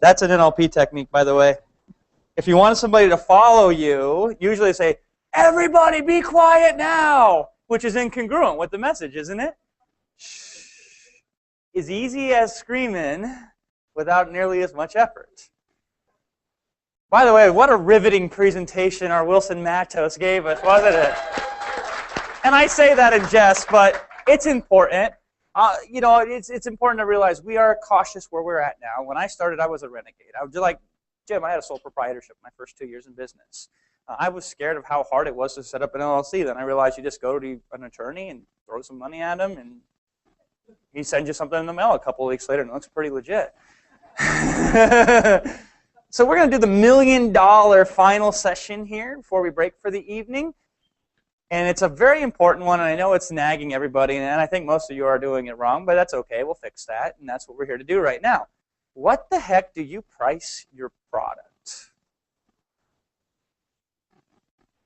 That's an NLP technique, by the way. If you want somebody to follow you, usually say, everybody be quiet now, which is incongruent with the message, isn't it? Shh. As easy as screaming without nearly as much effort. By the way, what a riveting presentation our Wilson Matos gave us, wasn't it? And I say that in jest, but it's important. You know, it's important to realize we are cautious where we're at now. When I started, I was a renegade. I was just like, Jim, I had a sole proprietorship my first 2 years in business. I was scared of how hard it was to set up an LLC. Then I realized you just go to an attorney and throw some money at him, and he sends you something in the mail a couple of weeks later, and it looks pretty legit. So we're going to do the $1 million final session here before we break for the evening. And it's a very important one, and I know it's nagging everybody, and I think most of you are doing it wrong, but that's okay. We'll fix that, and that's what we're here to do right now. What the heck do you price your product?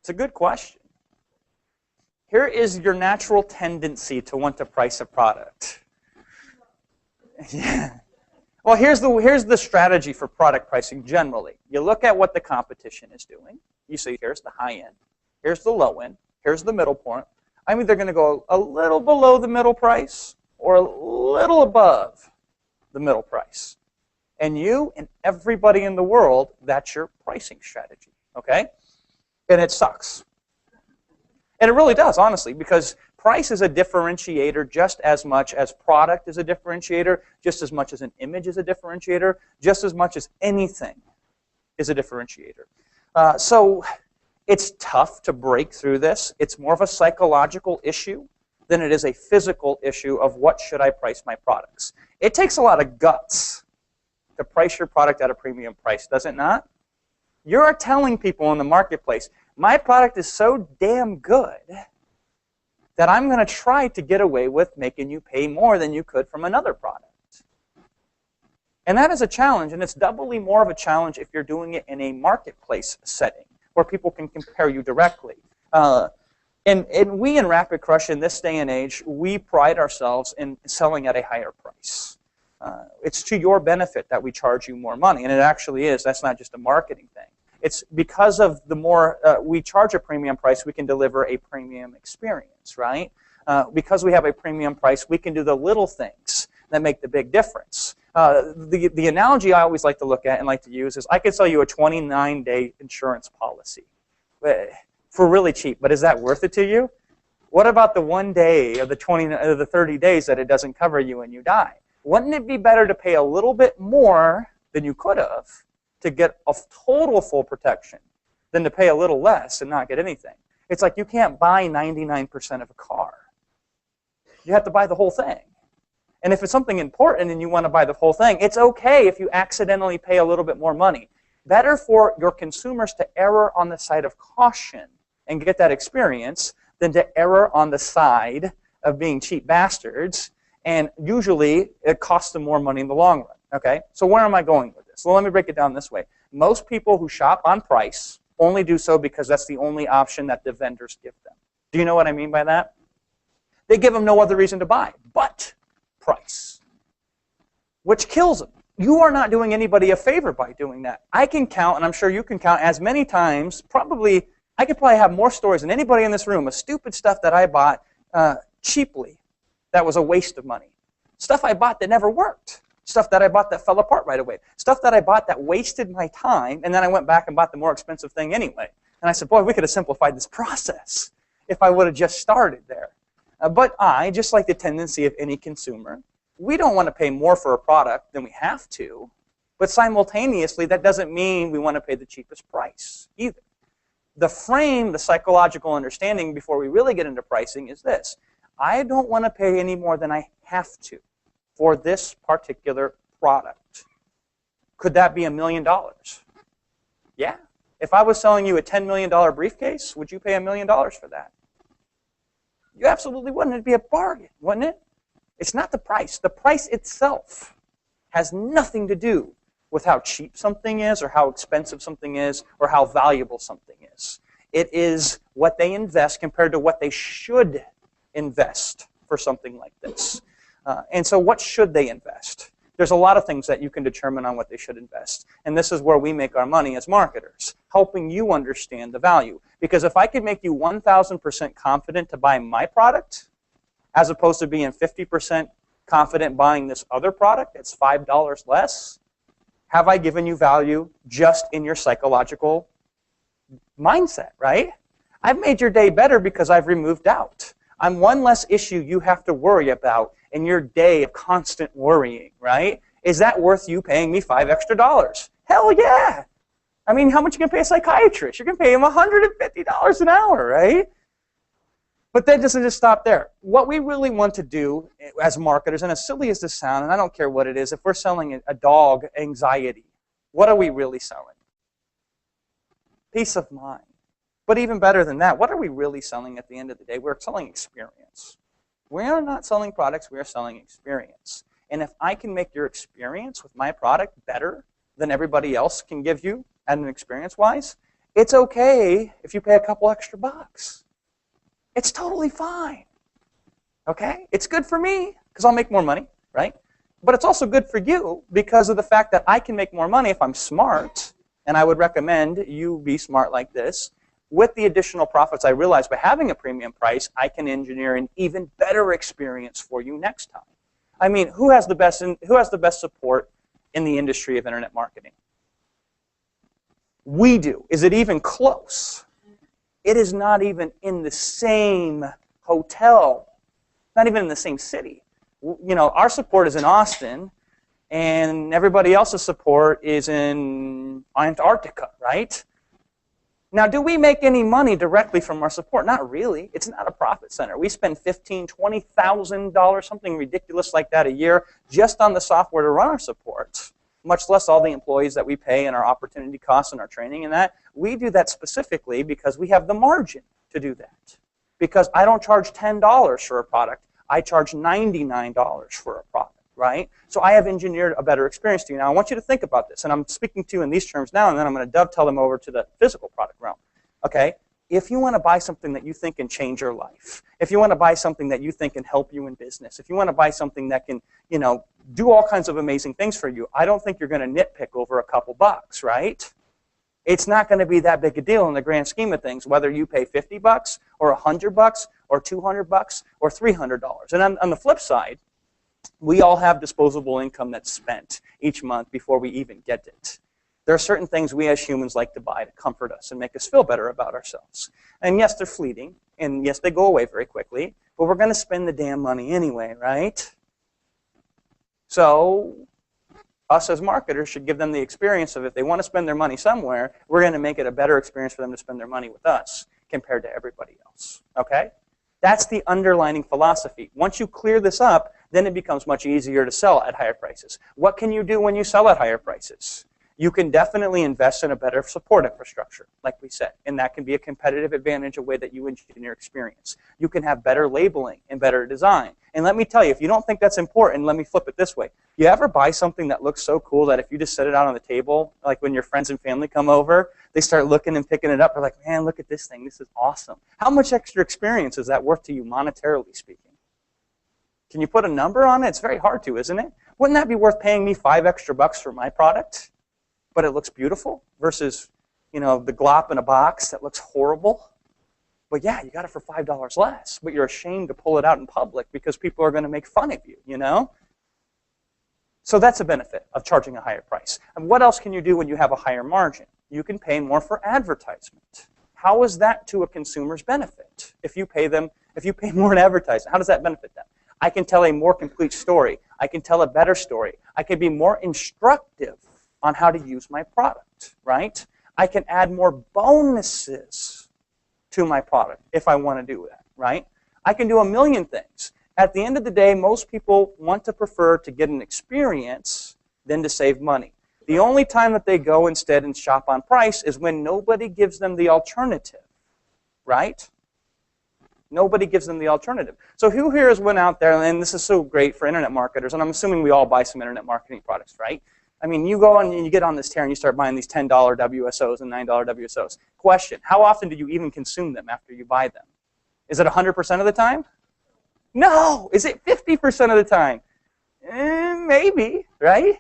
It's a good question. Here is your natural tendency to want to price a product. Yeah. Well, here's the strategy for product pricing generally. You look at what the competition is doing. You see, here's the high end. Here's the low end. Here's the middle point. I'm either going to go a little below the middle price or a little above the middle price. And you and everybody in the world, that's your pricing strategy, okay? And it sucks. And it really does, honestly, because price is a differentiator just as much as product is a differentiator, just as much as an image is a differentiator, just as much as anything is a differentiator. So it's tough to break through this. It's more of a psychological issue than it is a physical issue of what should I price my products. It takes a lot of guts to price your product at a premium price, does it not? You're telling people in the marketplace, my product is so damn good that I'm going to try to get away with making you pay more than you could from another product. And that is a challenge, and it's doubly more of a challenge if you're doing it in a marketplace setting where people can compare you directly. And we in Rapid Crush in this day and age, we pride ourselves in selling at a higher price. It's to your benefit that we charge you more money, and it actually is. That's not just a marketing thing. It's because of the more we charge a premium price, we can deliver a premium experience, right? Because we have a premium price, we can do the little things that make the big difference. The analogy I always like to look at and like to use is I could sell you a 29-day insurance policy for really cheap, but is that worth it to you? What about the 1 day of the 30 days that it doesn't cover you and you die? Wouldn't it be better to pay a little bit more than you could have to get a total full protection than to pay a little less and not get anything? It's like you can't buy 99% of a car. You have to buy the whole thing. And if it's something important and you want to buy the whole thing, it's okay if you accidentally pay a little bit more money. Better for your consumers to err on the side of caution and get that experience than to err on the side of being cheap bastards. And usually, it costs them more money in the long run. Okay? So where am I going with this? Well, let me break it down this way. Most people who shop on price only do so because that's the only option that the vendors give them. Do you know what I mean by that? They give them no other reason to buy but price, which kills them. You are not doing anybody a favor by doing that. I can count, and I'm sure you can count, as many times, I could probably have more stories than anybody in this room of stupid stuff that I bought cheaply that was a waste of money. Stuff I bought that never worked. Stuff that I bought that fell apart right away. Stuff that I bought that wasted my time, and then I went back and bought the more expensive thing anyway. And I said, boy, we could have simplified this process if I would have just started there. But just like the tendency of any consumer, we don't want to pay more for a product than we have to, but simultaneously, that doesn't mean we want to pay the cheapest price either. The frame, the psychological understanding before we really get into pricing is this. I don't want to pay any more than I have to for this particular product. Could that be $1 million? Yeah. If I was selling you a $10 million briefcase, would you pay $1 million for that? You absolutely wouldn't. It'd be a bargain, wouldn't it? It's not the price. The price itself has nothing to do with how cheap something is or how expensive something is or how valuable something is. It is what they invest compared to what they should invest for something like this. And so what should they invest? There's a lot of things that you can determine on what they should invest. And this is where we make our money as marketers, helping you understand the value. Because if I could make you 1,000% confident to buy my product, as opposed to being 50% confident buying this other product that's $5 less, have I given you value just in your psychological mindset, right? I've made your day better because I've removed doubt. I'm one less issue you have to worry about in your day of constant worrying, right? Is that worth you paying me $5 extra? Hell yeah! I mean, how much you can pay a psychiatrist? You're going to pay him $150 an hour, right? But that doesn't just stop there. What we really want to do as marketers, and as silly as this sounds, and I don't care what it is, if we're selling a dog anxiety, what are we really selling? Peace of mind. But even better than that, what are we really selling at the end of the day? We're selling experience. We are not selling products, we are selling experience. And if I can make your experience with my product better than everybody else can give you, and experience-wise, it's okay if you pay a couple extra bucks. It's totally fine. Okay? It's good for me because I'll make more money, right? But it's also good for you because of the fact that I can make more money if I'm smart, and I would recommend you be smart like this. With the additional profits I realize by having a premium price, I can engineer an even better experience for you next time. I mean, who has the best support in the industry of internet marketing? We do. Is it even close? It is not even in the same hotel, not even in the same city. You know, our support is in Austin, and everybody else's support is in Antarctica, right? Now, do we make any money directly from our support? Not really. It's not a profit center. We spend $15,000, $20,000, something ridiculous like that a year just on the software to run our support, much less all the employees that we pay and our opportunity costs and our training and that. We do that specifically because we have the margin to do that. Because I don't charge $10 for a product. I charge $99 for a product. Right? So I have engineered a better experience to you. Now, I want you to think about this, and I'm speaking to you in these terms now, and then I'm going to dovetail them over to the physical product realm. Okay? If you want to buy something that you think can change your life, if you want to buy something that you think can help you in business, if you want to buy something that can, you know, do all kinds of amazing things for you, I don't think you're going to nitpick over a couple bucks, right? It's not going to be that big a deal in the grand scheme of things, whether you pay $50 or $100 or $200 or $300. And on the flip side, we all have disposable income that's spent each month before we even get it. There are certain things we as humans like to buy to comfort us and make us feel better about ourselves. And yes, they're fleeting, and yes, they go away very quickly, but we're going to spend the damn money anyway, right? So us as marketers should give them the experience of if they want to spend their money somewhere, we're going to make it a better experience for them to spend their money with us compared to everybody else, okay? That's the underlying philosophy. Once you clear this up, then it becomes much easier to sell at higher prices. What can you do when you sell at higher prices? You can definitely invest in a better support infrastructure, like we said, and that can be a competitive advantage, a way that you engineer experience. You can have better labeling and better design. And let me tell you, if you don't think that's important, let me flip it this way. You ever buy something that looks so cool that if you just set it out on the table, like when your friends and family come over, they start looking and picking it up, they're like, man, look at this thing, this is awesome. How much extra experience is that worth to you, monetarily speaking? Can you put a number on it? It's very hard to, isn't it? Wouldn't that be worth paying me $5 extra for my product? But it looks beautiful versus, you know, the glop in a box that looks horrible. But yeah, you got it for $5 less, but you're ashamed to pull it out in public because people are going to make fun of you, you know? So that's a benefit of charging a higher price. And what else can you do when you have a higher margin? You can pay more for advertisement. How is that to a consumer's benefit? If you pay more in advertising, how does that benefit them? I can tell a more complete story. I can tell a better story. I can be more instructive on how to use my product, right? I can add more bonuses to my product if I want to do that, right? I can do a million things. At the end of the day, most people want to prefer to get an experience than to save money. The only time that they go instead and shop on price is when nobody gives them the alternative, right? Nobody gives them the alternative. So who here has went out there, and this is so great for internet marketers, and I'm assuming we all buy some internet marketing products, right? I mean, you go and you get on this tear and you start buying these $10 WSOs and $9 WSOs. Question, how often do you even consume them after you buy them? Is it 100% of the time? No. Is it 50% of the time? Maybe, right?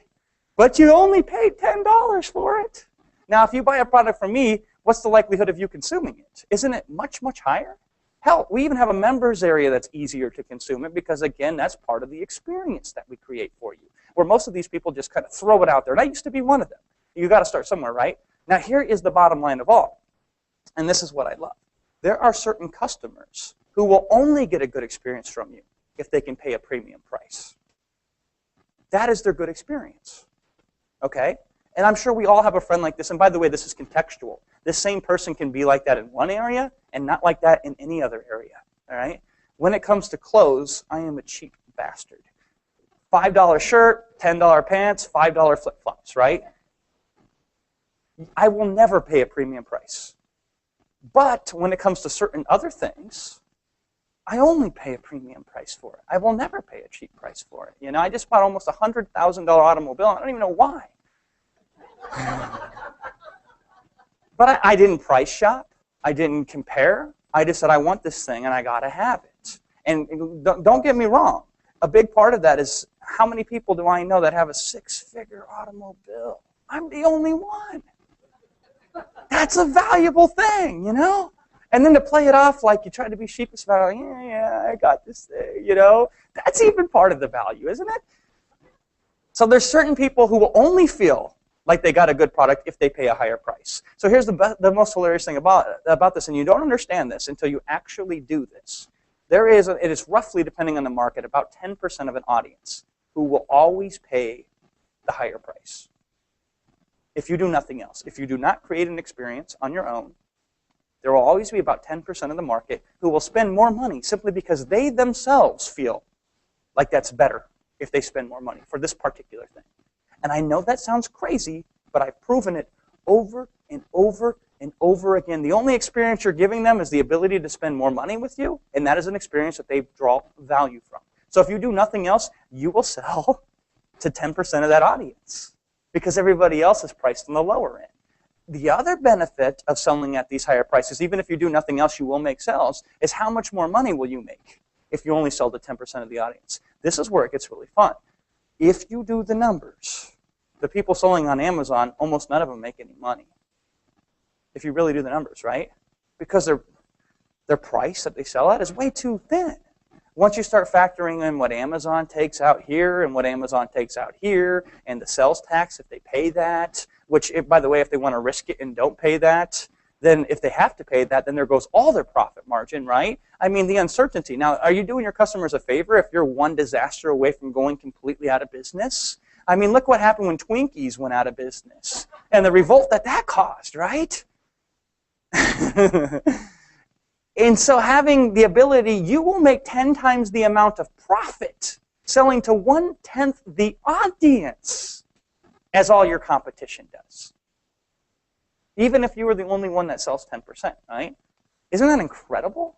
But you only paid $10 for it. Now, if you buy a product from me, what's the likelihood of you consuming it? Isn't it much, much higher? Hell, we even have a members area that's easier to consume it because, again, that's part of the experience that we create for you, where most of these people just kind of throw it out there. And I used to be one of them. You got to start somewhere, right? Now, here is the bottom line of all, and this is what I love. There are certain customers who will only get a good experience from you if they can pay a premium price. That is their good experience, okay? And I'm sure we all have a friend like this. And by the way, this is contextual. This same person can be like that in one area and not like that in any other area, all right? When it comes to clothes, I am a cheap bastard. $5 shirt, $10 pants, $5 flip-flops, right? I will never pay a premium price. But when it comes to certain other things, I only pay a premium price for it. I will never pay a cheap price for it. You know, I just bought almost a $100,000 automobile. I don't even know why. But I didn't price shop. I didn't compare. I just said, I want this thing, and I got to have it. And don't get me wrong. A big part of that is how many people do I know that have a six-figure automobile? I'm the only one. That's a valuable thing, you know? And then to play it off like you try to be sheepish about it, yeah, I got this thing, you know? That's even part of the value, isn't it? So there's certain people who will only feel like they got a good product if they pay a higher price. So here's the most hilarious thing about this, and you don't understand this until you actually do this. It is roughly, depending on the market, about 10% of an audience who will always pay the higher price. If you do nothing else, if you do not create an experience on your own, there will always be about 10% of the market who will spend more money simply because they themselves feel like that's better if they spend more money for this particular thing. And I know that sounds crazy, but I've proven it over and over and over again. The only experience you're giving them is the ability to spend more money with you, and that is an experience that they draw value from. So if you do nothing else, you will sell to 10% of that audience because everybody else is priced on the lower end. The other benefit of selling at these higher prices, even if you do nothing else, you will make sales, is how much more money will you make if you only sell to 10% of the audience. This is where it gets really fun. If you do the numbers, the people selling on Amazon, almost none of them make any money. If you really do the numbers, right? Because their price that they sell at is way too thin. Once you start factoring in what Amazon takes out here and what Amazon takes out here and the sales tax, if they pay that, which, by the way, if they want to risk it and don't pay that, then if they have to pay that, then there goes all their profit margin, right? I mean, the uncertainty. Now, are you doing your customers a favor if you're one disaster away from going completely out of business? I mean, look what happened when Twinkies went out of business and the revolt that caused, right? And so having the ability, you will make 10 times the amount of profit selling to 1/10 the audience as all your competition does. Even if you were the only one that sells 10%, right? Isn't that incredible?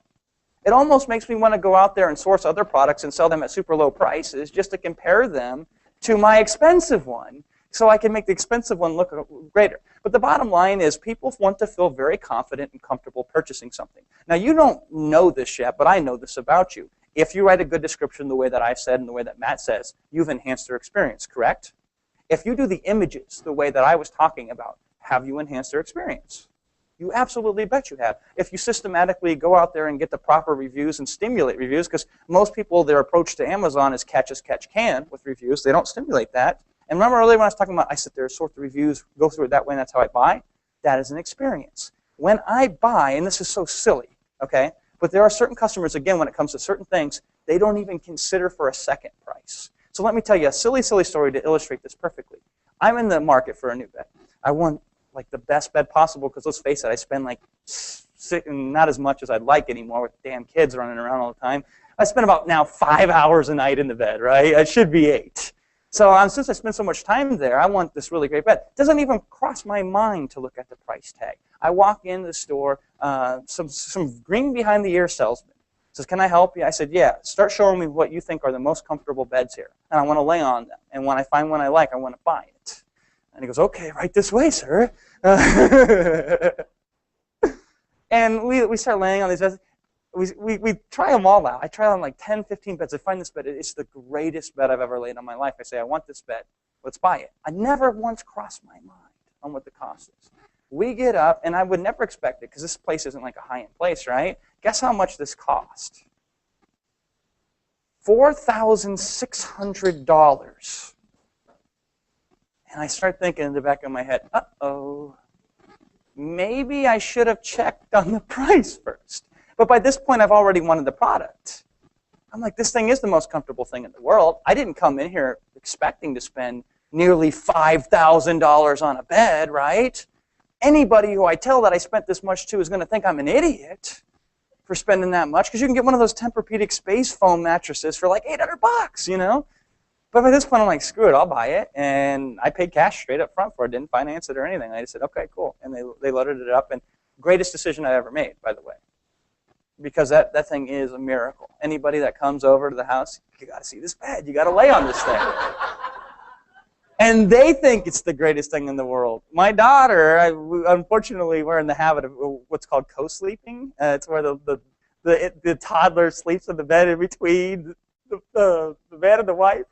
It almost makes me want to go out there and source other products and sell them at super low prices just to compare them to my expensive one so I can make the expensive one look greater. But the bottom line is people want to feel very confident and comfortable purchasing something. Now, you don't know this yet, but I know this about you. If you write a good description the way that I said and the way that Matt says, you've enhanced their experience, correct? If you do the images the way that I was talking about, have you enhanced their experience? You absolutely bet you have. If you systematically go out there and get the proper reviews and stimulate reviews, because most people, their approach to Amazon is catch as catch can with reviews. They don't stimulate that. And remember earlier when I was talking about I sit there, sort the reviews, go through it that way, and that's how I buy? That is an experience. When I buy, and this is so silly, okay, but there are certain customers, again, when it comes to certain things, they don't even consider for a second price. So let me tell you a silly, silly story to illustrate this perfectly. I'm in the market for a new bed. I want like the best bed possible because let's face it, I spend like not as much as I'd like anymore with damn kids running around all the time. I spend about now 5 hours a night in the bed, right? It should be 8. So since I spend so much time there, I want this really great bed. It doesn't even cross my mind to look at the price tag. I walk in the store, some green behind the ear salesman says, "Can I help you?" I said, "Yeah, start showing me what you think are the most comfortable beds here. And I want to lay on them. And when I find one I like, I want to buy it." And he goes, "Okay, right this way, sir." And we start laying on these beds. we try them all out. I try on like 10, 15 beds. I find this bed. It's the greatest bed I've ever laid on my life. I say, I want this bed. Let's buy it. I never once crossed my mind on what the cost is. We get up, and I would never expect it because this place isn't like a high-end place, right? Guess how much this cost? $4,600. And I start thinking in the back of my head, uh-oh, maybe I should have checked on the price first. But by this point, I've already wanted the product. I'm like, this thing is the most comfortable thing in the world. I didn't come in here expecting to spend nearly $5,000 on a bed, right? Anybody who I tell that I spent this much to is going to think I'm an idiot for spending that much, because you can get one of those Tempur-Pedic space foam mattresses for like $800, you know? But by this point, I'm like, screw it, I'll buy it. And I paid cash straight up front for it, didn't finance it or anything. I just said, okay, cool. And they loaded it up. And greatest decision I ever made, by the way. Because that thing is a miracle. Anybody that comes over to the house, you got to see this bed. You got to lay on this thing. And they think it's the greatest thing in the world. My daughter, unfortunately, we're in the habit of what's called co-sleeping. It's where the toddler sleeps in the bed in between the man and the wife.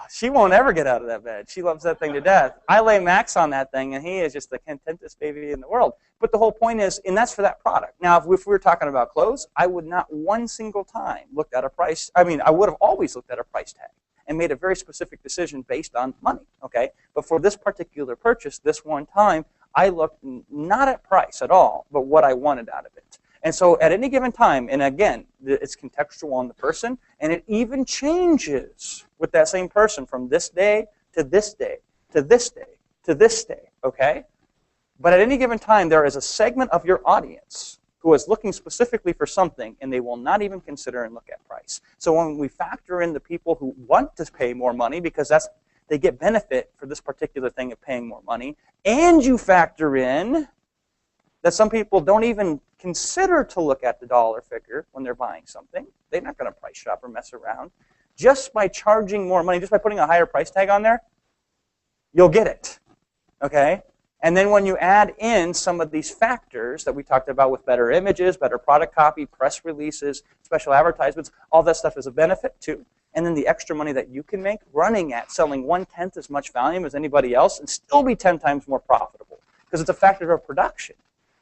She won't ever get out of that bed. She loves that thing to death. I lay Max on that thing, and he is just the contentest baby in the world. But the whole point is, and that's for that product. Now, if we were talking about clothes, I would not one single time looked at a price. I mean, I would have always looked at a price tag and made a very specific decision based on money, okay? But for this particular purchase, this one time, I looked not at price at all, but what I wanted out of it. And so at any given time, and again, it's contextual on the person, and it even changes with that same person from this day to this day to this day to this day, okay? But at any given time, there is a segment of your audience who is looking specifically for something, and they will not even consider and look at price. So when we factor in the people who want to pay more money because they get benefit for this particular thing of paying more money, and you factor in that some people don't even consider to look at the dollar figure when they're buying something. They're not going to price shop or mess around. Just by charging more money, just by putting a higher price tag on there, you'll get it, okay? And then when you add in some of these factors that we talked about with better images, better product copy, press releases, special advertisements, all that stuff is a benefit too. And then the extra money that you can make running at selling 1/10 as much volume as anybody else and still be 10 times more profitable because it's a factor of production.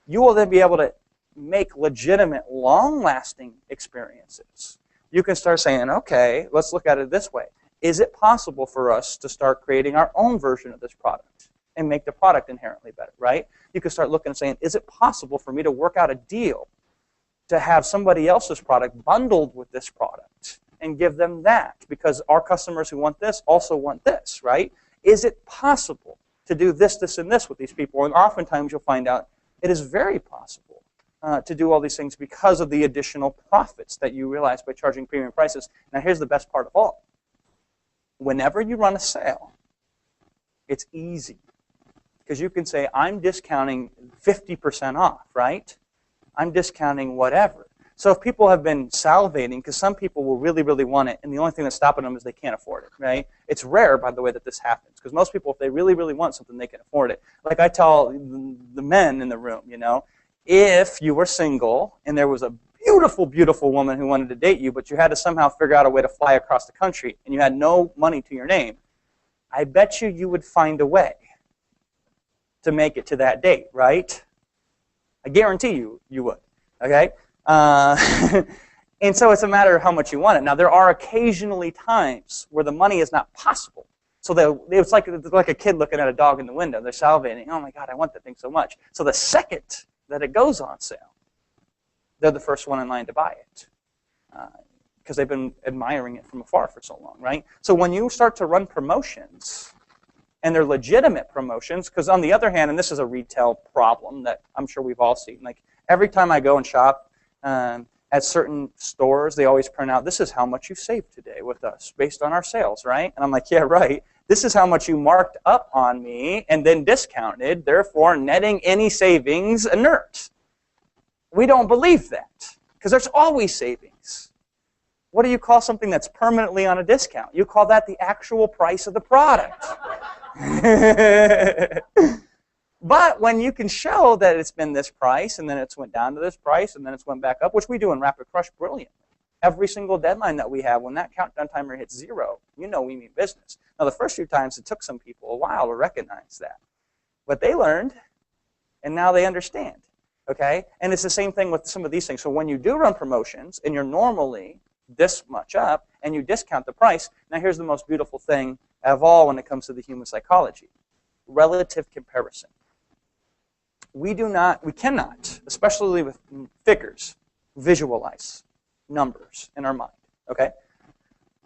You will then be able to make legitimate, long-lasting experiences. You can start saying, okay, let's look at it this way. Is it possible for us to start creating our own version of this product and make the product inherently better, right? You can start looking and saying, is it possible for me to work out a deal to have somebody else's product bundled with this product and give them that? Because our customers who want this also want this, right? Is it possible to do this, this, and this with these people? And oftentimes you'll find out it is very possible to do all these things because of the additional profits that you realize by charging premium prices. Now here's the best part of all. Whenever you run a sale, it's easy. Because you can say, I'm discounting 50% off, right? I'm discounting whatever. So if people have been salivating, because some people will really, really want it, and the only thing that's stopping them is they can't afford it, right? It's rare, by the way, that this happens. Because most people, if they really, really want something, they can afford it. Like I tell the men in the room, you know, if you were single and there was a beautiful, beautiful woman who wanted to date you, but you had to somehow figure out a way to fly across the country, and you had no money to your name, I bet you would find a way to make it to that date, right? I guarantee you would, okay? And so it's a matter of how much you want it. Now, there are occasionally times where the money is not possible. So it's like a kid looking at a dog in the window. They're salivating. Oh, my God, I want that thing so much. So the second that it goes on sale, they're the first one in line to buy it because they've been admiring it from afar for so long, right? So when you start to run promotions, and they're legitimate promotions, because on the other hand, and this is a retail problem that I'm sure we've all seen, like every time I go and shop at certain stores, they always print out, this is how much you saved today with us based on our sales, right? And I'm like, yeah, right. This is how much you marked up on me and then discounted, therefore netting any savings inert. We don't believe that because there's always savings. What do you call something that's permanently on a discount? You call that the actual price of the product. But when you can show that it's been this price, and then it's went down to this price, and then it's went back up, which we do in Rapid Crush brilliantly. Every single deadline that we have, when that countdown timer hits 0, you know we mean business. Now, the first few times, it took some people a while to recognize that. But they learned, and now they understand. Okay? And it's the same thing with some of these things. So when you do run promotions, and you're normally this much up, and you discount the price, now here's the most beautiful thing of all when it comes to the human psychology. Relative comparison. We cannot, especially with figures, visualize numbers in our mind, okay?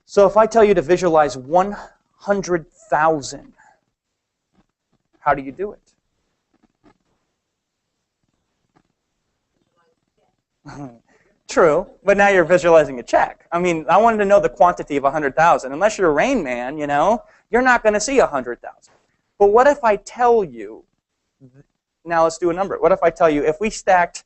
So if I tell you to visualize 100,000, how do you do it? True, but now you're visualizing a check. I mean, I wanted to know the quantity of 100,000. Unless you're Rain Man, you know, you're not going to see 100,000. But what if I tell you, now let's do a number. What if I tell you if we stacked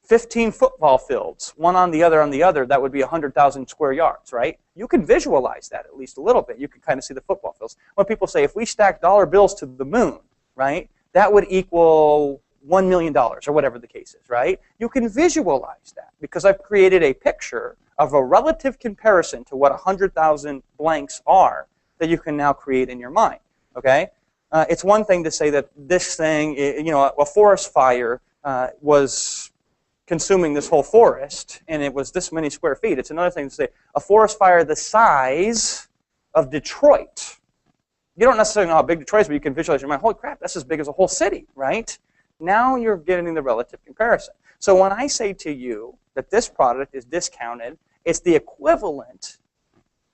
15 football fields, one on the other, that would be 100,000 square yards, right? You can visualize that at least a little bit. You can kind of see the football fields. When people say if we stack dollar bills to the moon, right, that would equal $1 million or whatever the case is, right? You can visualize that because I've created a picture of a relative comparison to what 100,000 blanks are that you can now create in your mind, okay? It's one thing to say that this thing, you know, a forest fire was consuming this whole forest, and it was this many square feet. It's another thing to say a forest fire the size of Detroit. You don't necessarily know how big Detroit is, but you can visualize in your mind, holy crap, that's as big as a whole city, right? Now you're getting the relative comparison. So when I say to you that this product is discounted, it's the equivalent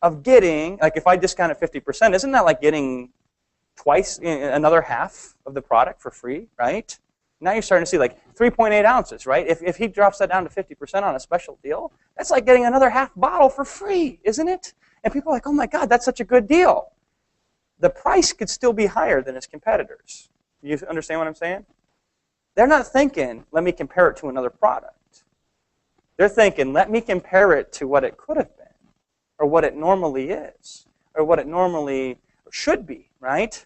of getting, like if I discount it 50%, isn't that like getting twice, another half of the product for free, right? Now you're starting to see like 3.8 ounces, right? If he drops that down to 50% on a special deal, that's like getting another half bottle for free, isn't it? And people are like, oh my God, that's such a good deal. The price could still be higher than his competitors. You understand what I'm saying? They're not thinking, let me compare it to another product. They're thinking, let me compare it to what it could have been, or what it normally is, or what it normally should be, right?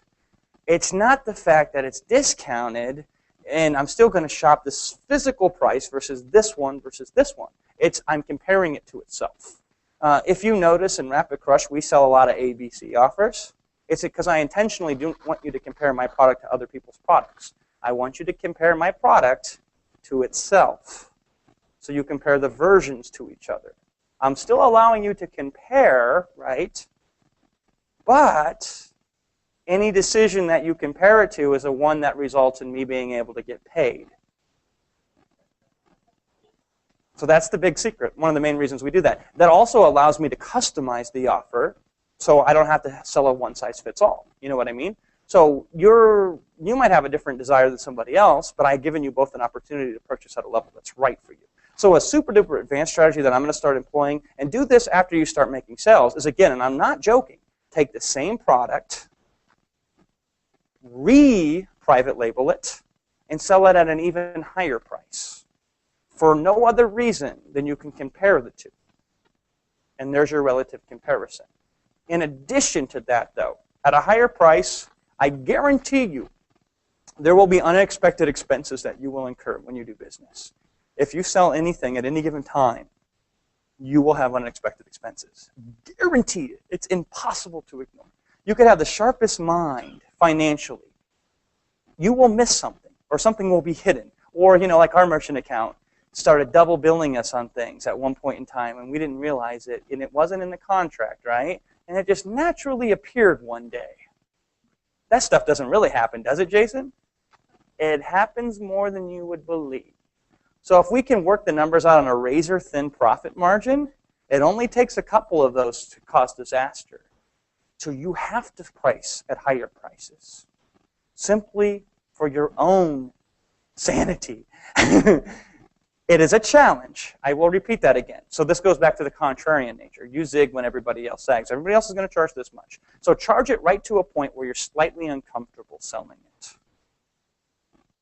It's not the fact that it's discounted and I'm still going to shop this physical price versus this one versus this one. I'm comparing it to itself. If you notice in Rapid Crush, we sell a lot of ABC offers. It's because I intentionally don't want you to compare my product to other people's products. I want you to compare my product to itself. So you compare the versions to each other. I'm still allowing you to compare, right? But any decision that you compare it to is the one that results in me being able to get paid. So that's the big secret, one of the main reasons we do that. That also allows me to customize the offer so I don't have to sell a one-size-fits-all. You know what I mean? So you might have a different desire than somebody else, but I've given you both an opportunity to purchase at a level that's right for you. So a super-duper advanced strategy that I'm going to start employing, and do this after you start making sales, is again, and I'm not joking, take the same product, re-private label it, and sell it at an even higher price for no other reason than you can compare the two. And there's your relative comparison. In addition to that, though, at a higher price, I guarantee you there will be unexpected expenses that you will incur when you do business. If you sell anything at any given time, you will have unexpected expenses. Guaranteed it. It's impossible to ignore. You could have the sharpest mind financially. You will miss something, or something will be hidden. Or, you know, like our merchant account started double billing us on things at one point in time, and we didn't realize it, and it wasn't in the contract, right? And it just naturally appeared one day. That stuff doesn't really happen, does it, Jason? It happens more than you would believe. So if we can work the numbers out on a razor-thin profit margin, it only takes a couple of those to cause disaster. So you have to price at higher prices, simply for your own sanity. It is a challenge. I will repeat that again. So this goes back to the contrarian nature. You zig when everybody else zags. Everybody else is going to charge this much. So charge it right to a point where you're slightly uncomfortable selling it.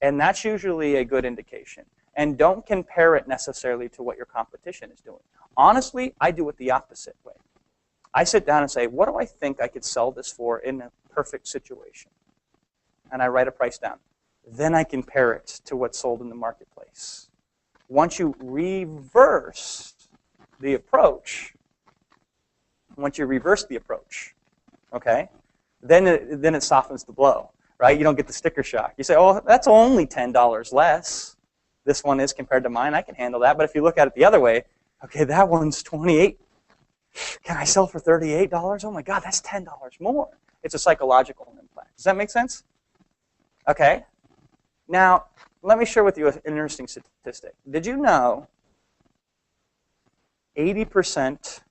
And that's usually a good indication. And don't compare it necessarily to what your competition is doing. Honestly, I do it the opposite way. I sit down and say, what do I think I could sell this for in a perfect situation? And I write a price down. then I compare it to what's sold in the marketplace. Once you reverse the approach, okay, then it softens the blow, right? You don't get the sticker shock. You say, oh, that's only $10 less. This one is compared to mine. I can handle that. But if you look at it the other way, okay, that one's $28. Can I sell for $38? Oh my God, that's $10 more. It's a psychological impact. Does that make sense? Okay. Now, let me share with you an interesting statistic. Did you know 80%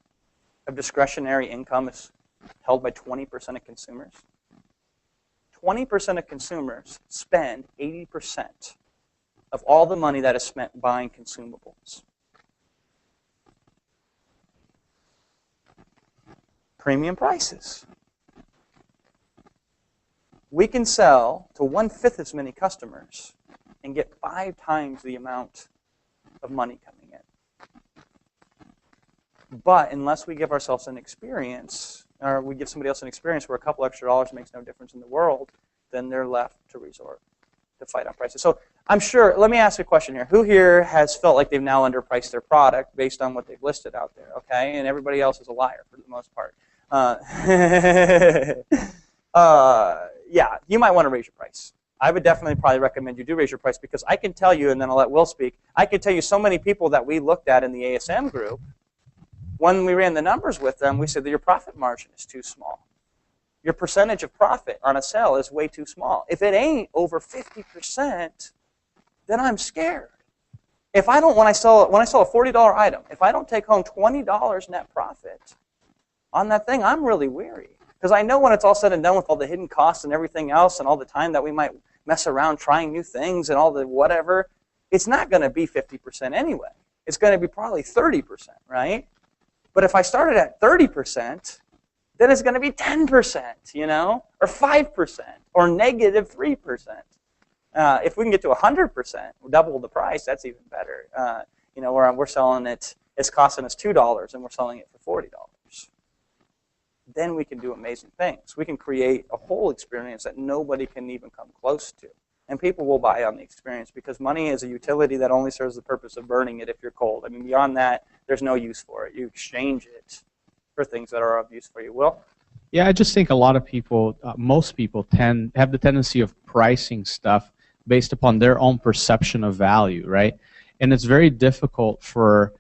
of discretionary income is held by 20% of consumers? 20% of consumers spend 80% of all the money that is spent buying consumables. Premium prices. We can sell to 1/5 as many customers and get 5 times the amount of money coming in. But unless we give ourselves an experience, or we give somebody else an experience where a couple extra dollars makes no difference in the world, then they're left to resort to fight on prices. So I'm sure, let me ask a question here. Who here has felt like they've now underpriced their product based on what they've listed out there, okay? And everybody else is a liar for the most part. Yeah, you might want to raise your price. I would definitely probably recommend you do raise your price, because I can tell you, and then I'll let Will speak, I can tell you so many people that we looked at in the ASM group, when we ran the numbers with them, we said that your profit margin is too small. Your percentage of profit on a sale is way too small. If it ain't over 50%, then I'm scared. If I don't, when I sell a $40 item, if I don't take home $20 net profit on that thing, I'm really weary. Because I know when it's all said and done with all the hidden costs and everything else and all the time that we might mess around trying new things and all the whatever, it's not going to be 50% anyway. It's going to be probably 30%, right? But if I started at 30%, then it's going to be 10%, you know, or 5%, or negative 3%. If we can get to 100%, double the price, that's even better. You know, where we're selling it, it's costing us $2 and we're selling it for $40. Then we can do amazing things. We can create a whole experience that nobody can even come close to. And people will buy on the experience, because money is a utility that only serves the purpose of burning it if you're cold. I mean, beyond that, there's no use for it. You exchange it for things that are of use for you. Will? Yeah, I just think a lot of people, most people have the tendency of pricing stuff based upon their own perception of value, right? And it's very difficult for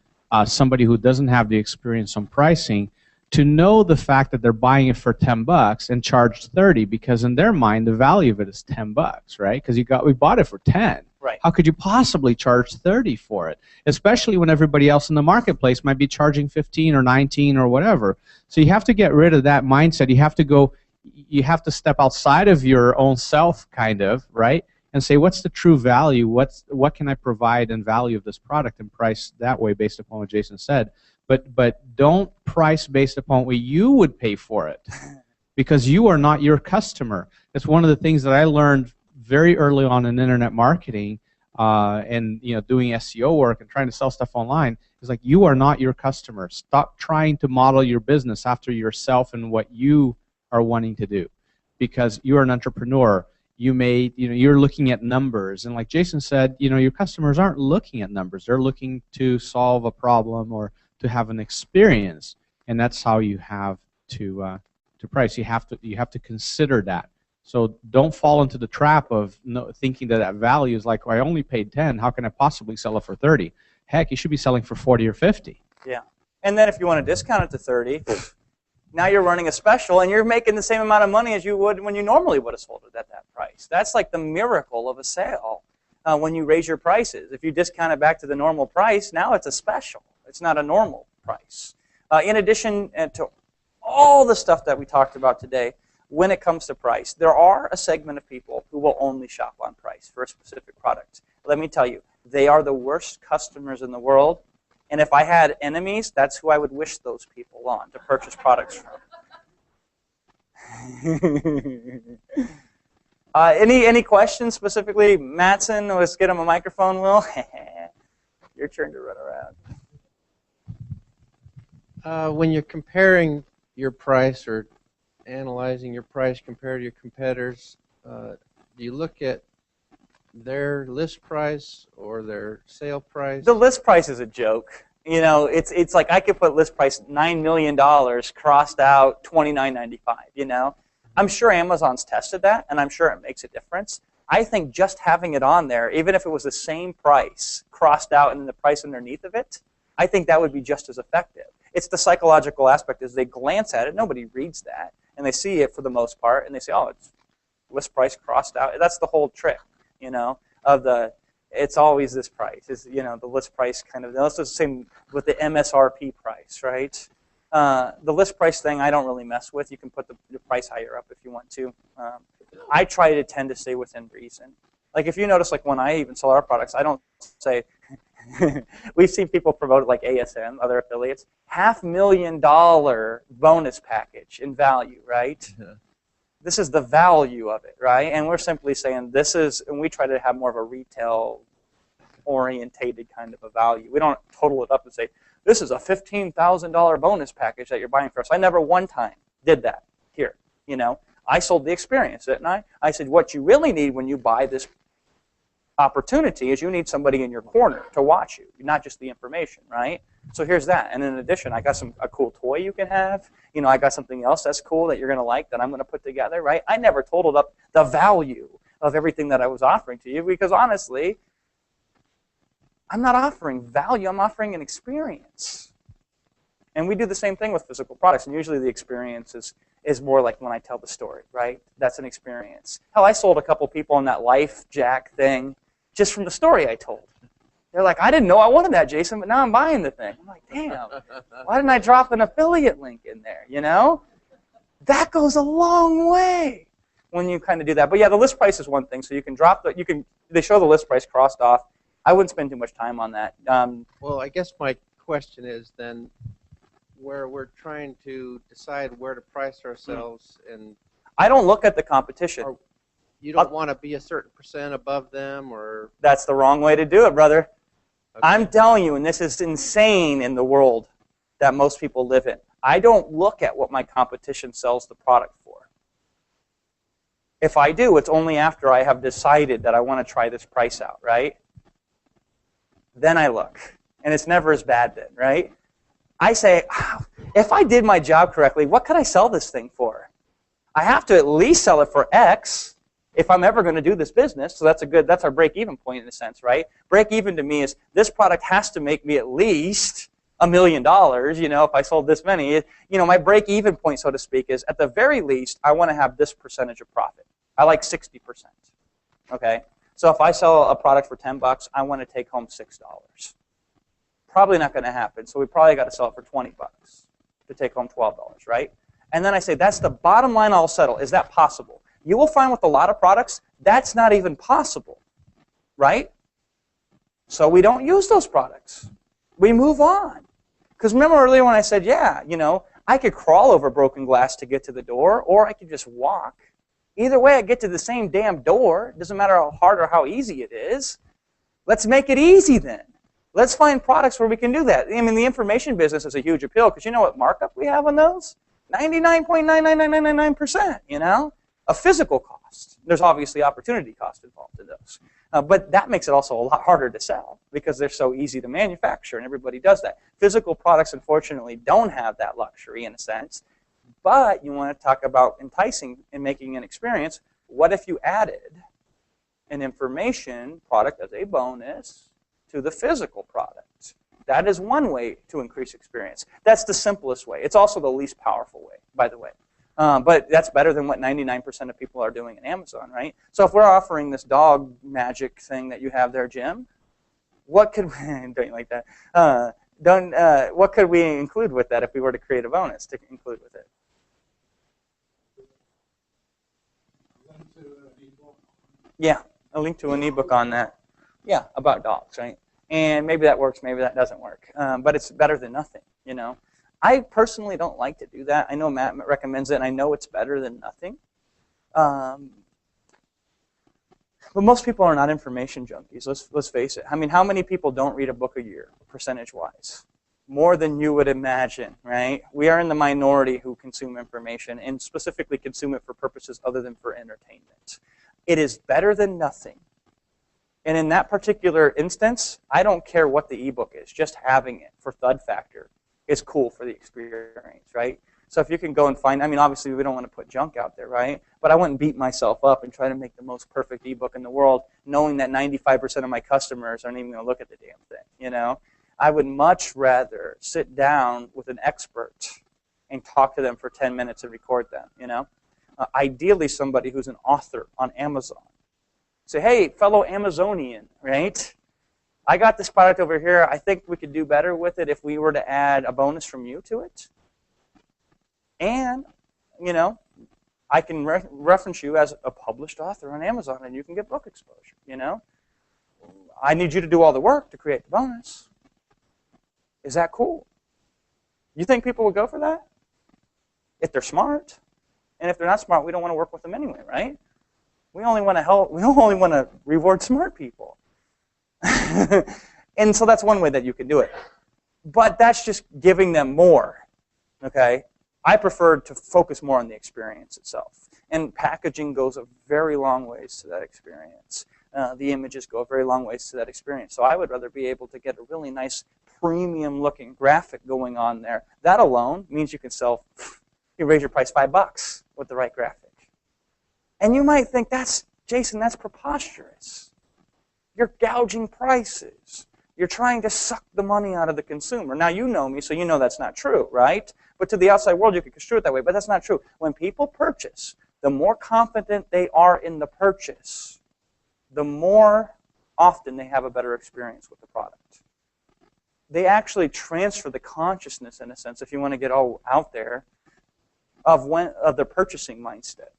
somebody who doesn't have the experience on pricing to know the fact that they're buying it for $10 and charged 30, because in their mind the value of it is $10, right? Because we bought it for 10. Right. How could you possibly charge 30 for it? Especially when everybody else in the marketplace might be charging 15 or 19 or whatever. So you have to get rid of that mindset. You have to step outside of your own self, kind of, right? And say, what's the true value? What can I provide in value of this product, and price that way based upon what Jason said. But don't price based upon what you would pay for it, because you are not your customer. That's one of the things that I learned very early on in internet marketing, and doing SEO work and trying to sell stuff online. Is like, you are not your customer. Stop trying to model your business after yourself and what you are wanting to do, because you are an entrepreneur. You're looking at numbers, and like Jason said, your customers aren't looking at numbers. They're looking to solve a problem or to have an experience, and that's how you have to price. You have to consider that. So don't fall into the trap of thinking that value is like, well, I only paid 10. How can I possibly sell it for 30? Heck, you should be selling for 40 or 50. Yeah, and then if you want to discount it to 30, now you're running a special, and you're making the same amount of money as you would when you normally would have sold it at that price. That's like the miracle of a sale when you raise your prices. If you discount it back to the normal price, now it's a special. It's not a normal price. In addition to all the stuff that we talked about today, when it comes to price, there are a segment of people who will only shop on price for a specific product. Let me tell you, they are the worst customers in the world. And if I had enemies, that's who I would wish those people on to purchase products from. Any questions specifically? Mattson, let's get him a microphone, Will. Your turn to run around. When you're comparing your price or analyzing your price compared to your competitors, do you look at their list price or their sale price? The list price is a joke. You know, it's like I could put list price $9 million crossed out $29.95. You know, I'm sure Amazon's tested that, and I'm sure it makes a difference. I think just having it on there, even if it was the same price crossed out and the price underneath of it, I think that would be just as effective. It's the psychological aspect. As they glance at it, nobody reads that, and they see it for the most part, and they say, "Oh, it's list price crossed out." That's the whole trick, you know, of the. It's always this price. Is, you know, the list price kind of. That's the same with the MSRP price, right? The list price thing, I don't really mess with. You can put the price higher up if you want to. I try to tend to stay within reason. Like if you notice, like when I even sell our products, I don't say. We've seen people promote it like ASN, other affiliates, $500,000 bonus package in value, right? Yeah. This is the value of it, right? And we're simply saying this is, and we try to have more of a retail-orientated kind of a value. We don't total it up and say, this is a $15,000 bonus package that you're buying for us. I never one time did that here. You know, I sold the experience, didn't I? I said, what you really need when you buy this opportunity is you need somebody in your corner to watch you, not just the information, right? So here's that. And in addition, I got a cool toy you can have. You know, I got something else that's cool that you're going to like that I'm going to put together, right? I never totaled up the value of everything that I was offering to you because honestly, I'm not offering value. I'm offering an experience. And we do the same thing with physical products. And usually the experience is more like when I tell the story, right? That's an experience. Hell, I sold a couple people on that Life Jack thing just from the story I told. They're like, I didn't know I wanted that, Jason, but now I'm buying the thing. I'm like, damn, why didn't I drop an affiliate link in there, you know? That goes a long way when you kind of do that. But yeah, the list price is one thing. So you can drop they show the list price crossed off. I wouldn't spend too much time on that. Well, I guess my question is then, where we're trying to decide where to price ourselves, and I don't look at the competition. You don't want to be a certain percent above them, or that's the wrong way to do it, brother. Okay. I'm telling you, and this is insane in the world that most people live in. I don't look at what my competition sells the product for. If I do, it's only after I have decided that I want to try this price out, right? Then I look, and it's never as bad then, right? I say, if I did my job correctly, what could I sell this thing for? I have to at least sell it for X if I'm ever going to do this business. So that's our break-even point in a sense, right? Break-even to me is this product has to make me at least $1 million, you know, if I sold this many. You know, my break-even point, so to speak, is at the very least, I want to have this percentage of profit. I like 60%, okay? So if I sell a product for $10, I want to take home $6. Probably not going to happen. So we probably got to sell it for $20 to take home $12, right? And then I say, that's the bottom line I'll settle. Is that possible? You will find with a lot of products, that's not even possible, right? So we don't use those products. We move on. Because remember earlier when I said, yeah, you know, I could crawl over broken glass to get to the door, or I could just walk. Either way, I get to the same damn door. It doesn't matter how hard or how easy it is. Let's make it easy then. Let's find products where we can do that. I mean, the information business is a huge appeal because you know what markup we have on those? 99.99999%, you know? A physical cost. There's obviously opportunity cost involved in those. But that makes it also a lot harder to sell because they're so easy to manufacture and everybody does that. Physical products, unfortunately, don't have that luxury in a sense. But you want to talk about enticing and making an experience. What if you added an information product as a bonus to the physical product? That is one way to increase experience. That's the simplest way. It's also the least powerful way, by the way. But that's better than what 99% of people are doing in Amazon, right? So if we're offering this dog magic thing that you have there, Jim, what could we, don't you like that? What could we include with that if we were to create a bonus to include with it? Yeah, a link to an ebook on that. Yeah, about dogs, right? And maybe that works, maybe that doesn't work. But it's better than nothing, you know? I personally don't like to do that. I know Matt recommends it, and I know it's better than nothing. But most people are not information junkies. Let's face it. I mean, how many people don't read a book a year, percentage-wise? More than you would imagine, right? We are in the minority who consume information, and specifically consume it for purposes other than for entertainment. It is better than nothing And in that particular instance, I don't care what the ebook is. Just having it for thud factor is cool for the experience, right? So if you can go and find, I mean, obviously we don't want to put junk out there, right? But I wouldn't beat myself up and try to make the most perfect ebook in the world, knowing that 95% of my customers aren't even going to look at the damn thing, you know? I would much rather sit down with an expert and talk to them for 10 minutes and record them, you know? Ideally somebody who's an author on Amazon. Say, hey, fellow Amazonian, right? I got this product over here. I think we could do better with it if we were to add a bonus from you to it. And, you know, I can reference you as a published author on Amazon, and you can get book exposure, you know? I need you to do all the work to create the bonus. Is that cool? You think people would go for that? If they're smart. And if they're not smart, we don't want to work with them anyway, right? We only want to help. We only want to reward smart people. And so that's one way that you can do it. But that's just giving them more, okay? I prefer to focus more on the experience itself. And packaging goes a very long ways to that experience. The images go a very long ways to that experience. So I would rather be able to get a really nice premium-looking graphic going on there. That alone means you can sell, you raise your price $5 with the right graphic. And you might think, Jason, that's preposterous. You're gouging prices. You're trying to suck the money out of the consumer. Now, you know me, so you know that's not true, right? But to the outside world, you could construe it that way, but that's not true. When people purchase, the more confident they are in the purchase, the more often they have a better experience with the product. They actually transfer the consciousness, in a sense, if you want to get all out there, of their purchasing mindset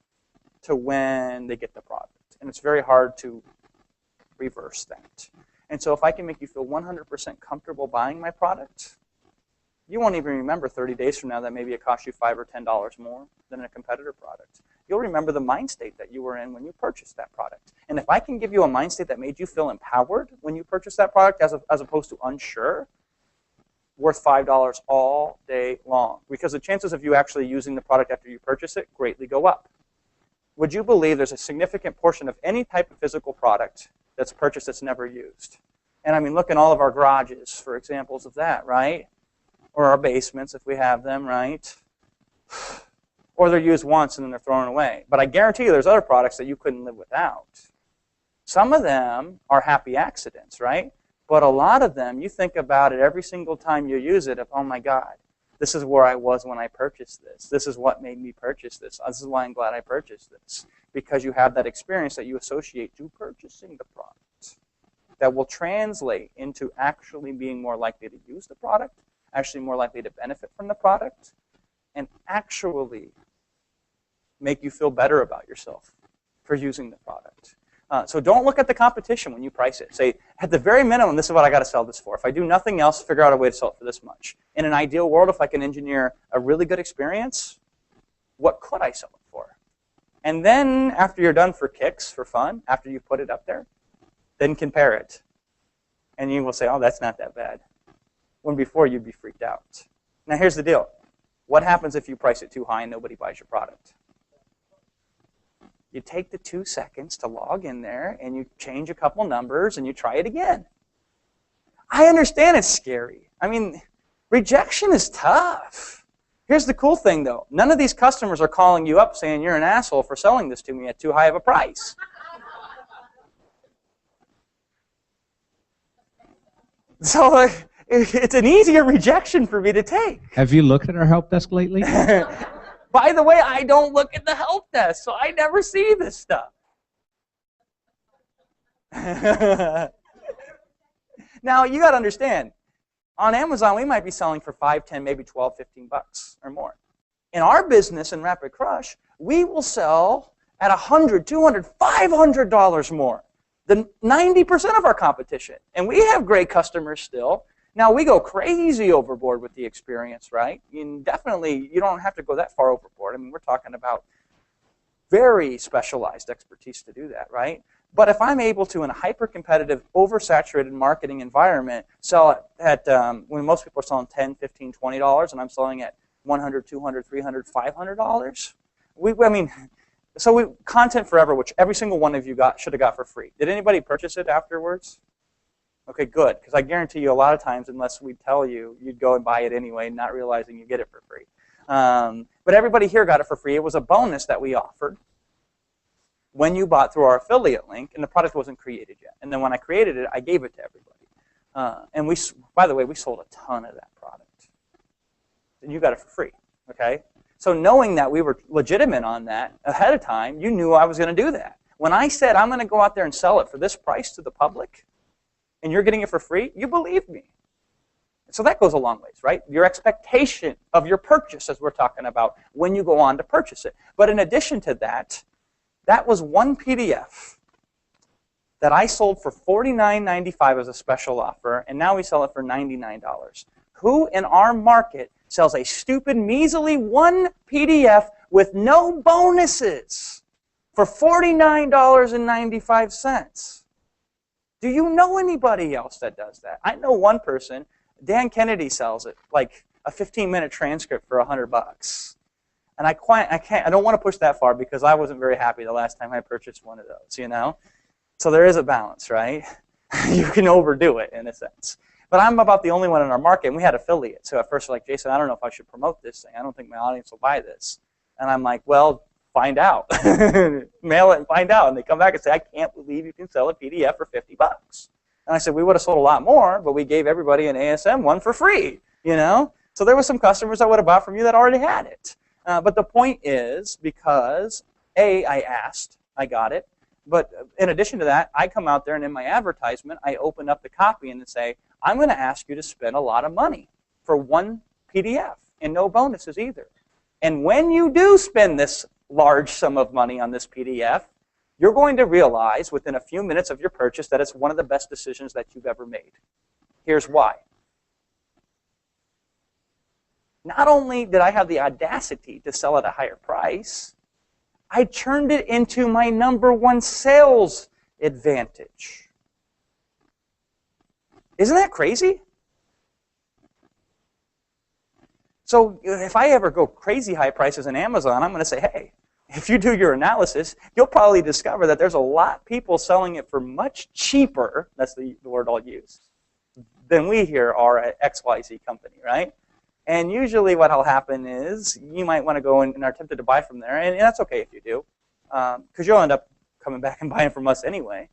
to when they get the product. And it's very hard to reverse that. And so if I can make you feel 100% comfortable buying my product, you won't even remember 30 days from now that maybe it cost you $5 or $10 more than a competitor product. You'll remember the mind state that you were in when you purchased that product. And if I can give you a mind state that made you feel empowered when you purchased that product as opposed to unsure, worth $5 all day long. Because the chances of you actually using the product after you purchase it greatly go up. Would you believe there's a significant portion of any type of physical product that's purchased that's never used? And I mean, look in all of our garages for examples of that, right? Or our basements if we have them, right? Or they're used once and then they're thrown away. But I guarantee you there's other products that you couldn't live without. Some of them are happy accidents, right? But a lot of them, you think about it every single time you use it, of, oh my God, this is where I was when I purchased this. This is what made me purchase this. This is why I'm glad I purchased this. Because you have that experience that you associate to purchasing the product that will translate into actually being more likely to use the product, actually more likely to benefit from the product, and actually make you feel better about yourself for using the product. So don't look at the competition when you price it. Say, at the very minimum, this is what I got to sell this for. If I do nothing else, figure out a way to sell it for this much. In an ideal world, if I can engineer a really good experience, what could I sell it for? And then after you're done for kicks, for fun, after you put it up there, then compare it. And you will say, oh, that's not that bad. When before you'd be freaked out. Now here's the deal. What happens if you price it too high and nobody buys your product? You take the 2 seconds to log in there and you change a couple numbers and you try it again. I understand it's scary. I mean, rejection is tough. Here's the cool thing though. None of these customers are calling you up saying you're an asshole for selling this to me at too high of a price. So it's an easier rejection for me to take. Have you looked at our help desk lately? By the way, I don't look at the help desk, so I never see this stuff. Now, you got to understand, on Amazon, we might be selling for $5, $10, maybe $12, $15 or more. In our business in Rapid Crush, we will sell at $100, $200, $500 more than 90% of our competition. And we have great customers still. Now, we go crazy overboard with the experience, right? And definitely, you don't have to go that far overboard. I mean, we're talking about very specialized expertise to do that, right? But if I'm able to, in a hyper-competitive, oversaturated marketing environment, sell at when most people are selling $10, $15, $20, and I'm selling at $100, $200, $300, $500, I mean, So Content Forever, which every single one of you should have got for free. Did anybody purchase it afterwards? Okay, good, because I guarantee you a lot of times, unless we tell you, you'd go and buy it anyway, not realizing you get it for free. But everybody here got it for free. It was a bonus that we offered when you bought through our affiliate link, and the product wasn't created yet. And then when I created it, I gave it to everybody. And by the way, we sold a ton of that product. And you got it for free, okay? So knowing that we were legitimate on that ahead of time, you knew I was going to do that. When I said I'm going to go out there and sell it for this price to the public, and you're getting it for free, you believe me. So that goes a long ways, right? Your expectation of your purchase, as we're talking about, when you go on to purchase it. But in addition to that, that was one PDF that I sold for $49.95 as a special offer, and now we sell it for $99. Who in our market sells a stupid, measly one PDF with no bonuses for $49.95? Do you know anybody else that does that? I know one person. Dan Kennedy sells it, like a 15-minute transcript for $100. And I don't want to push that far because I wasn't very happy the last time I purchased one of those, you know? So there is a balance, right? You can overdo it in a sense. But I'm about the only one in our market, and we had affiliates. So at first, like, Jason, I don't know if I should promote this thing. I don't think my audience will buy this. And I'm like, well, find out. Mail it and find out. And they come back and say, I can't believe you can sell a PDF for $50. And I said, we would have sold a lot more, but we gave everybody an ASM one for free, you know? So there were some customers that would have bought from you that already had it. But the point is, because A, I asked, I got it. But in addition to that, I come out there and in my advertisement, I open up the copy and say, I'm going to ask you to spend a lot of money for one PDF and no bonuses either. And when you do spend this large sum of money on this PDF, you're going to realize within a few minutes of your purchase that it's one of the best decisions that you've ever made. Here's why. Not only did I have the audacity to sell at a higher price, I turned it into my #1 sales advantage. Isn't that crazy? So if I ever go crazy high prices in Amazon, I'm going to say, hey, if you do your analysis, you'll probably discover that there's a lot of people selling it for much cheaper, that's the word I'll use, than we here are at XYZ company, right? And usually what will happen is you might want to go and are tempted to buy from there, and that's okay if you do, because you'll end up coming back and buying from us anyway.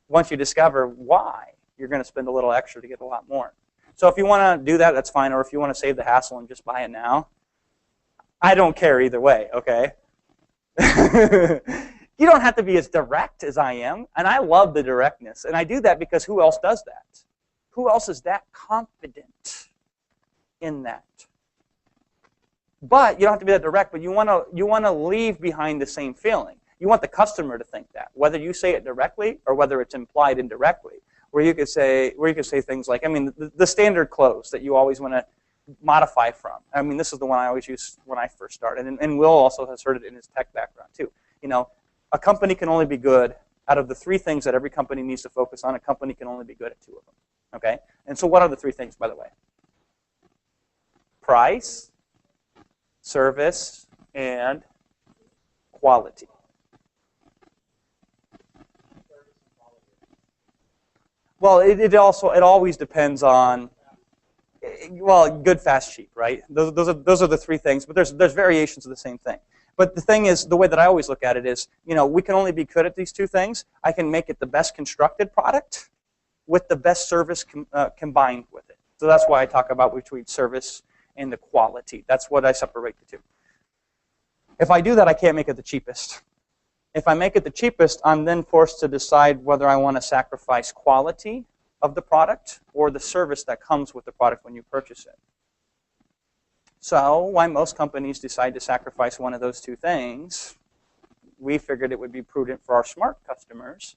Once you discover why, you're going to spend a little extra to get a lot more. So if you want to do that, that's fine, or if you want to save the hassle and just buy it now, I don't care either way, okay? You don't have to be as direct as I am, and I love the directness, and I do that because who else does that? Who else is that confident in that? But you don't have to be that direct, but you want to leave behind the same feeling. You want the customer to think that, whether you say it directly or whether it's implied indirectly, where you could say things like, I mean, the standard close that you always want to modify from. I mean, this is the one I always use when I first started, and Will also has heard it in his tech background too. You know, a company can only be good out of the 3 things that every company needs to focus on. A company can only be good at 2 of them. Okay, and so what are the 3 things, by the way? Price, service, and quality. Well, it always depends on, well, good, fast, cheap, right? Those are the 3 things, but there's variations of the same thing. But the thing is, the way that I always look at it is, you know, we can only be good at these 2 things. I can make it the best constructed product with the best service combined with it. So that's why I talk about between service and the quality. That's what I separate the 2. If I do that, I can't make it the cheapest. If I make it the cheapest, I'm then forced to decide whether I want to sacrifice quality of the product or the service that comes with the product when you purchase it. So why most companies decide to sacrifice one of those 2 things, we figured it would be prudent for our smart customers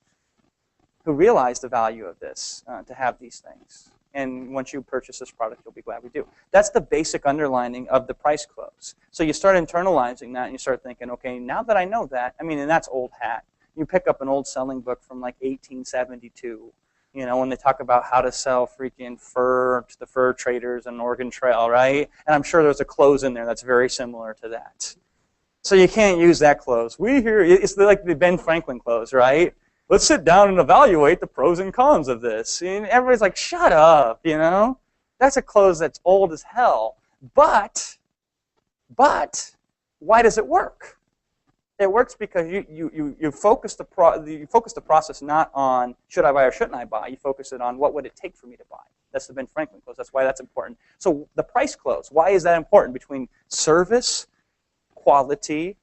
who realize the value of this to have these things. And once you purchase this product, you'll be glad we do. That's the basic underlining of the price close. So you start internalizing that and you start thinking, okay, now that I know that, I mean, and that's old hat. You pick up an old selling book from like 1872, you know, when they talk about how to sell freaking fur to the fur traders and Oregon Trail, right? And I'm sure there's a close in there that's very similar to that. So you can't use that close. It's like the Ben Franklin close, right? Let's sit down and evaluate the pros and cons of this. And everybody's like, shut up, you know? That's a close that's old as hell. But why does it work? It works because you focus the process not on should I buy or shouldn't I buy. You focus it on what would it take for me to buy. That's the Ben Franklin close. That's why that's important. So the price close, why is that important between service, quality,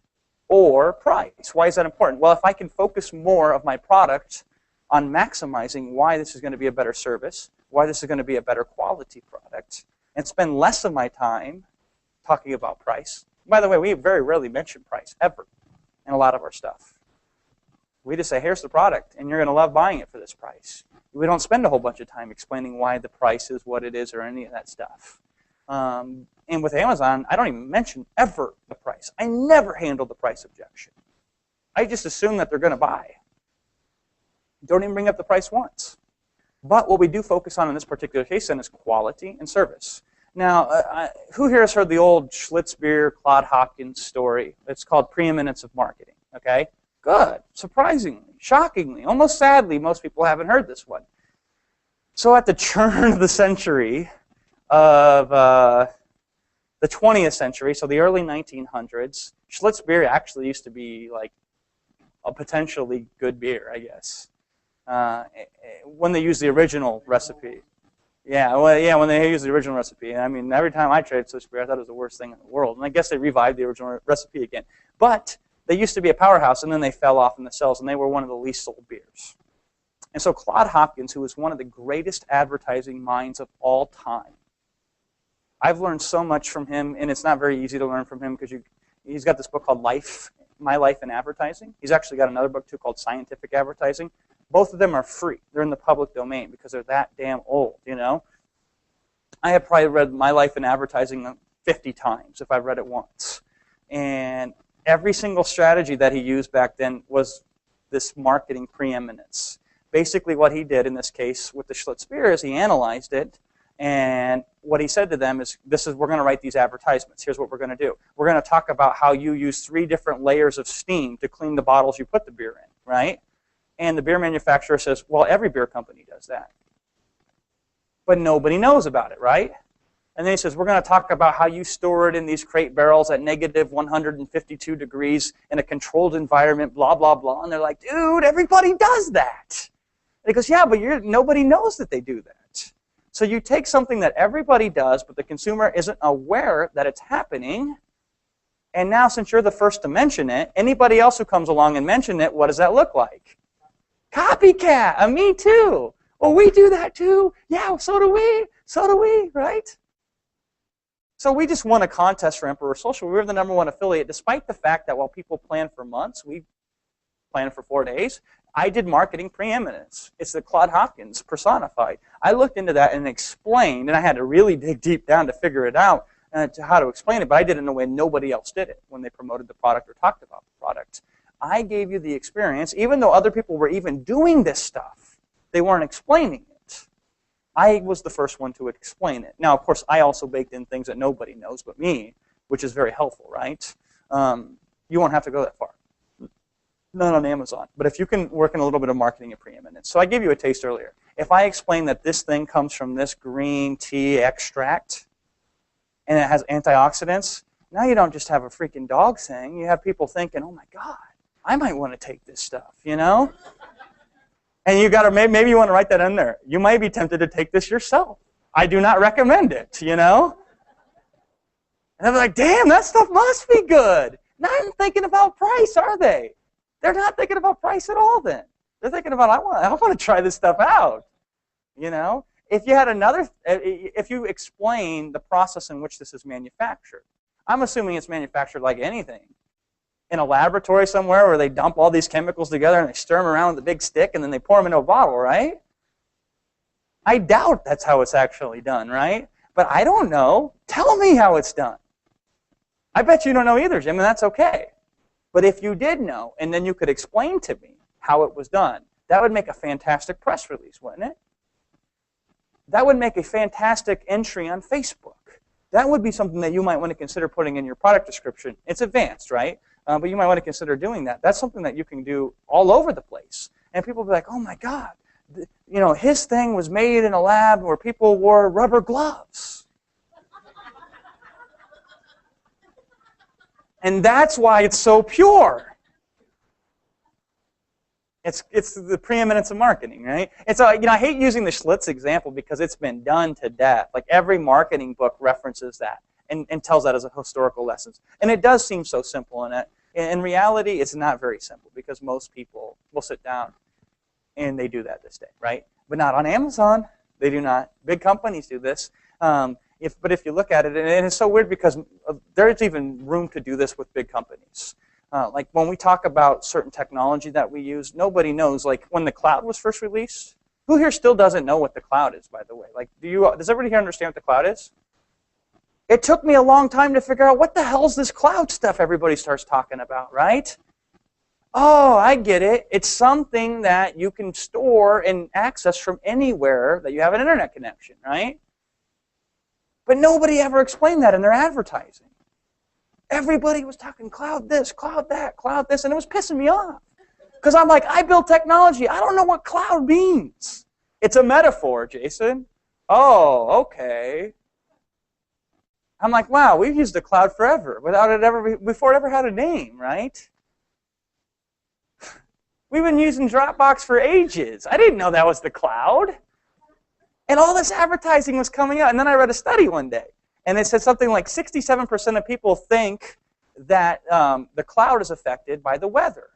or price? Why is that important? Well, if I can focus more of my product on maximizing why this is going to be a better service, why this is going to be a better quality product, and spend less of my time talking about price. By the way, we very rarely mention price, ever, in a lot of our stuff. We just say, here's the product, and you're going to love buying it for this price. We don't spend a whole bunch of time explaining why the price is what it is or any of that stuff. And with Amazon, I don't even mention ever the price. I never handle the price objection. I just assume that they're going to buy. Don't even bring up the price once. But what we do focus on in this particular case then is quality and service. Now, who here has heard the old Schlitzbeer, Claude Hopkins story? It's called Preeminence of Marketing. Okay? Good. Surprisingly, shockingly, almost sadly, most people haven't heard this one. So at the turn of the century of the 20th century, so the early 1900s, Schlitzbeer actually used to be like a potentially good beer, I guess, when they used the original recipe. Yeah, when they used the original recipe. I mean, every time I tried Schlitzbeer, I thought it was the worst thing in the world. And I guess they revived the original recipe again. But they used to be a powerhouse, and then they fell off in the sales, and they were one of the least sold beers. And so Claude Hopkins, who was one of the greatest advertising minds of all time, I've learned so much from him, and it's not very easy to learn from him because he's got this book called My Life in Advertising. He's actually got another book, too, called Scientific Advertising. Both of them are free. They're in the public domain because they're that damn old, you know? I have probably read My Life in Advertising 50 times if I've read it once. And every single strategy that he used back then was this marketing preeminence. Basically what he did in this case with the Schlitz beer is he analyzed it, and what he said to them is, we're going to write these advertisements. Here's what we're going to do. We're going to talk about how you use 3 different layers of steam to clean the bottles you put the beer in, right? And the beer manufacturer says, well, every beer company does that. But nobody knows about it, right? And then he says, we're going to talk about how you store it in these crate barrels at negative 152 degrees in a controlled environment, blah, blah, blah. And they're like, dude, everybody does that. And he goes, yeah, but nobody knows that they do that. So you take something that everybody does, but the consumer isn't aware that it's happening. And now, since you're the first to mention it, anybody else who comes along and mention it, what does that look like? Copycat. Me too. Well, we do that too. Yeah, so do we. So do we, right? So we just won a contest for Emperor Social. We were the #1 affiliate, despite the fact that while people plan for months, we planned for 4 days. I did marketing preeminence. It's the Claude Hopkins personified. I looked into that and explained, and I had to really dig deep down to figure it out to how to explain it, but I did it in a way nobody else did it when they promoted the product or talked about the product. I gave you the experience, even though other people were even doing this stuff, they weren't explaining it. I was the first one to explain it. Now, of course, I also baked in things that nobody knows but me, which is very helpful, right? You won't have to go that far. Not on Amazon. But if you can work in a little bit of marketing and preeminence. So I gave you a taste earlier. If I explain that this thing comes from this green tea extract and it has antioxidants, now you don't just have a freaking dog thing. You have people thinking, oh my God, I might want to take this stuff, you know? And you got to, maybe you want to write that in there. You might be tempted to take this yourself. I do not recommend it, you know? And they're like, damn, that stuff must be good. Not even thinking about price, are they? They're not thinking about price at all then. They're thinking about, I want to try this stuff out. You know? If you had if you explain the process in which this is manufactured, I'm assuming it's manufactured like anything. In a laboratory somewhere where they dump all these chemicals together and they stir them around with a big stick and then they pour them into a bottle, right? I doubt that's how it's actually done, right? But I don't know. Tell me how it's done. I bet you don't know either, Jim, and that's okay. But if you did know, and then you could explain to me how it was done, that would make a fantastic press release, wouldn't it? That would make a fantastic entry on Facebook. That would be something that you might want to consider putting in your product description. It's advanced, right? but you might want to consider doing that. That's something that you can do all over the place. And people will be like, oh my God, his thing was made in a lab where people wore rubber gloves. And that's why it's so pure. It's the preeminence of marketing, right? And so, I hate using the Schlitz example because it's been done to death. Like every marketing book references that and tells that as a historical lesson. And it does seem so simple, and in reality, it's not very simple because most people will sit down and they do that this day, right? But not on Amazon. They do not. Big companies do this. But if you look at it, and it's so weird because there's even room to do this with big companies. Like when we talk about certain technology that we use, nobody knows. Like when the cloud was first released, who here still doesn't know what the cloud is, by the way? Like, does everybody here understand what the cloud is? It took me a long time to figure out what the hell is this cloud stuff everybody starts talking about, right? Oh, I get it. It's something that you can store and access from anywhere that you have an internet connection, right? But nobody ever explained that in their advertising. Everybody was talking cloud this, cloud that, cloud this, and it was pissing me off. Because I'm like, I build technology. I don't know what cloud means. It's a metaphor, Jason. Oh, okay. I'm like, wow, we've used the cloud forever before it ever had a name, right? We've been using Dropbox for ages. I didn't know that was the cloud. And all this advertising was coming out. And then I read a study one day. And it said something like 67% of people think that the cloud is affected by the weather.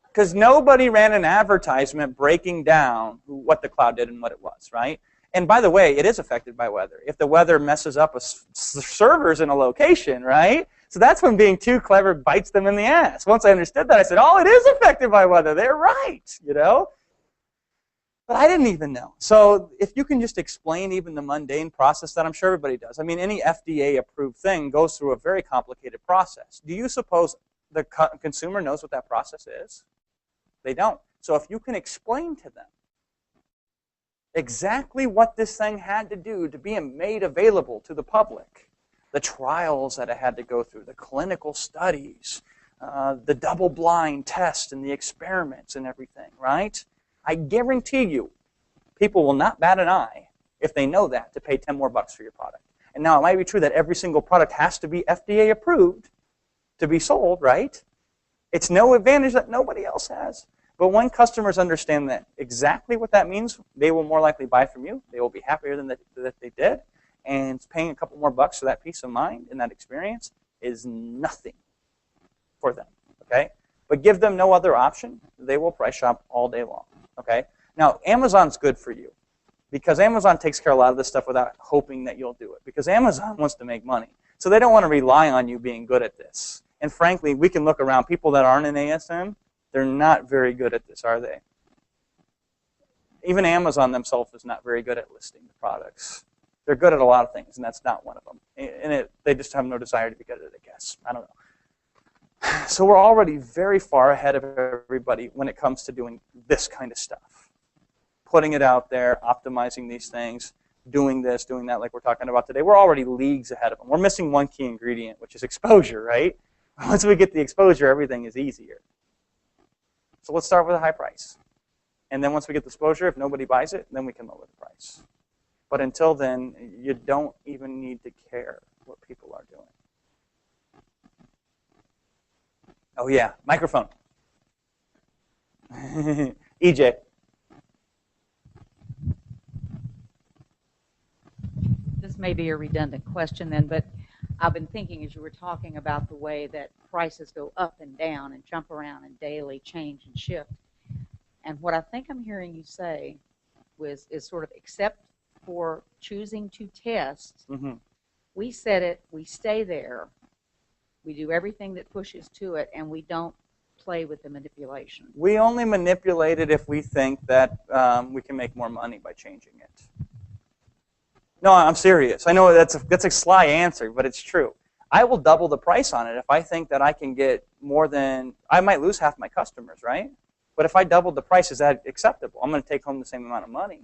Because nobody ran an advertisement breaking down what the cloud did and what it was, right? And by the way, it is affected by weather. If the weather messes up servers in a location, right? So that's when being too clever bites them in the ass. Once I understood that, I said, oh, it is affected by weather. They're right, But I didn't even know. So if you can just explain even the mundane process that I'm sure everybody does. I mean, any FDA-approved thing goes through a very complicated process. Do you suppose the consumer knows what that process is? They don't. So if you can explain to them exactly what this thing had to do to be made available to the public, the trials that it had to go through, the clinical studies, the double-blind test and the experiments and everything, right? I guarantee you, people will not bat an eye if they know that to pay 10 more bucks for your product. And now it might be true that every single product has to be FDA approved to be sold, right? It's no advantage that nobody else has. But when customers understand that exactly what that means, they will more likely buy from you. They will be happier than that they did. And paying a couple more bucks for that peace of mind and that experience is nothing for them, okay? But give them no other option. They will price shop all day long, okay? Now, Amazon's good for you because Amazon takes care of a lot of this stuff without hoping that you'll do it because Amazon wants to make money. So they don't want to rely on you being good at this. And frankly, we can look around. People that aren't in ASM, they're not very good at this, are they? Even Amazon themselves is not very good at listing the products. They're good at a lot of things, and that's not one of them. And they just have no desire to be good at it, I guess. I don't know. So we're already very far ahead of everybody when it comes to doing this kind of stuff. Putting it out there, optimizing these things, doing this, doing that like we're talking about today. We're already leagues ahead of them. We're missing one key ingredient, which is exposure, right? Once we get the exposure, everything is easier. So let's start with a high price. And then once we get the exposure, if nobody buys it, then we can lower the price. But until then, you don't even need to care what people are doing. Oh yeah, microphone. EJ. This may be a redundant question then, but I've been thinking as you were talking about the way that prices go up and down and jump around and daily change and shift. And what I think I'm hearing you say is sort of except for choosing to test, we set it, we stay there, we do everything that pushes to it, and we don't play with the manipulation. We only manipulate it if we think that we can make more money by changing it. No, I'm serious. I know that's a sly answer, but it's true. I will double the price on it if I think that I can get more than, I might lose half my customers, right? But if I doubled the price, is that acceptable? I'm going to take home the same amount of money.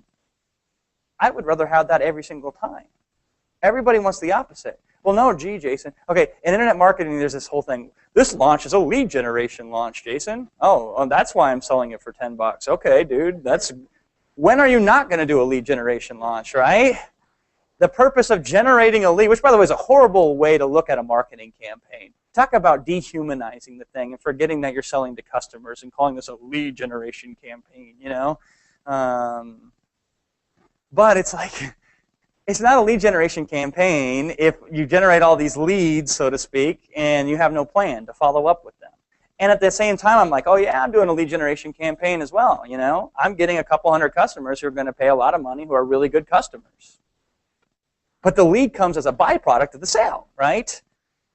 I would rather have that every single time. Everybody wants the opposite. Well, no, gee, Jason. Okay, in internet marketing, there's this whole thing. This launch is a lead generation launch, Jason. Oh, that's why I'm selling it for $10. Okay, dude, when are you not going to do a lead generation launch, right? The purpose of generating a lead, which, by the way, is a horrible way to look at a marketing campaign. Talk about dehumanizing the thing and forgetting that you're selling to customers and calling this a lead generation campaign, you know? But it's like, it's not a lead generation campaign if you generate all these leads, so to speak, and you have no plan to follow up with them. And at the same time, I'm like, oh yeah, I'm doing a lead generation campaign as well, you know? I'm getting a couple hundred customers who are going to pay a lot of money who are really good customers. But the lead comes as a byproduct of the sale, right?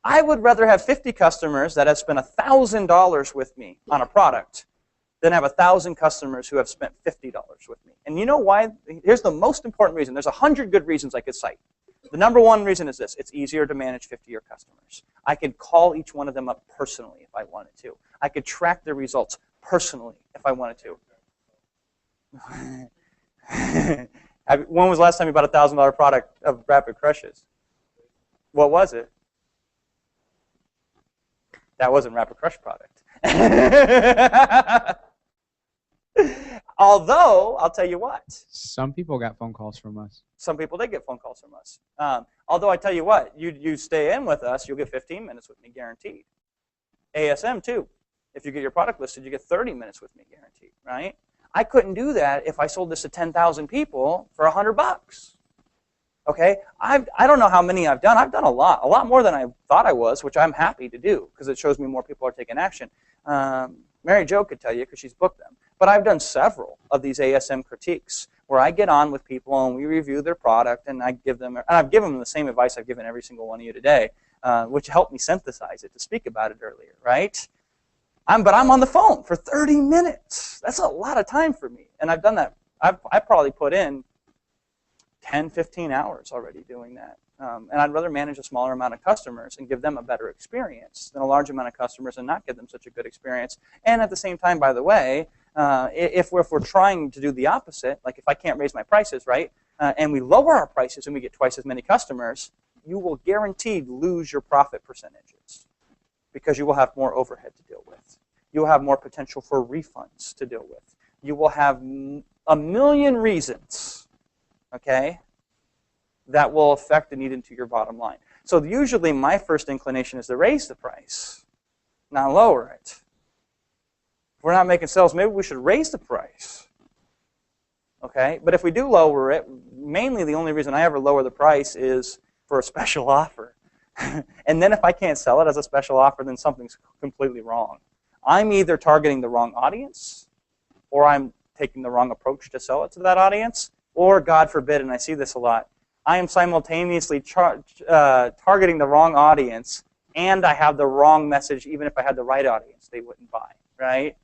I would rather have 50 customers that have spent $1,000 with me on a product than have 1,000 customers who have spent $50 with me. And you know why? Here's the most important reason. There's 100 good reasons I could cite. The number one reason is this. It's easier to manage 50 of your customers. I could call each one of them up personally if I wanted to. I could track their results personally if I wanted to. When was the last time you bought a $1,000 product of Rapid Crushes? What was it? That wasn't Rapid Crush product. Although, I'll tell you what. Some people got phone calls from us. Some people did get phone calls from us. Although I tell you what, you stay in with us, you'll get 15 minutes with me guaranteed. ASM too. If you get your product listed, you get 30 minutes with me guaranteed, right? I couldn't do that if I sold this to 10,000 people for $100. Okay, I don't know how many I've done. I've done a lot more than I thought I was, which I'm happy to do because it shows me more people are taking action. Mary Jo could tell you because she's booked them. But I've done several of these ASM critiques where I get on with people and we review their product and I've given them the same advice I've given every single one of you today, which helped me synthesize it to speak about it earlier, right? But I'm on the phone for 30 minutes. That's a lot of time for me. And I've done that. I've probably put in 10, 15 hours already doing that. And I'd rather manage a smaller amount of customers and give them a better experience than a large amount of customers and not give them such a good experience. And at the same time, by the way, if we're trying to do the opposite, like if I can't raise my prices, right, and we lower our prices and we get twice as many customers, you will guaranteed lose your profit percentages because you will have more overhead to deal with. You will have more potential for refunds to deal with. You will have a million reasons, okay, that will affect and eat into your bottom line. So usually my first inclination is to raise the price, not lower it. If we're not making sales, maybe we should raise the price. Okay? But if we do lower it, mainly the only reason I ever lower the price is for a special offer. And then if I can't sell it as a special offer, then something's completely wrong. I'm either targeting the wrong audience, or I'm taking the wrong approach to sell it to that audience, or God forbid, and I see this a lot, I am simultaneously targeting the wrong audience, and I have the wrong message. Even if I had the right audience, they wouldn't buy, right?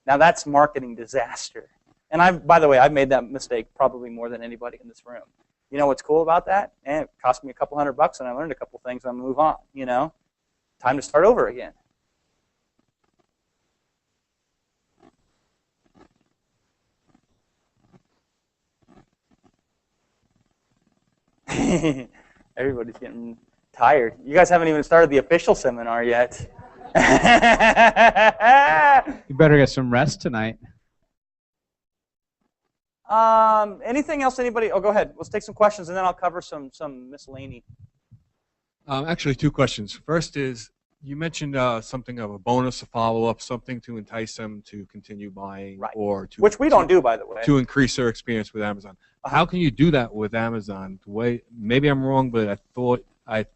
Now that's marketing disaster. And by the way, I've made that mistake probably more than anybody in this room. You know what's cool about that? And it cost me a couple $100 and I learned a couple things and I move on, you know? Time to start over again. Everybody's getting tired. You guys haven't even started the official seminar yet. You better get some rest tonight. Anything else anybody? Oh, go ahead. Let's take some questions and then I'll cover some miscellany. Actually, two questions. First is, you mentioned something of a bonus, a follow-up, something to entice them to continue buying, right, or to, which we don't do, by the way, to increase their experience with Amazon. How can you do that with Amazon? The way, maybe I'm wrong, but I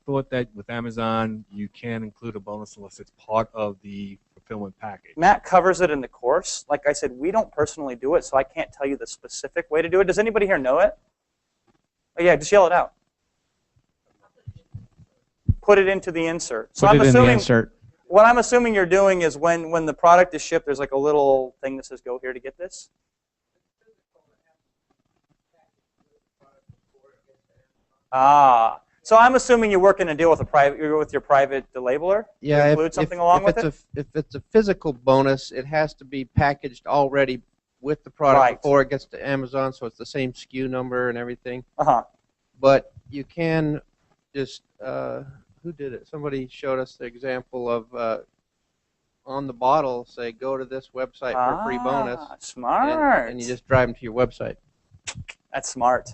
thought that with Amazon you can't include a bonus unless it's part of the fulfillment package. Matt covers it in the course. Like I said, we don't personally do it, so I can't tell you the specific way to do it. Does anybody here know it? Oh yeah, just yell it out. Put it into the insert. So Put it in the insert. What I'm assuming you're doing is when the product is shipped, there's like a little thing that says "Go here to get this." Ah, so I'm assuming you're working a deal with your private labeler. Yeah, to include something along with it. If it's a physical bonus, it has to be packaged already with the product Right. before it gets to Amazon, so it's the same SKU number and everything. Uh-huh. But you can just, who did it? Somebody showed us the example of on the bottle, say, go to this website for a free bonus. Smart. And you just drive them to your website. That's smart.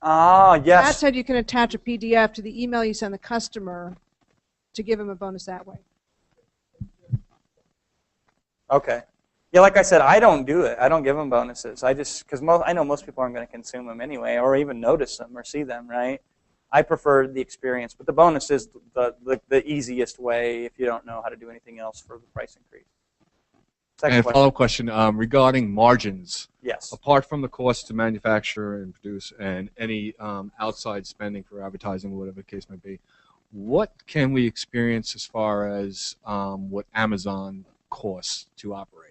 Ah, Matt yes. said you can attach a PDF to the email you send the customer to give him a bonus that way. Okay. Yeah, like I said, I don't do it. I don't give them bonuses. I just, because I know most people aren't going to consume them anyway, or even notice them or see them, right? I prefer the experience, but the bonus is the easiest way if you don't know how to do anything else for the price increase. Second And question. follow-up question regarding margins. Yes. Apart from the cost to manufacture and produce and any outside spending for advertising, whatever the case may be, what can we experience as far as what Amazon costs to operate?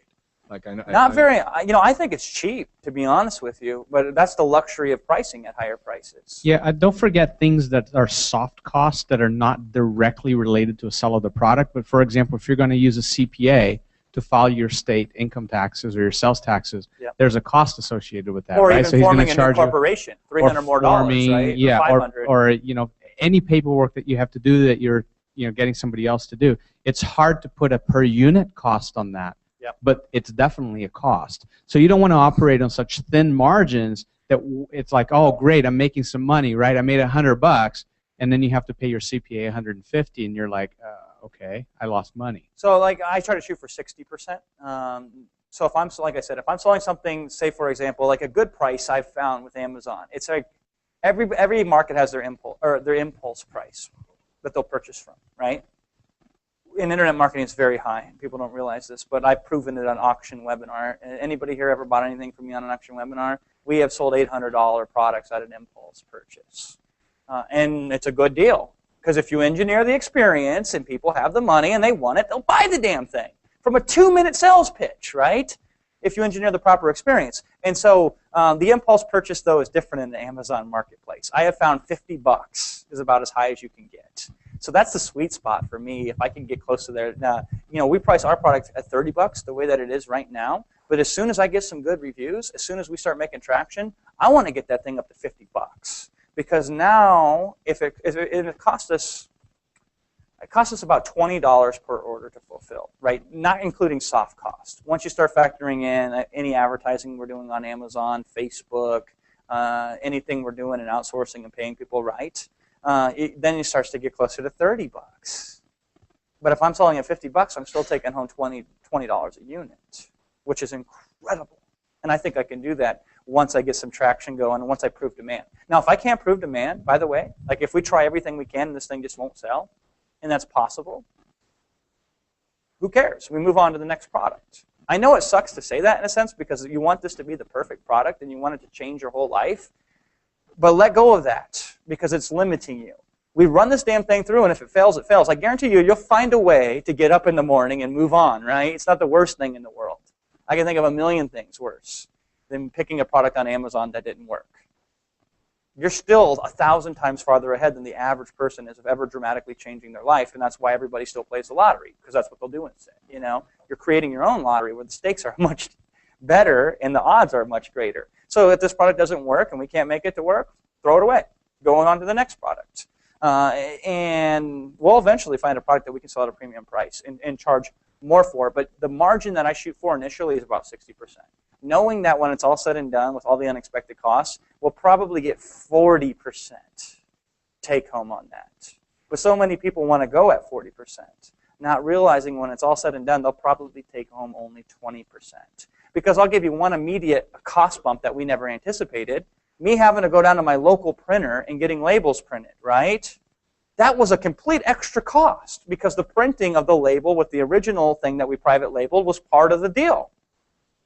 Like Not very, you know, I think it's cheap, to be honest with you, but that's the luxury of pricing at higher prices. Yeah, don't forget things that are soft costs that are not directly related to a sale of the product. But for example, if you're going to use a CPA to file your state income taxes or your sales taxes, Yep. there's a cost associated with that, Or right? even So he's going forming to a new charge you corporation, $300 more, right? yeah, or $500. or you know, any paperwork that you have to do that you're getting somebody else to do. It's hard to put a per unit cost on that. Yep. But it's definitely a cost. So you don't want to operate on such thin margins that it's like, oh, great, I'm making some money, right? I made $100, and then you have to pay your CPA 150, and you're like, okay, I lost money. So, like, I try to shoot for 60%. So if I'm, like I said, if I'm selling something, say for example, like a good price I've found with Amazon, it's like every market has their impulse price that they'll purchase from, right? In internet marketing, it's very high. People don't realize this, but I've proven it on auction webinar. Anybody here ever bought anything from me on an auction webinar? We have sold $800 products at an impulse purchase. And it's a good deal, because if you engineer the experience and people have the money and they want it, they'll buy the damn thing from a 2-minute sales pitch, right? If you engineer the proper experience. And so the impulse purchase, though, is different in the Amazon marketplace. I have found $50 is about as high as you can get. So that's the sweet spot for me. If I can get close to there, now, you know, we price our product at $30 the way that it is right now. But as soon as I get some good reviews, as soon as we start making traction, I want to get that thing up to $50, because now if it costs us about $20 per order to fulfill, right? Not including soft cost. Once you start factoring in any advertising we're doing on Amazon, Facebook, anything we're doing in outsourcing and paying people right. Then it starts to get closer to $30. But if I'm selling at $50, I'm still taking home $20 a unit, which is incredible. And I think I can do that once I get some traction going and once I prove demand. Now, if I can't prove demand, by the way, like if we try everything we can and this thing just won't sell, and that's possible, who cares? We move on to the next product. I know it sucks to say that in a sense, because you want this to be the perfect product and you want it to change your whole life. But let go of that, because it's limiting you. We run this damn thing through, and if it fails, it fails. I guarantee you, you'll find a way to get up in the morning and move on, right? It's not the worst thing in the world. I can think of a million things worse than picking a product on Amazon that didn't work. You're still 1,000 times farther ahead than the average person is of ever dramatically changing their life, and that's why everybody still plays the lottery, because that's what they'll do instead. You know, you're creating your own lottery where the stakes are much better and the odds are much greater. So if this product doesn't work and we can't make it to work, throw it away. Go on to the next product. And we'll eventually find a product that we can sell at a premium price and charge more for. But the margin that I shoot for initially is about 60%. Knowing that when it's all said and done with all the unexpected costs, we'll probably get 40% take home on that. But so many people want to go at 40%, not realizing when it's all said and done, they'll probably take home only 20%. Because I'll give you one immediate cost bump that we never anticipated. Me having to go down to my local printer and getting labels printed, right? That was a complete extra cost, because the printing of the label with the original thing that we private labeled was part of the deal.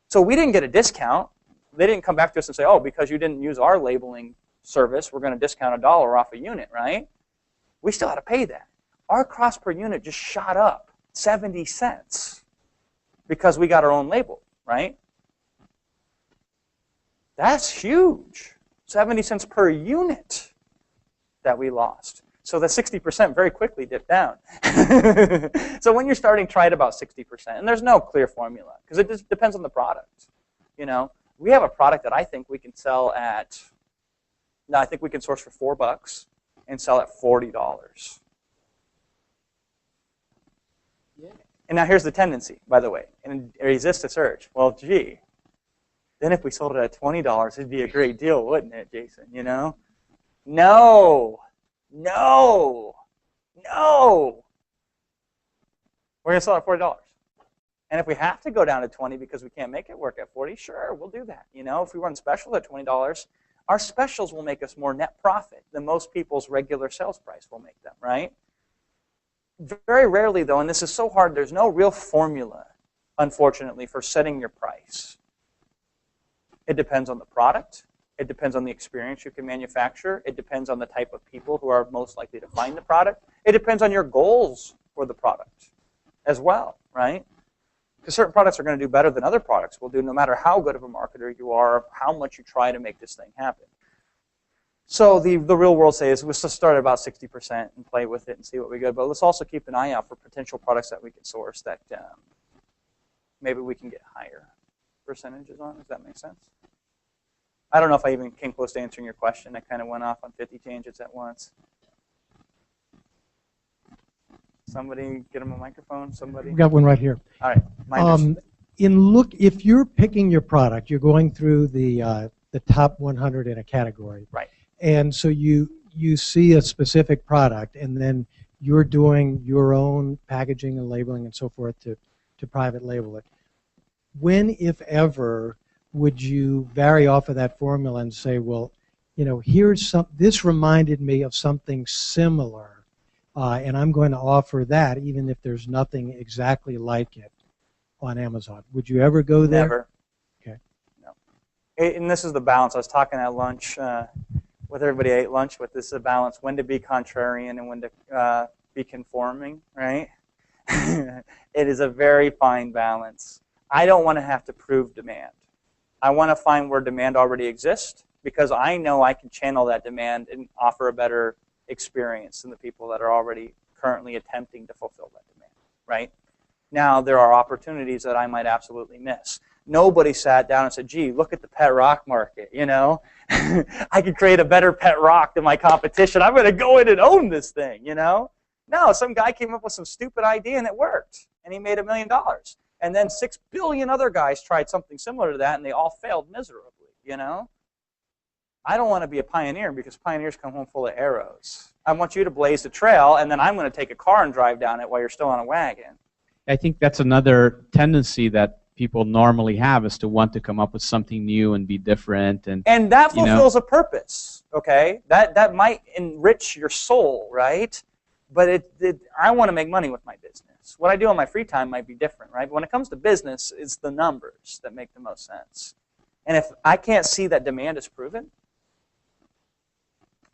So we didn't get a discount. They didn't come back to us and say, oh, because you didn't use our labeling service, we're going to discount $1 off a unit, right? We still had to pay that. Our cost per unit just shot up 70 cents because we got our own label, right? That's huge. 70 cents per unit that we lost. So the 60% very quickly dipped down. So when you're starting, try it about 60%. And there's no clear formula, because it just depends on the product. You know, we have a product that I think we can sell at. No, I think we can source for $4 and sell at $40. Yeah. And now here's the tendency, by the way, and resist a surge. Well, gee, then if we sold it at $20, it'd be a great deal, wouldn't it, Jason? You know? No, no, no. We're gonna sell it at $40. And if we have to go down to 20 because we can't make it work at 40, sure, we'll do that. You know, if we run specials at $20, our specials will make us more net profit than most people's regular sales price will make them, right? Very rarely, though, and this is so hard, there's no real formula, unfortunately, for setting your price. It depends on the product. It depends on the experience you can manufacture. It depends on the type of people who are most likely to find the product. It depends on your goals for the product as well, right? Because certain products are going to do better than other products will do, no matter how good of a marketer you are, how much you try to make this thing happen. So the real world says, let's just start at about 60% and play with it and see what we get. But let's also keep an eye out for potential products that we can source that maybe we can get higher percentages on. Does that make sense? I don't know if I even came close to answering your question. I kind of went off on 50 tangents at once. Somebody get him a microphone. Somebody. We got one right here. All right. If you're picking your product, you're going through the top 100 in a category. Right. And so you see a specific product, and then you're doing your own packaging and labeling and so forth to private label it. When, if ever, would you vary off of that formula and say, well, you know, this reminded me of something similar, and I'm going to offer that even if there's nothing exactly like it on Amazon. Would you ever go there? Never. Okay. No. And this is the balance. I was talking at lunch with everybody I ate lunch with. This is a balance, when to be contrarian and when to be conforming, right? It is a very fine balance. I don't want to have to prove demand. I want to find where demand already exists because I know I can channel that demand and offer a better experience than the people that are already currently attempting to fulfill that demand, right? Now, there are opportunities that I might absolutely miss. Nobody sat down and said, gee, look at the pet rock market, you know? I could create a better pet rock than my competition. I'm going to go in and own this thing, you know? No, some guy came up with some stupid idea and it worked, and he made $1 million. And then 6 billion other guys tried something similar to that, and they all failed miserably, you know? I don't want to be a pioneer because pioneers come home full of arrows. I want you to blaze the trail, and then I'm going to take a car and drive down it while you're still on a wagon. I think that's another tendency that people normally have, is to want to come up with something new and be different. And that fulfills a purpose, okay? That might enrich your soul, right? But I want to make money with my business. What I do on my free time might be different, right? But when it comes to business, it's the numbers that make the most sense. And if I can't see that demand is proven,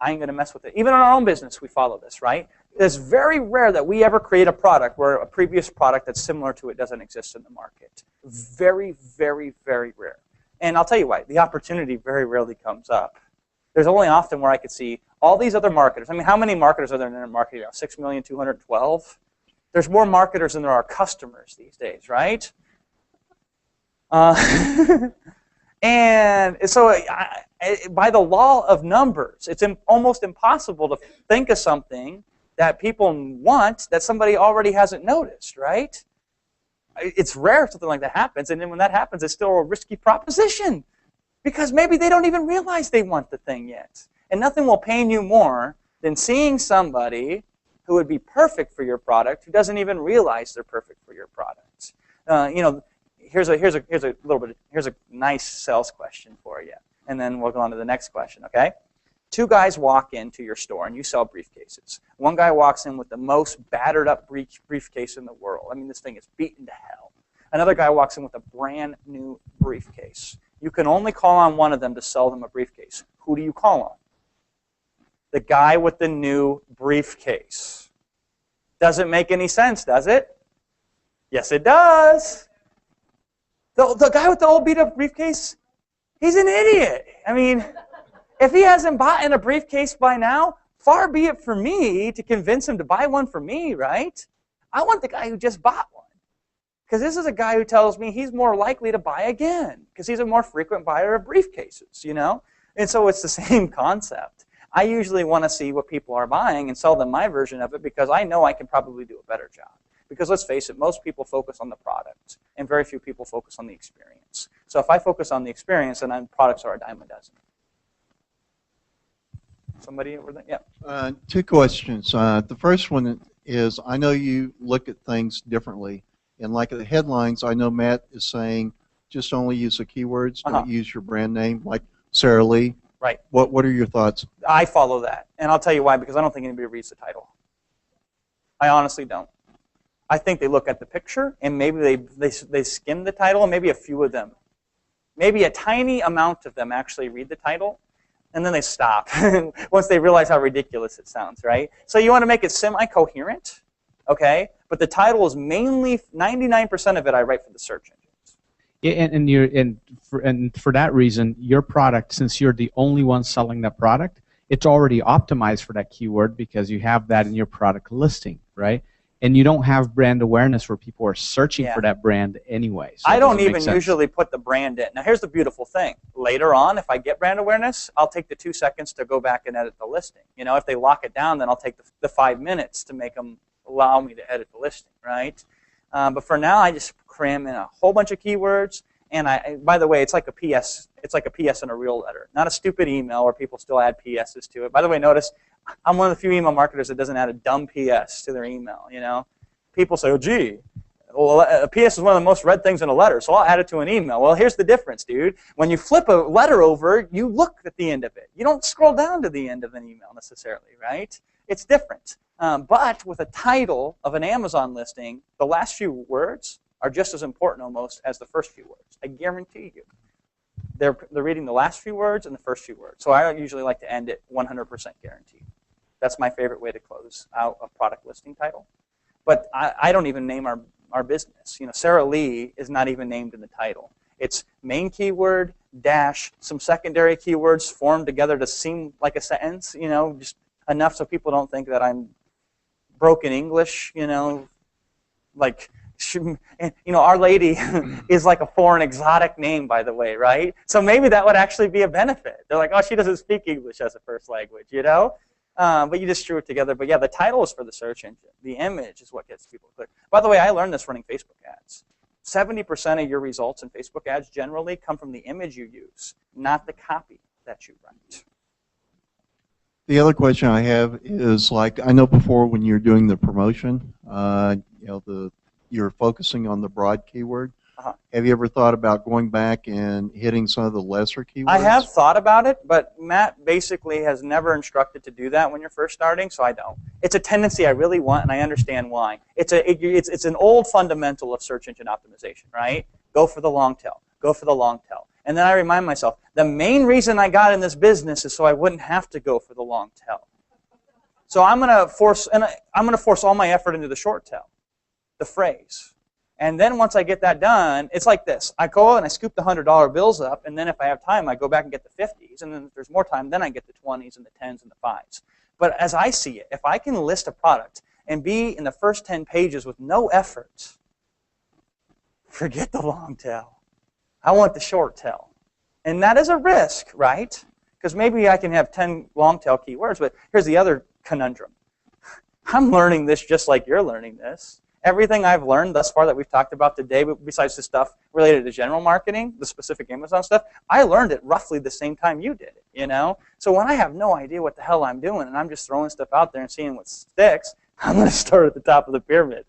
I ain't going to mess with it. Even in our own business, we follow this, right? It's very rare that we ever create a product where a previous product that's similar to it doesn't exist in the market. Very, very, very rare. And I'll tell you why. The opportunity very rarely comes up. There's only often where I could see all these other marketers. I mean, how many marketers are there in internet marketing now? 6,212,000? There's more marketers than there are customers these days, right? And so by the law of numbers, it's almost impossible to think of something that people want that somebody already hasn't noticed, right? It's rare something like that happens, and then when that happens, it's still a risky proposition because maybe they don't even realize they want the thing yet. And nothing will pain you more than seeing somebody who would be perfect for your product who doesn't even realize they're perfect for your product. You know, here's a nice sales question for you, and then we'll go on to the next question. Okay, 2 guys walk into your store and you sell briefcases. One guy walks in with the most battered up briefcase in the world. I mean, this thing is beaten to hell. Another guy walks in with a brand new briefcase. You can only call on one of them to sell them a briefcase. Who do you call on? The guy with the new briefcase. Doesn't make any sense, does it? Yes, it does. The guy with the old beat-up briefcase, he's an idiot. I mean, if he hasn't bought in a briefcase by now, far be it for me to convince him to buy one for me, right? I want the guy who just bought one. Because this is a guy who tells me he's more likely to buy again because he's a more frequent buyer of briefcases, you know? And so it's the same concept. I usually want to see what people are buying and sell them my version of it because I know I can probably do a better job. Because let's face it, most people focus on the product and very few people focus on the experience. So if I focus on the experience, then products are a dime a dozen. Somebody over there? Yeah. Two questions. The first one is, I know you look at things differently. And like the headlines, I know Matt is saying just only use the keywords, don't use your brand name, like Sara Lee. Right. What are your thoughts? I follow that. And I'll tell you why, because I don't think anybody reads the title. I honestly don't. I think they look at the picture, and maybe they skim the title, and maybe a few of them. Maybe a tiny amount of them actually read the title, and then they stop once they realize how ridiculous it sounds, right? So you want to make it semi-coherent, okay? But the title is mainly, 99% of it I write for the search engines. Yeah, and for that reason, your product, since you're the only one selling that product, it's already optimized for that keyword because you have that in your product listing, right? And you don't have brand awareness where people are searching for that brand anyway. So I don't even usually put the brand in. Now here's the beautiful thing. Later on, if I get brand awareness, I'll take the 2 seconds to go back and edit the listing. You know, if they lock it down, then I'll take the 5 minutes to make them allow me to edit the listing, right? But for now, I just cram in a whole bunch of keywords. And by the way, it's like a PS. It's like a PS in a real letter, not a stupid email where people still add PSs to it. By the way, notice I'm one of the few email marketers that doesn't add a dumb PS to their email. You know, people say, "Oh, gee, well, a PS is one of the most read things in a letter, so I'll add it to an email." Well, here's the difference, dude. When you flip a letter over, you look at the end of it. You don't scroll down to the end of an email necessarily, right? It's different. But with a title of an Amazon listing, the last few words are just as important almost as the first few words. I guarantee you. They're reading the last few words and the first few words. So I usually like to end it 100% guaranteed. That's my favorite way to close out a product listing title. But I don't even name our business. You know, Sara Lee is not even named in the title. It's main keyword dash some secondary keywords formed together to seem like a sentence, you know, just enough so people don't think that I'm broken English, you know, like, you know, Our Lady is like a foreign exotic name, by the way, right? So maybe that would actually be a benefit. They're like, oh, she doesn't speak English as a first language, you know? But you just threw it together. But yeah, the title is for the search engine. The image is what gets people clicked. By the way, I learned this running Facebook ads. 70% of your results in Facebook ads generally come from the image you use, not the copy that you write. The other question I have is, like, I know before when you're doing the promotion, you know, you're focusing on the broad keyword. Have you ever thought about going back and hitting some of the lesser keywords? I have thought about it, but Matt basically has never instructed to do that when you're first starting, so I don't. It's a tendency I really want, and I understand why. It's an old fundamental of search engine optimization, right? Go for the long tail. Go for the long tail. And then I remind myself, the main reason I got in this business is so I wouldn't have to go for the long tail. So I'm going to force all my effort into the short tail, the phrase. And then once I get that done, it's like this. I go and I scoop the $100 bills up, and then if I have time, I go back and get the 50s, and then if there's more time, then I get the 20s and the 10s and the 5s. But as I see it, if I can list a product and be in the first 10 pages with no effort, forget the long tail. I want the short tail. And that is a risk, right? Because maybe I can have 10 long tail keywords, but here's the other conundrum. I'm learning this just like you're learning this. Everything I've learned thus far that we've talked about today, besides the stuff related to general marketing, the specific Amazon stuff, I learned it roughly the same time you did it, you know? So when I have no idea what the hell I'm doing and I'm just throwing stuff out there and seeing what sticks, I'm going to start at the top of the pyramid.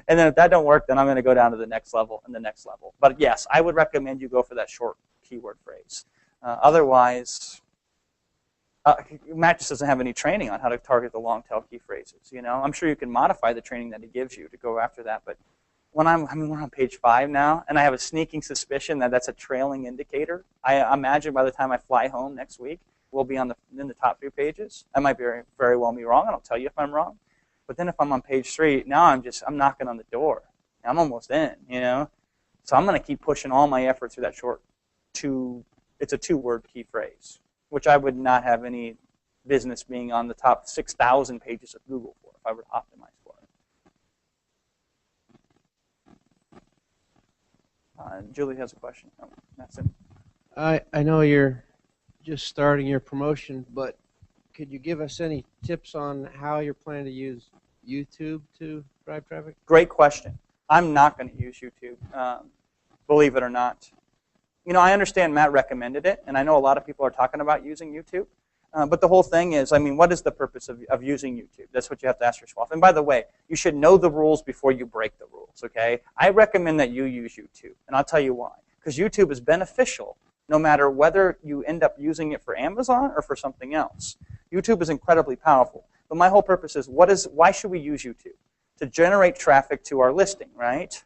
And then if that don't work, then I'm going to go down to the next level and the next level. But yes, I would recommend you go for that short keyword phrase. Otherwise, Matt just doesn't have any training on how to target the long tail key phrases. You know, I'm sure you can modify the training that he gives you to go after that. But when we're on page 5 now, and I have a sneaking suspicion that that's a trailing indicator. I imagine by the time I fly home next week, we'll be in the top 2 pages. I might be very well be wrong, and I'll tell you if I'm wrong. But then if I'm on page 3, now I'm knocking on the door. I'm almost in, you know. So I'm going to keep pushing all my effort through that short it's a 2-word key phrase, which I would not have any business being on the top 6,000 pages of Google for if I were to optimize for Julie has a question. Oh, that's it. I know you're just starting your promotion, but could you give us any tips on how you're planning to use YouTube to drive traffic? Great question. I'm not going to use YouTube, believe it or not. You know, I understand Matt recommended it, and I know a lot of people are talking about using YouTube. But the whole thing is, I mean, what is the purpose of using YouTube? That's what you have to ask yourself. And by the way, you should know the rules before you break the rules, okay? I recommend that you use YouTube, and I'll tell you why. Because YouTube is beneficial no matter whether you end up using it for Amazon or for something else. YouTube is incredibly powerful. But my whole purpose is, why should we use YouTube? To generate traffic to our listing, right?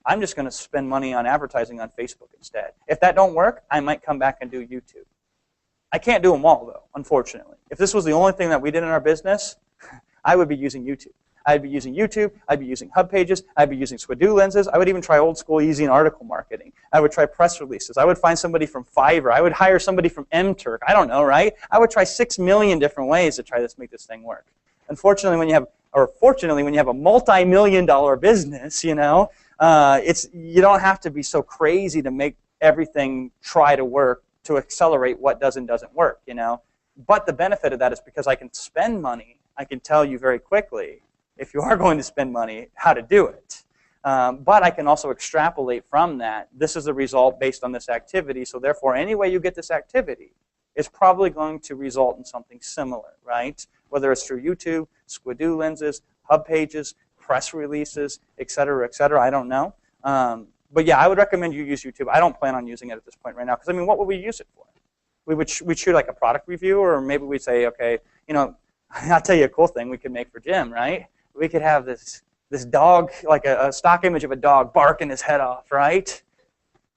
I'm just going to spend money on advertising on Facebook instead. If that don't work, I might come back and do YouTube. I can't do them all, though, unfortunately. If this was the only thing that we did in our business, I would be using YouTube. I'd be using YouTube. I'd be using hub pages. I'd be using Squidoo lenses. I would even try old school easy and article marketing. I would try press releases. I would find somebody from Fiverr. I would hire somebody from MTurk. I don't know, right? I would try 6 million different ways to try to make this thing work. Unfortunately, when you have, or fortunately, when you have a multi-million-dollar business, you know, you don't have to be so crazy to make everything try to work to accelerate what does and doesn't work, you know. But the benefit of that is because I can spend money, I can tell you very quickly, if you are going to spend money, how to do it. But I can also extrapolate from that. This is a result based on this activity, so therefore any way you get this activity is probably going to result in something similar, right? Whether it's through YouTube, Squidoo lenses, hub pages, press releases, et cetera, I don't know. But yeah, I would recommend you use YouTube. I don't plan on using it at this point right now, because I mean, what would we use it for? We'd shoot like a product review, or maybe we'd say, okay, you know, I'll tell you a cool thing we could make for Jim, right? We could have this dog, like a stock image of a dog barking his head off, right?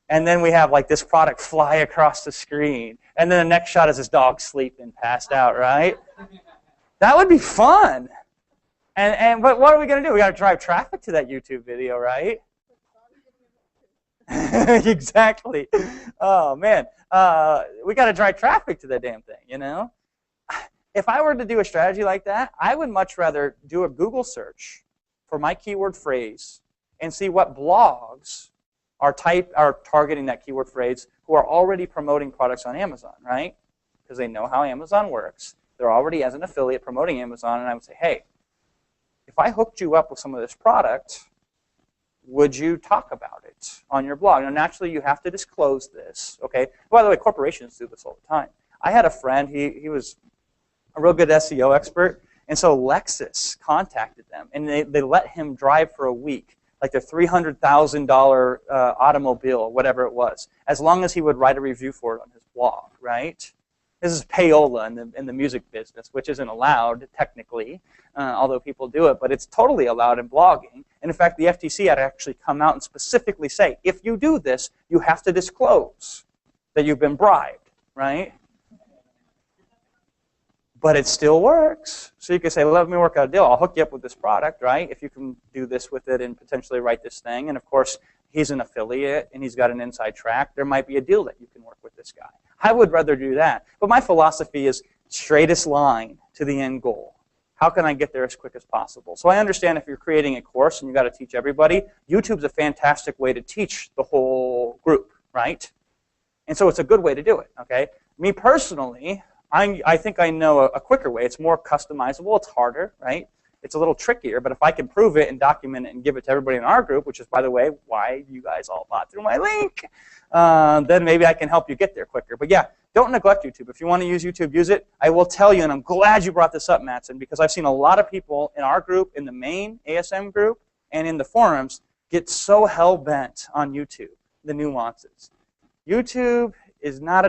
And then we have like this product fly across the screen, and then the next shot is this dog sleeping, passed out, right? That would be fun. But what are we going to do? We got to drive traffic to that YouTube video, right? Exactly. Oh man, we got to drive traffic to that damn thing, you know. If I were to do a strategy like that, I would much rather do a Google search for my keyword phrase and see what blogs are targeting that keyword phrase who are already promoting products on Amazon, right? Because they know how Amazon works. They're already as an affiliate promoting Amazon, and I would say, hey, if I hooked you up with some of this product, would you talk about it on your blog? Now, naturally, you have to disclose this, okay? By the way, corporations do this all the time. I had a friend, he was a real good SEO expert, and so Lexus contacted them, and they let him drive for a week, like their $300,000 automobile, whatever it was, as long as he would write a review for it on his blog, right? This is payola in the music business, which isn't allowed technically, although people do it, but it's totally allowed in blogging. And in fact, the FTC had to actually come out and specifically say, if you do this, you have to disclose that you've been bribed, right? But it still works. So you can say, let me work out a deal. I'll hook you up with this product, right? If you can do this with it and potentially write this thing. And of course, he's an affiliate and he's got an inside track. There might be a deal that you can work with this guy. I would rather do that. But my philosophy is straightest line to the end goal. How can I get there as quick as possible? So I understand if you're creating a course and you've got to teach everybody, YouTube's a fantastic way to teach the whole group, right? And so it's a good way to do it, okay? Me personally, I think I know a quicker way. It's more customizable. It's harder, right? It's a little trickier, but if I can prove it and document it and give it to everybody in our group, which is, by the way, why you guys all bought through my link, then maybe I can help you get there quicker. But yeah, don't neglect YouTube. If you want to use YouTube, use it. I will tell you, and I'm glad you brought this up, Mattson, because I've seen a lot of people in our group, in the main ASM group, and in the forums, get so hell-bent on YouTube, the nuances. YouTube is not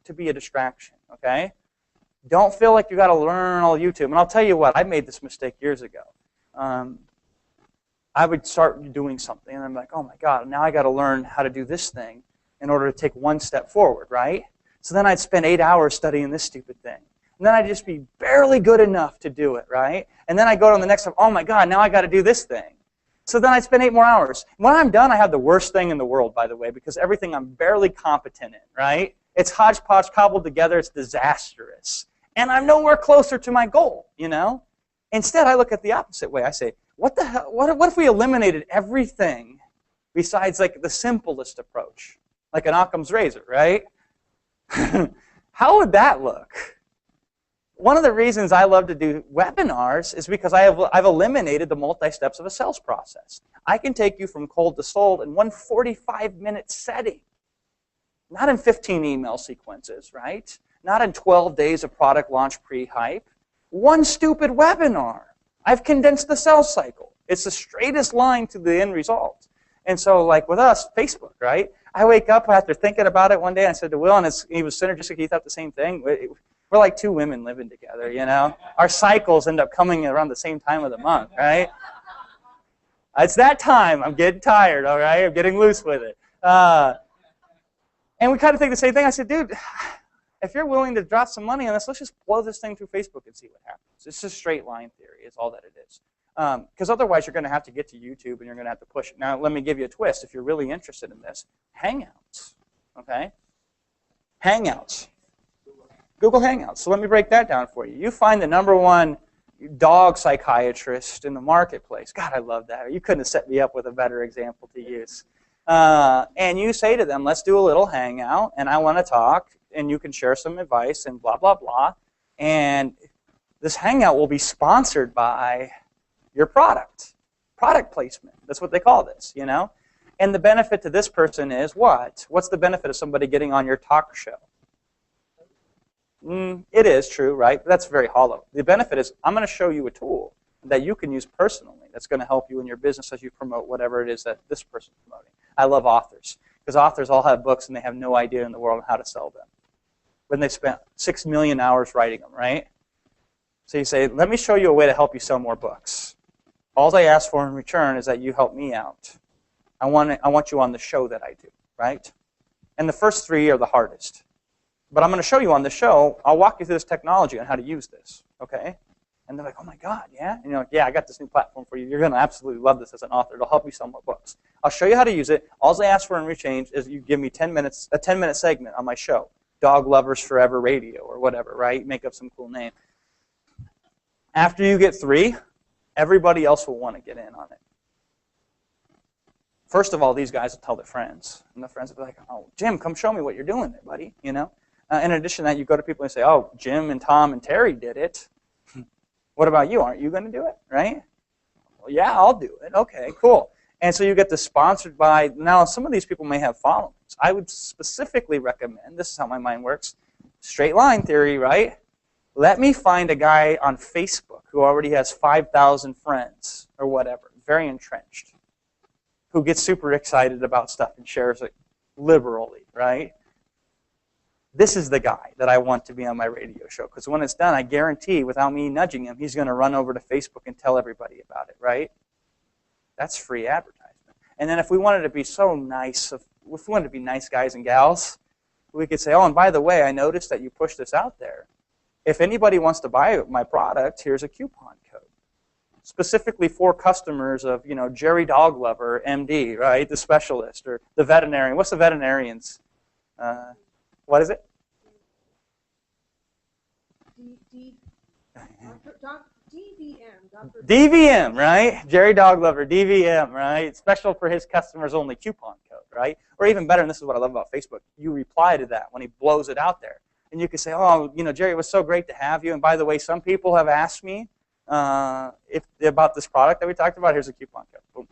to be a distraction, okay? Don't feel like you got to learn all YouTube. And I'll tell you what, I made this mistake years ago. I would start doing something, and I'm like, oh my God, now I got to learn how to do this thing in order to take one step forward, right? So then I'd spend 8 hours studying this stupid thing. And then I'd just be barely good enough to do it, right? And then I go to the next step, oh my God, now I got to do this thing. So then I'd spend 8 more hours. When I'm done, I have the worst thing in the world, by the way, because everything I'm barely competent in, right? It's hodgepodge cobbled together. It's disastrous. And I'm nowhere closer to my goal, you know? Instead, I look at the opposite way. I say, what the hell? What if we eliminated everything besides like the simplest approach, like an Occam's razor, right? How would that look? One of the reasons I love to do webinars is because I've eliminated the multi-steps of a sales process. I can take you from cold to sold in one 45-minute setting. Not in 15 email sequences, right? Not in 12 days of product launch pre-hype. One stupid webinar. I've condensed the sales cycle. It's the straightest line to the end result. And so like with us, Facebook, right? I wake up after thinking about it one day, and I said to Will, and he was synergistic, he thought the same thing. We're like two women living together, you know? Our cycles end up coming around the same time of the month, right? It's that time. I'm getting tired, all right? I'm getting loose with it. And we kind of think the same thing. I said, dude, if you're willing to drop some money on this, let's just blow this thing through Facebook and see what happens. It's just straight line theory is all that it is. Because otherwise you're going to have to get to YouTube and you're going to have to push it. Now, let me give you a twist. If you're really interested in this, Hangouts, okay? Hangouts. Google Hangouts. So let me break that down for you. You find the #1 dog psychiatrist in the marketplace. God, I love that. You couldn't have set me up with a better example to use. And you say to them, let's do a little hangout, and I want to talk, and you can share some advice, and blah, blah, blah. And this hangout will be sponsored by your product placement. That's what they call this, you know? And the benefit to this person is what? What's the benefit of somebody getting on your talk show? It is true, right? But that's very hollow. The benefit is I'm going to show you a tool that you can use personally that's going to help you in your business as you promote whatever it is that this person's promoting. I love authors because authors all have books and they have no idea in the world how to sell them. When they spent 6 million hours writing them, right? So you say, let me show you a way to help you sell more books. All I ask for in return is that you help me out. I want you on the show that I do, right? And the first 3 are the hardest. But I'm going to show you on the show, I'll walk you through this technology on how to use this, okay? And they're like, oh my God, yeah? And you're like, yeah, I got this new platform for you. You're going to absolutely love this as an author. It'll help you sell more books. I'll show you how to use it. All I ask for in exchange is you give me 10 minutes, a 10-minute segment on my show, Dog Lovers Forever Radio or whatever, right? Make up some cool name. After you get 3, everybody else will want to get in on it. First of all, these guys will tell their friends. And the friends will be like, oh, Jim, come show me what you're doing there, buddy, you know? In addition to that, you go to people and say, oh, Jim and Tom and Terry did it. What about you? Aren't you going to do it, right? Well, yeah, I'll do it. Okay, cool. And so you get this sponsored by, now some of these people may have followings. I would specifically recommend, this is how my mind works, straight line theory, right? Let me find a guy on Facebook who already has 5,000 friends or whatever, very entrenched, who gets super excited about stuff and shares it liberally, right? This is the guy that I want to be on my radio show. Because when it's done, I guarantee, without me nudging him, he's going to run over to Facebook and tell everybody about it, right? That's free advertisement. And then if we wanted to be so nice, if we wanted to be nice guys and gals, we could say, oh, and by the way, I noticed that you pushed this out there. If anybody wants to buy my product, here's a coupon code. Specifically for customers of, you know, Jerry Dog Lover, MD, right? The specialist, or the veterinarian. What's the veterinarian's? What is it? DVM, right? Jerry Dog Lover, DVM, right? Special for his customers only coupon code, right? Or even better, and this is what I love about Facebook, you reply to that when he blows it out there. And you can say, oh, you know, Jerry, it was so great to have you. And by the way, some people have asked me about this product that we talked about. Here's a coupon code. Boom.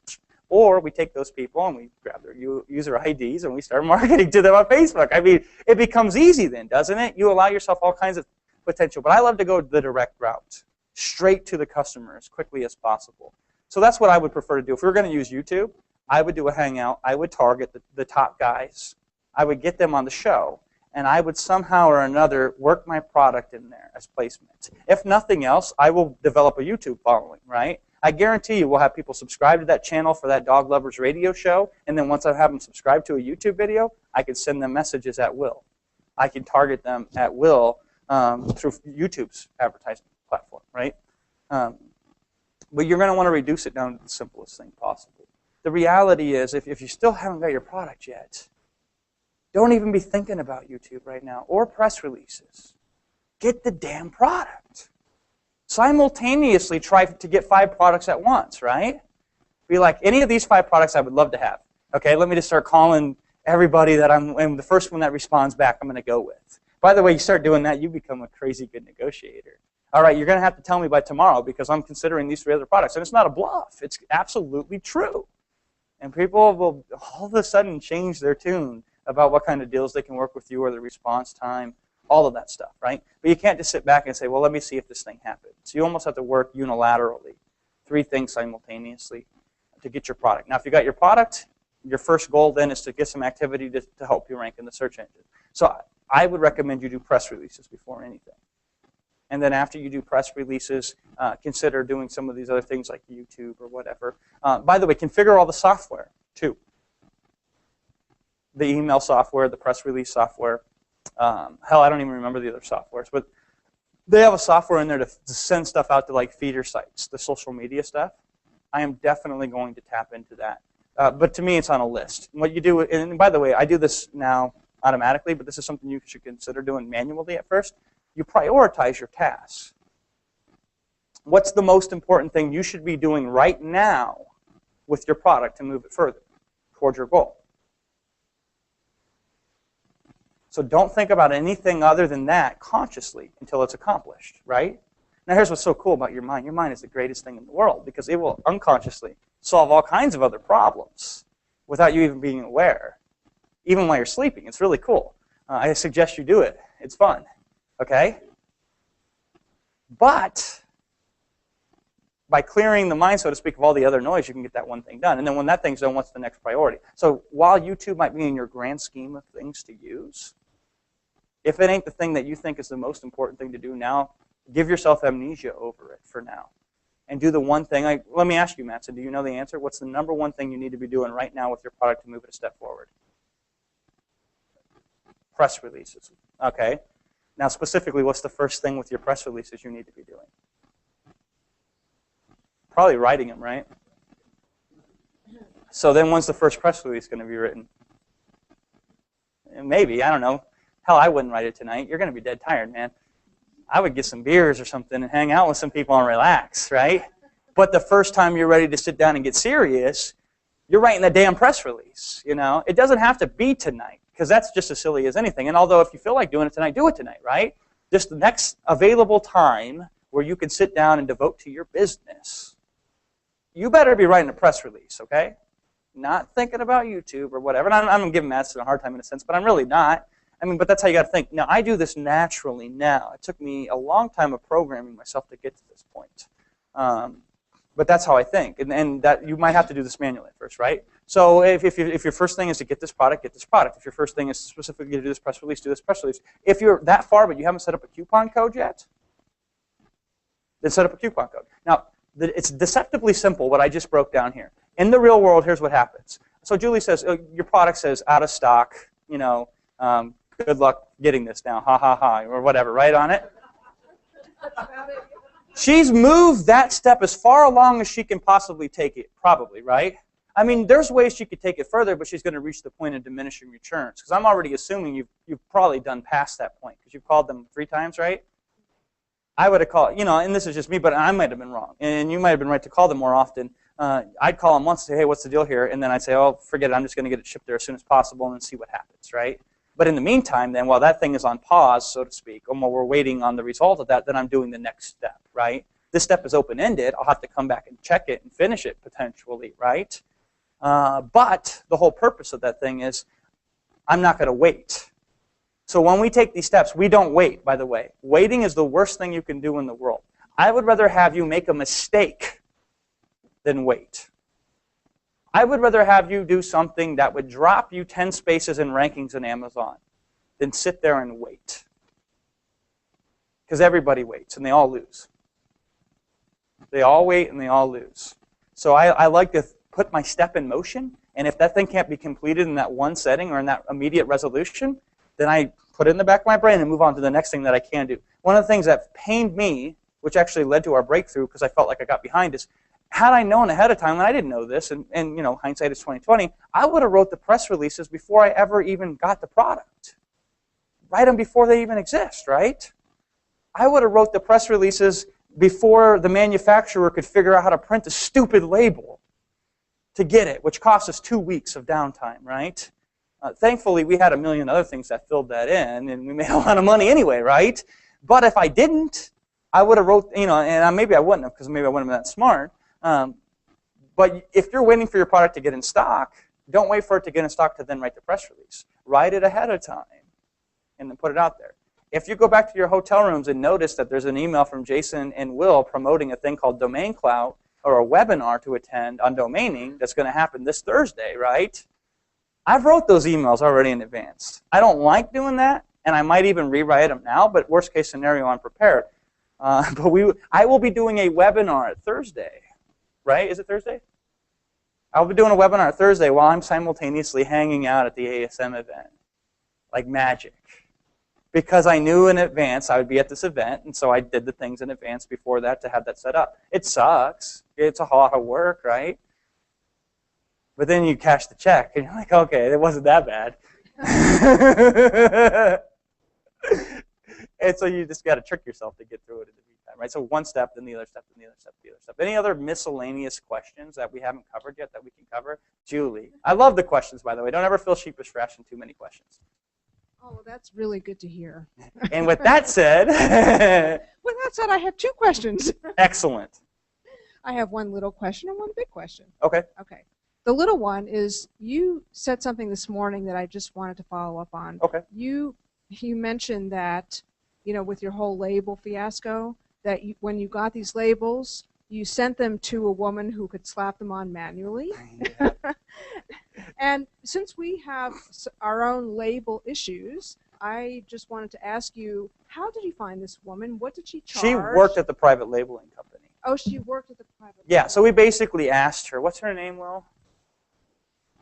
Or we take those people and we grab their user IDs and we start marketing to them on Facebook. I mean, it becomes easy then, doesn't it? You allow yourself all kinds of potential. But I love to go the direct route, straight to the customer as quickly as possible. So that's what I would prefer to do. If we were going to use YouTube, I would do a hangout. I would target the top guys. I would get them on the show. And I would somehow or another work my product in there as placement. If nothing else, I will develop a YouTube following, right? I guarantee you we'll have people subscribe to that channel for that Dog Lovers radio show, and then once I have them subscribe to a YouTube video, I can send them messages at will. I can target them at will through YouTube's advertising platform, right? But you're going to want to reduce it down to the simplest thing possible. The reality is, if you still haven't got your product yet, don't even be thinking about YouTube right now or press releases. Get the damn product. Simultaneously try to get 5 products at once, right? Be like, any of these 5 products I would love to have. Okay, let me just start calling everybody that and the first one that responds back, I'm going to go with. By the way, you start doing that, you become a crazy good negotiator. All right, you're going to have to tell me by tomorrow because I'm considering these 3 other products. And it's not a bluff. It's absolutely true. And people will all of a sudden change their tune about what kind of deals they can work with you or the response time, all of that stuff, right? But you can't just sit back and say, well, let me see if this thing happens. So you almost have to work unilaterally, 3 things simultaneously to get your product. Now, if you got your product, your first goal then is to get some activity to help you rank in the search engine. So I would recommend you do press releases before anything. And then after you do press releases, consider doing some of these other things like YouTube or whatever. By the way, configure all the software, too. The email software, the press release software. Hell, I don't even remember the other softwares. But they have a software in there to send stuff out to like feeder sites, the social media stuff. I am definitely going to tap into that. But to me, it's on a list. What you do, and by the way, I do this now automatically, but this is something you should consider doing manually at first. You prioritize your tasks. What's the most important thing you should be doing right now with your product to move it further towards your goal? So don't think about anything other than that consciously until it's accomplished, right? Now here's what's so cool about your mind. Your mind is the greatest thing in the world because it will unconsciously solve all kinds of other problems without you even being aware. Even while you're sleeping. It's really cool. I suggest you do it. It's fun. Okay? But by clearing the mind, so to speak, of all the other noise, you can get that one thing done. And then when that thing's done, what's the next priority? So while YouTube might be in your grand scheme of things to use, if it ain't the thing that you think is the most important thing to do now, give yourself amnesia over it for now. And do the one thing. Let me ask you, Matson, do you know the answer? What's the number one thing you need to be doing right now with your product to move it a step forward? Press releases. Okay. Now, specifically, what's the first thing with your press releases you need to be doing? Probably writing them, right? So then when's the first press release going to be written? Maybe, I don't know. Hell, I wouldn't write it tonight. You're going to be dead tired, man. I would get some beers or something and hang out with some people and relax, right? But the first time you're ready to sit down and get serious, you're writing the damn press release, you know? It doesn't have to be tonight, because that's just as silly as anything. And although if you feel like doing it tonight, do it tonight, right? Just the next available time where you can sit down and devote to your business. You better be writing a press release, okay? Not thinking about YouTube or whatever. And I'm giving Madison a hard time in a sense, but I'm really not. I mean, but that's how you got to think. Now, I do this naturally now. It took me a long time of programming myself to get to this point. But that's how I think. And that you might have to do this manually first, right? So if your first thing is to get this product, get this product. If your first thing is specifically to do this press release, do this press release. If you're that far but you haven't set up a coupon code yet, then set up a coupon code. Now, it's deceptively simple what I just broke down here. In the real world, here's what happens. So Julie says, your product says out of stock, you know, good luck getting this now, ha ha ha, or whatever, right on it? She's moved that step as far along as she can possibly take it, probably, right? I mean, there's ways she could take it further, but she's going to reach the point of diminishing returns. Because I'm already assuming you've probably done past that point, because you've called them 3 times, right? I would have called, you know, and this is just me, but I might have been wrong. And you might have been right to call them more often. I'd call them once and say, hey, what's the deal here? And then I'd say, oh, forget it, I'm just going to get it shipped there as soon as possible and then see what happens, right? But in the meantime, then, while that thing is on pause, so to speak, and while we're waiting on the result of that, then I'm doing the next step, right? This step is open-ended. I'll have to come back and check it and finish it potentially, right? But the whole purpose of that thing is I'm not going to wait. So when we take these steps, we don't wait, by the way. Waiting is the worst thing you can do in the world. I would rather have you make a mistake than wait. I would rather have you do something that would drop you 10 spaces in rankings in Amazon than sit there and wait. Because everybody waits, and they all lose. They all wait, and they all lose. So I like to put my step in motion, and if that thing can't be completed in that one setting or in that immediate resolution, then I put it in the back of my brain and move on to the next thing that I can do. One of the things that pained me, which actually led to our breakthrough because I felt like I got behind, is had I known ahead of time, and I didn't know this, and you know, hindsight is 20/20, I would have wrote the press releases before I ever even got the product. Write them before they even exist, right? I would have wrote the press releases before the manufacturer could figure out how to print a stupid label to get it, which cost us 2 weeks of downtime, right? Thankfully, we had a million other things that filled that in, and we made a lot of money anyway, right? But if I didn't, I would have wrote, and maybe I wouldn't have, because maybe I wouldn't have been that smart. But if you're waiting for your product to get in stock, don't wait for it to get in stock to then write the press release. Write it ahead of time and then put it out there. If you go back to your hotel rooms and notice that there's an email from Jason and Will promoting a thing called Domain Cloud or a webinar to attend on domaining that's going to happen this Thursday, right? I've wrote those emails already in advance. I don't like doing that, and I might even rewrite them now, but worst case scenario, I'm prepared. But I will be doing a webinar Thursday, right? Is it Thursday? I'll be doing a webinar Thursday while I'm simultaneously hanging out at the ASM event, like magic. Because I knew in advance I would be at this event, and so I did the things in advance before that to have that set up. It sucks. It's a lot of work, right? But then you cash the check, and you're like, okay, it wasn't that bad. And so you just got to trick yourself to get through it in the meantime, right? So one step, then the other step, then the other step, the other step. Any other miscellaneous questions that we haven't covered yet that we can cover? Julie. I love the questions, by the way. Don't ever feel sheepish for asking too many questions. Oh, well, that's really good to hear. And with that said... With that said, I have 2 questions. Excellent. I have one little question and one big question. Okay. Okay. The little one is, you said something this morning that I just wanted to follow up on. Okay. You mentioned that, with your whole label fiasco, that when you got these labels, you sent them to a woman who could slap them on manually. Yeah. And since we have our own label issues, I just wanted to ask you, how did you find this woman? What did she charge? She worked at the private labeling company. Oh, she worked at the private Yeah, so we basically asked her, what's her name, Will?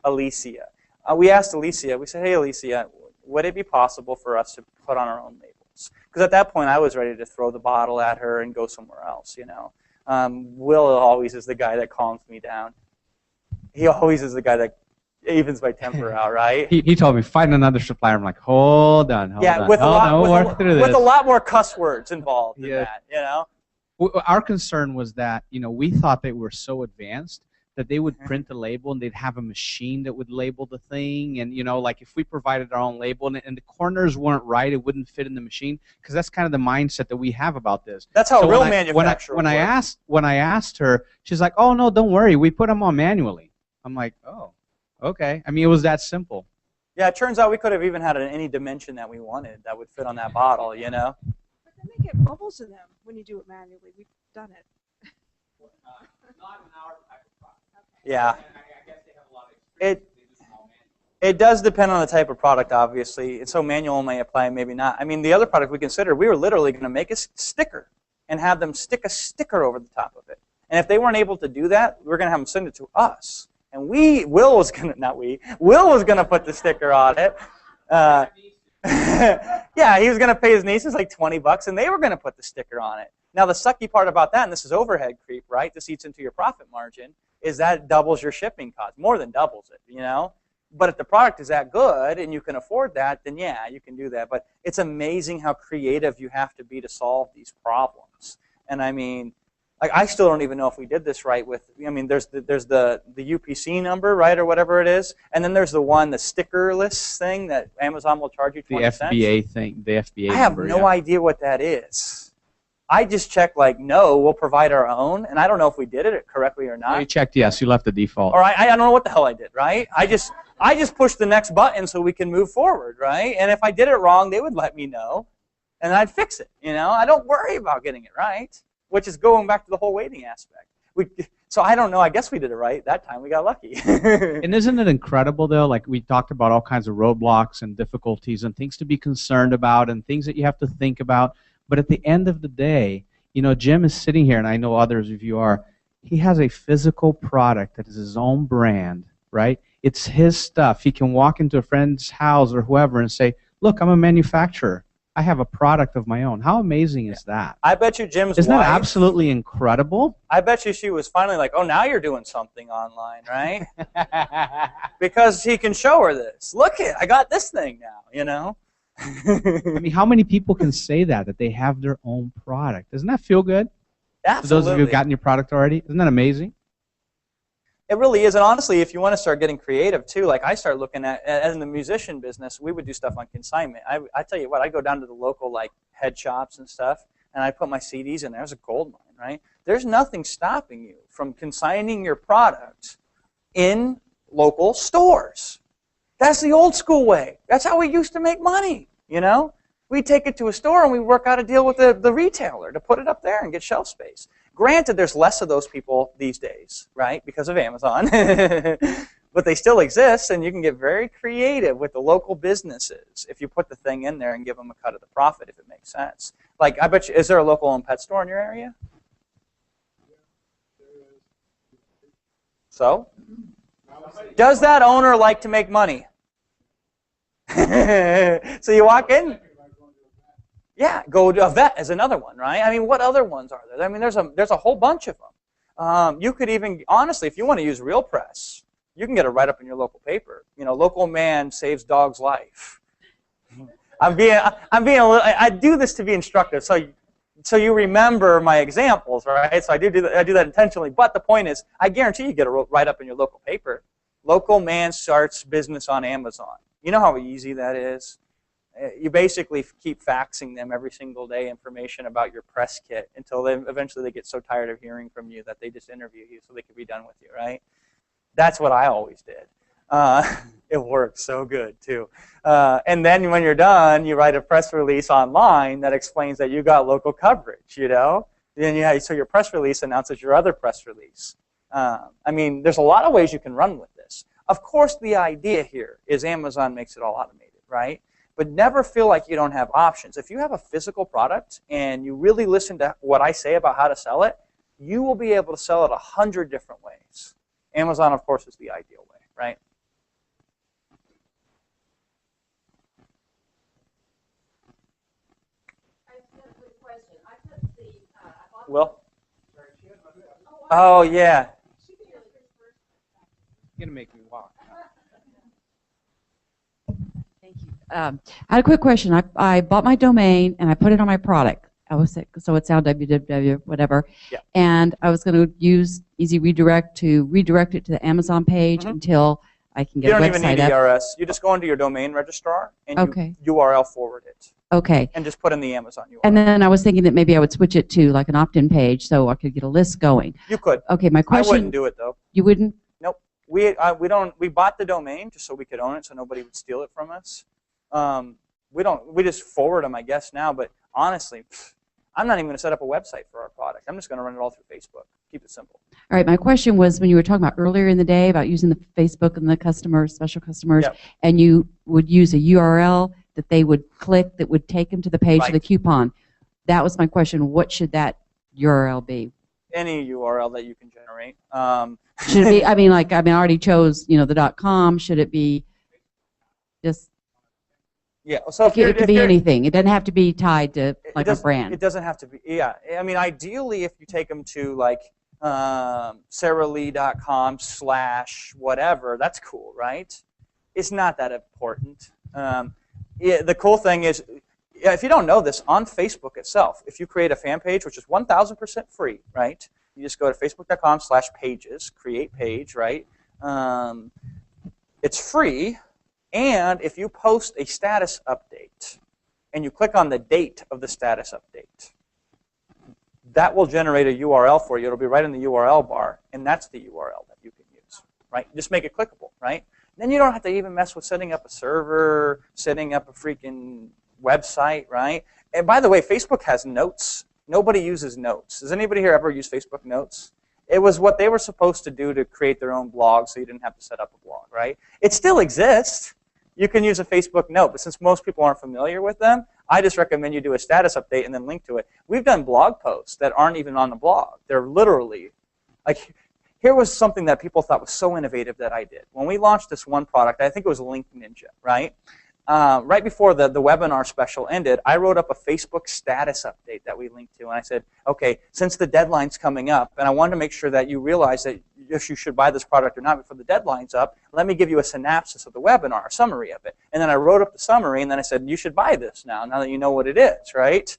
Alicia. We asked Alicia, we said, hey, Alicia, would it be possible for us to put on our own labels? Because at that point, I was ready to throw the bottle at her and go somewhere else, Will always is the guy that calms me down. He always is the guy that evens my temper out, right? He told me, find another supplier. I'm like, hold on. With a lot more cuss words involved in that, Our concern was that, we thought they were so advanced that they would print the label and they'd have a machine that would label the thing. And, like if we provided our own label and the corners weren't right, it wouldn't fit in the machine, because that's kind of the mindset that we have about this. That's how real manufacturers when I asked her, she's like, oh, no, don't worry. We put them on manually. I'm like, oh, okay. I mean, it was that simple. Yeah, it turns out we could have even had any dimension that we wanted that would fit on that bottle, But then they get bubbles in them when you do it manually. We've done it. Not in our type of product. Yeah. I guess they have a lot of experience. It does depend on the type of product, obviously. And so manual may apply, maybe not. I mean, the other product we considered, we were literally going to make a sticker and have them stick a sticker over the top of it. And if they weren't able to do that, we were going to have them send it to us. And Will was going to put the sticker on it. Yeah, he was going to pay his nieces like $20, and they were going to put the sticker on it. Now, the sucky part about that, and this is overhead creep, right? This eats into your profit margin, is that it doubles your shipping cost, more than doubles it, But if the product is that good and you can afford that, then yeah, you can do that. But it's amazing how creative you have to be to solve these problems. And I mean, I still don't even know if we did this right with, there's the UPC number, right, or whatever it is, and then there's the stickerless thing that Amazon will charge you 20 cents. The FBA thing, the FBA I have number, no idea what that is. I just checked no, we'll provide our own, and I don't know if we did it correctly or not. You checked yes, you left the default. Or I don't know what the hell I did, right? I just pushed the next button so we can move forward, right? And if I did it wrong, they would let me know, and I'd fix it, I don't worry about getting it right. Which is going back to the whole waiting aspect. So I don't know. I guess we did it right that time. We got lucky. And isn't it incredible, though? Like we talked about all kinds of roadblocks and difficulties and things to be concerned about and things that you have to think about. But at the end of the day, Jim is sitting here, and I know others of you are. He has a physical product that is his own brand, right? It's his stuff. He can walk into a friend's house or whoever and say, look, I'm a manufacturer. I have a product of my own. How amazing is that? I bet you Jim's Isn't wife, that absolutely incredible? I bet you she was finally like, oh, now you're doing something online, right? Because he can show her this. Look, I got this thing now, I mean, how many people can say that they have their own product? Doesn't that feel good? Absolutely. For those of you who've gotten your product already, isn't that amazing? It really is, and honestly, if you want to start getting creative too, like I start looking at, as in the musician business, we would do stuff on consignment. I tell you what, I go down to the local like head shops and stuff, and I put my CDs in there. There's a gold mine, right? There's nothing stopping you from consigning your product in local stores. That's the old school way. That's how we used to make money, you know? We take it to a store and we work out a deal with the retailer to put it up there and get shelf space. Granted, there's less of those people these days, right, because of Amazon. But they still exist, and you can get very creative with the local businesses if you put the thing in there and give them a cut of the profit if it makes sense. Like, I bet you, is there a local-owned pet store in your area? So? Does that owner like to make money? So you walk in. Yeah, go to a vet is another one, right? I mean, what other ones are there? I mean, there's a whole bunch of them. You could even, honestly, if you want to use real press, you can get a write-up in your local paper. You know, local man saves dog's life. I'm being a little. I do this to be instructive, so you remember my examples, right? So I do that intentionally. But the point is, I guarantee you get a write-up in your local paper. Local man starts business on Amazon. You know how easy that is? You basically keep faxing them every single day information about your press kit until eventually they get so tired of hearing from you that they just interview you so they can be done with you, right? That's what I always did. It works so good, too. And then when you're done, you write a press release online that explains that you got local coverage, you know? Then so your press release announces your other press release. I mean, there's a lot of ways you can run with this. Of course, the idea here is Amazon makes it all automated, right? But never feel like you don't have options. If you have a physical product and you really listen to what I say about how to sell it, you will be able to sell it 100 different ways. Amazon, of course, is the ideal way, right? Will? Oh, yeah. You're going to make me walk. Thank you. I had a quick question. I bought my domain and I put it on my product. I was sick, so it's now www whatever. Yeah. And I was going to use Easy Redirect to redirect it to the Amazon page until I can get a website up. You don't even need ERS. You just go into your domain registrar and you URL forward it. Okay. And just put in the Amazon URL. And then I was thinking that maybe I would switch it to like an opt-in page so I could get a list going. You could. Okay, my question. I wouldn't do it though. You wouldn't? Nope. We bought the domain just so we could own it so nobody would steal it from us. We just forward them, I guess, now, but honestly, I'm not even going to set up a website for our product. I'm just going to run it all through Facebook. Keep it simple. All right, my question was when you were talking about earlier in the day about using the Facebook and the customers, special customers, and you would use a URL that they would click that would take them to the page of the coupon. That was my question. What should that URL be? Any URL that you can generate. Should it be, I already chose, the .com. Should it be just... Yeah, so it could be anything. It doesn't have to be tied to like a brand. It doesn't have to be. Yeah, I mean, ideally, if you take them to like sarahlee.com/whatever, that's cool, right? It's not that important. The cool thing is, if you don't know this, on Facebook itself, if you create a fan page, which is 1,000% free, right? You just go to facebook.com/pages, create page, right? It's free. And if you post a status update and you click on the date of the status update, that will generate a URL for you. It'll be right in the URL bar, and that's the URL that you can use, right? Just make it clickable, right? Then you don't have to even mess with setting up a server, setting up a freaking website, right? And by the way, Facebook has notes. Nobody uses notes. Does anybody here ever use Facebook Notes? It was what they were supposed to do to create their own blog so you didn't have to set up a blog, right? It still exists. You can use a Facebook note, but since most people aren't familiar with them, I just recommend you do a status update and then link to it. We've done blog posts that aren't even on the blog. They're literally, like, here was something that people thought was so innovative that I did. When we launched this one product, I think it was Link Ninja, right? Right before the webinar special ended, I wrote up a Facebook status update that we linked to, and I said, okay, since the deadline's coming up, and I wanted to make sure that you realize that if you should buy this product or not before the deadline's up, let me give you a synopsis of the webinar, a summary of it. And then I wrote up the summary, and then I said, you should buy this now that you know what it is, right?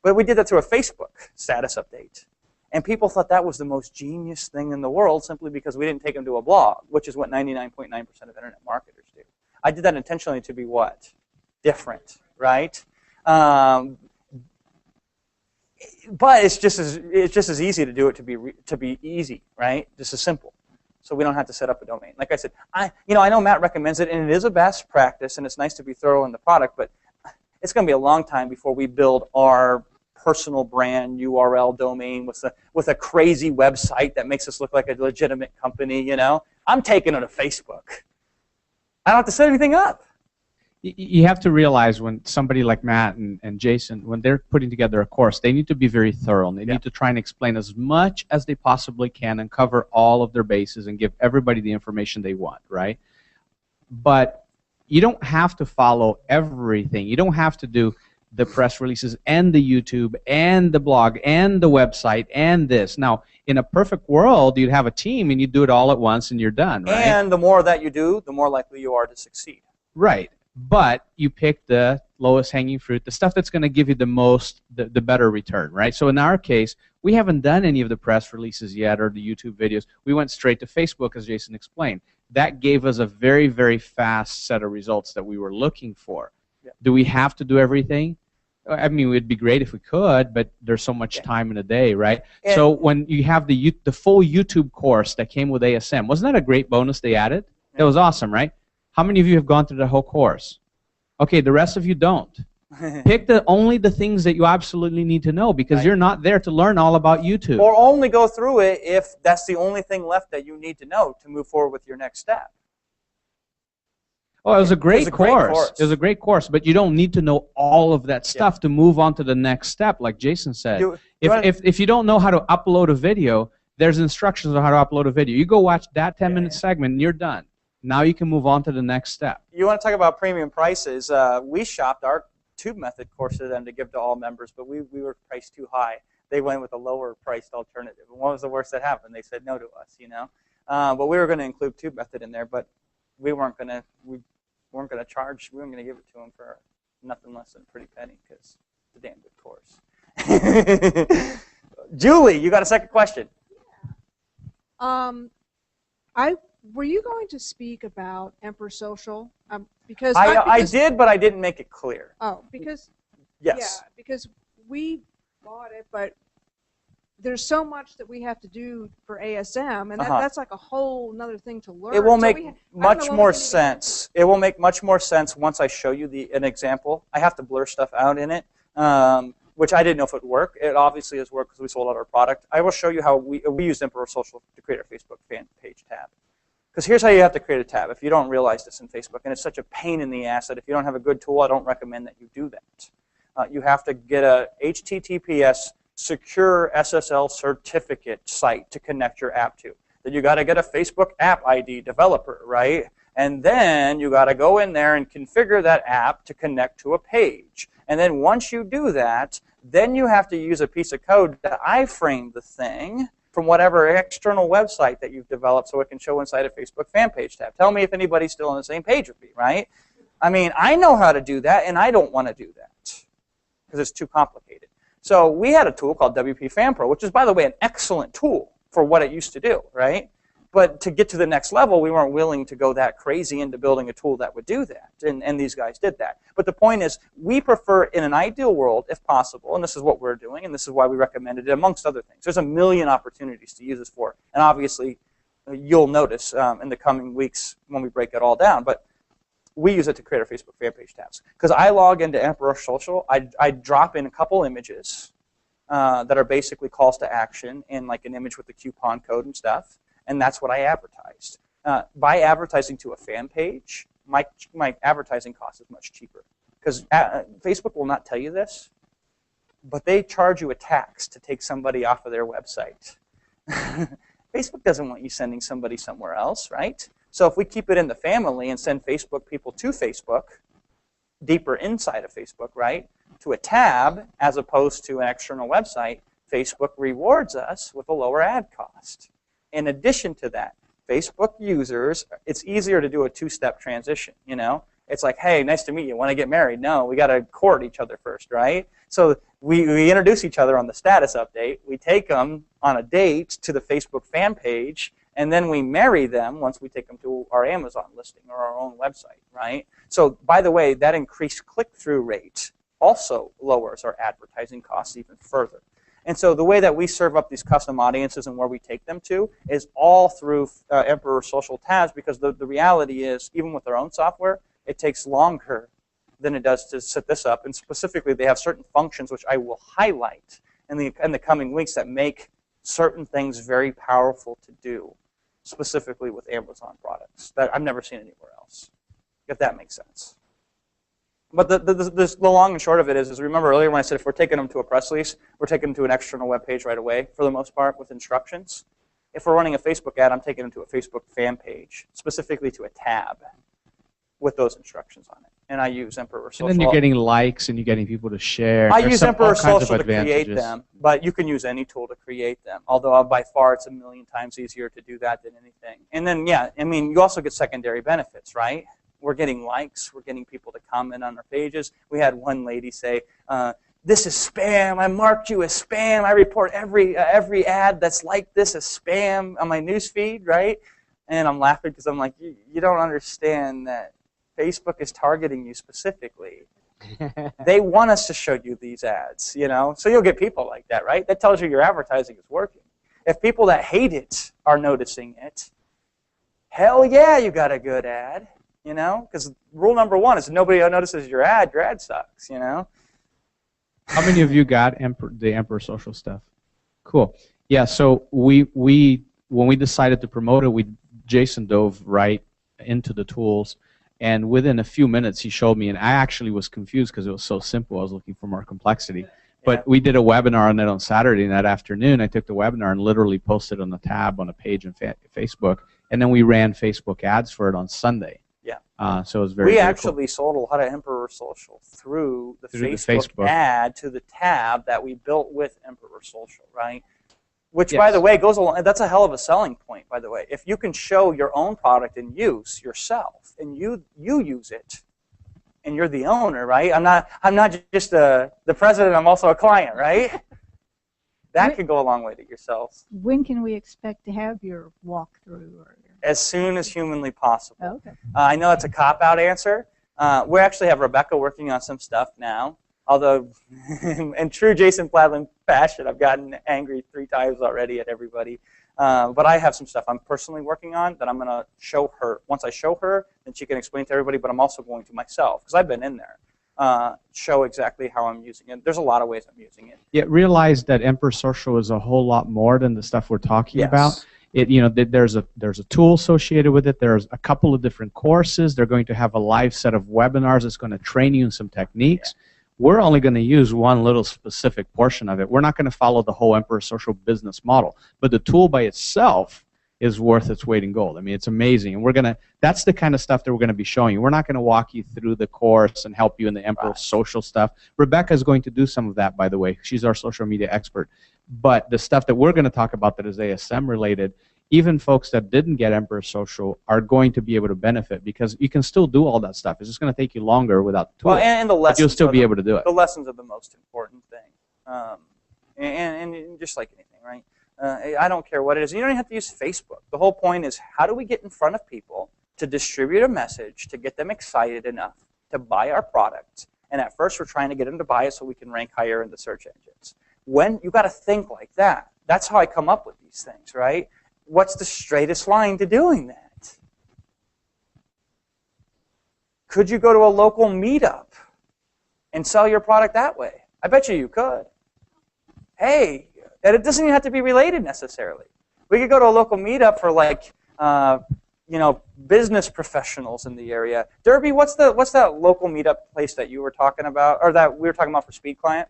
But we did that through a Facebook status update. And people thought that was the most genius thing in the world simply because we didn't take them to a blog, which is what 99.9% of internet marketers do. I did that intentionally to be what? Different, right? But it's just as easy to do it to be easy, right? Just as simple. So we don't have to set up a domain. Like I said, I know Matt recommends it, and it is a best practice, and it's nice to be thorough in the product, but it's going to be a long time before we build our personal brand URL domain with a crazy website that makes us look like a legitimate company. You know, I'm taking it to Facebook. I don't have to set anything up. You have to realize when somebody like Matt and Jason, when they're putting together a course, they need to be very thorough, and they need to try and explain as much as they possibly can and cover all of their bases and give everybody the information they want, right? But you don't have to follow everything. You don't have to do the press releases and the YouTube and the blog and the website and this. Now, in a perfect world, you'd have a team and you do it all at once and you're done, right? And the more that you do, the more likely you are to succeed. Right. But you pick the lowest hanging fruit, the stuff that's going to give you the better return, right? So in our case, we haven't done any of the press releases yet or the YouTube videos. We went straight to Facebook, as Jason explained. That gave us a very, very fast set of results that we were looking for. Yeah. Do we have to do everything? I mean, it'd be great if we could, but there's so much time in a day, right? And so when you have the full YouTube course that came with ASM, wasn't that a great bonus they added? That was awesome, right? How many of you have gone through the whole course? Okay, the rest of you don't. Pick only the things that you absolutely need to know, because you're not there to learn all about YouTube. Or only go through it if that's the only thing left that you need to know to move forward with your next step. Oh, it was a great course. It was a great course, but you don't need to know all of that stuff to move on to the next step, like Jason said. If you don't know how to upload a video, there's instructions on how to upload a video. You go watch that 10-minute segment, and you're done. Now you can move on to the next step. You want to talk about premium prices? We shopped our tube method course to them to give to all members, but we were priced too high. They went with a lower priced alternative. And what was the worst that happened? They said no to us, you know. But we were going to include tube method in there, but we weren't going to charge. We weren't going to give it to them for nothing less than a pretty penny, because it's a damn good course. Julie, you got a second question? Were you going to speak about Emperor Social? Because I did, but I didn't make it clear. Oh, because yes, because we bought it, but there's so much that we have to do for ASM, and that's like a whole another thing to learn. It will make much more sense. It will make much more sense once I show you an example. I have to blur stuff out in it, which I didn't know if it would work. It obviously has worked because we sold out our product. I will show you how we used Emperor Social to create our Facebook fan page tab. Because here's how you have to create a tab if you don't realize this in Facebook, and it's such a pain in the ass that if you don't have a good tool, I don't recommend that you do that. You have to get a HTTPS secure SSL certificate site to connect your app to. Then you got to get a Facebook app ID developer, right? And then you got to go in there and configure that app to connect to a page. And then once you do that, then you have to use a piece of code to iframe the thing from whatever external website that you've developed so it can show inside a Facebook fan page tab. Tell me if anybody's still on the same page with me, right? I mean, I know how to do that, and I don't want to do that because it's too complicated. So we had a tool called WP Fan Pro, which is, by the way, an excellent tool for what it used to do, right? But to get to the next level, we weren't willing to go that crazy into building a tool that would do that, and these guys did that. But the point is, we prefer, in an ideal world, if possible, and this is what we're doing, and this is why we recommended it, amongst other things. There's a million opportunities to use this for, and obviously, you'll notice in the coming weeks when we break it all down, but we use it to create our Facebook fan page tabs. Because I log into Emperor Social, I drop in a couple images that are basically calls to action, and like an image with the coupon code and stuff. And that's what I advertised. By advertising to a fan page, my advertising cost is much cheaper. Because Facebook will not tell you this, but they charge you a tax to take somebody off of their website. Facebook doesn't want you sending somebody somewhere else, right? So if we keep it in the family and send Facebook people to Facebook, deeper inside of Facebook, right, to a tab as opposed to an external website, Facebook rewards us with a lower ad cost. In addition to that, Facebook users, it's easier to do a two-step transition, you know? It's like, hey, nice to meet you. Want to get married? No, we got to court each other first, right? So we introduce each other on the status update. We take them on a date to the Facebook fan page, and then we marry them once we take them to our Amazon listing or our own website, right? So, by the way, that increased click-through rate also lowers our advertising costs even further. And so the way that we serve up these custom audiences and where we take them to is all through Emperor Social tabs, because the reality is, even with our own software, it takes longer than it does to set this up. And specifically, they have certain functions which I will highlight in the coming weeks that make certain things very powerful to do, specifically with Amazon products that I've never seen anywhere else, if that makes sense. But the long and short of it is remember earlier when I said if we're taking them to a press release, we're taking them to an external web page right away for the most part with instructions. If we're running a Facebook ad, I'm taking them to a Facebook fan page, specifically to a tab with those instructions on it. And I use Emperor Social. And then you're getting likes and you're getting people to share. I use Emperor Social to create them, but you can use any tool to create them. Although by far it's a million times easier to do that than anything. And then, yeah, I mean, you also get secondary benefits, right? We're getting likes. We're getting people to comment on our pages. We had one lady say, "This is spam. I marked you as spam. I report every ad that's like this as spam on my news feed," right? And I'm laughing because I'm like, you don't understand that Facebook is targeting you specifically. They want us to show you these ads, you know? So you'll get people like that, right? That tells you your advertising is working. If people that hate it are noticing it, hell yeah, you got a good ad. You know, because rule number one is if nobody notices your ad sucks, you know. How many of you got the Emperor Social stuff? Cool. Yeah, so when we decided to promote it, Jason dove right into the tools, and within a few minutes he showed me, and I actually was confused because it was so simple. I was looking for more complexity. But we did a webinar on it on Saturday, and that afternoon I took the webinar and literally posted on the tab on a page on Facebook, and then we ran Facebook ads for it on Sunday. Yeah. So it was very We cool. actually sold a lot of Emperor Social through the Facebook ad to the tab that we built with Emperor Social, right? Which, by the way, goes along. That's a hell of a selling point, by the way. If you can show your own product in use yourself, and you use it, and you're the owner, right? I'm not just the president. I'm also a client, right? That could go a long way to yourselves. When can we expect to have your walkthrough? As soon as humanly possible. Oh, okay. I know it's a cop-out answer. We actually have Rebecca working on some stuff now. Although, in true Jason Pladlin fashion, I've gotten angry 3 times already at everybody. But I have some stuff I'm personally working on that I'm going to show her. Once I show her, then she can explain to everybody, but I'm also going to myself, because I've been in there. Show exactly how I'm using it. There's a lot of ways I'm using it. Yeah, realize that Emperor Social is a whole lot more than the stuff we're talking about. There's a tool associated with it. There's a couple of different courses. They're going to have a live set of webinars that's going to train you in some techniques. Yeah. We're only going to use one little specific portion of it. We're not going to follow the whole Emperor Social business model. But the tool by itself is worth its weight in gold. I mean, it's amazing. And that's the kind of stuff that we're going to be showing you. We're not going to walk you through the course and help you in the Emperor Social stuff. Rebecca is going to do some of that, by the way. She's our social media expert. But the stuff that we're going to talk about that is ASM related, even folks that didn't get Emperor Social are going to be able to benefit, because you can still do all that stuff. It's just going to take you longer without the tool. Well, and the lessons, but you'll still be able to do it. The lessons are the most important thing. And just like anything, right? I don't care what it is. You don't even have to use Facebook. The whole point is, how do we get in front of people to distribute a message to get them excited enough to buy our product? And at first, we're trying to get them to buy it so we can rank higher in the search engines. When you got to think like that. That's how I come up with these things, right? What's the straightest line to doing that? Could you go to a local meetup and sell your product that way? I bet you could. Hey, and it doesn't even have to be related necessarily. We could go to a local meetup for business professionals in the area. Derby, what's that local meetup place that you were talking about, or that we were talking about for Speed Client?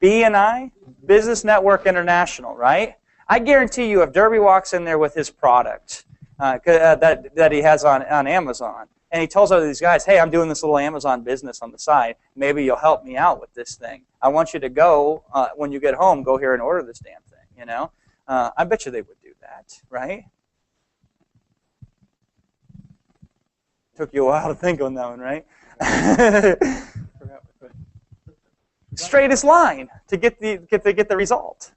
B&I, Business Network International, right? I guarantee you, if Derby walks in there with his product that he has on Amazon, and he tells other these guys, hey, I'm doing this little Amazon business on the side, maybe you'll help me out with this thing. I want you to go, when you get home, go here and order this damn thing, you know? I bet you they would do that, right? Took you a while to think on that one, right? Straightest line to get the result.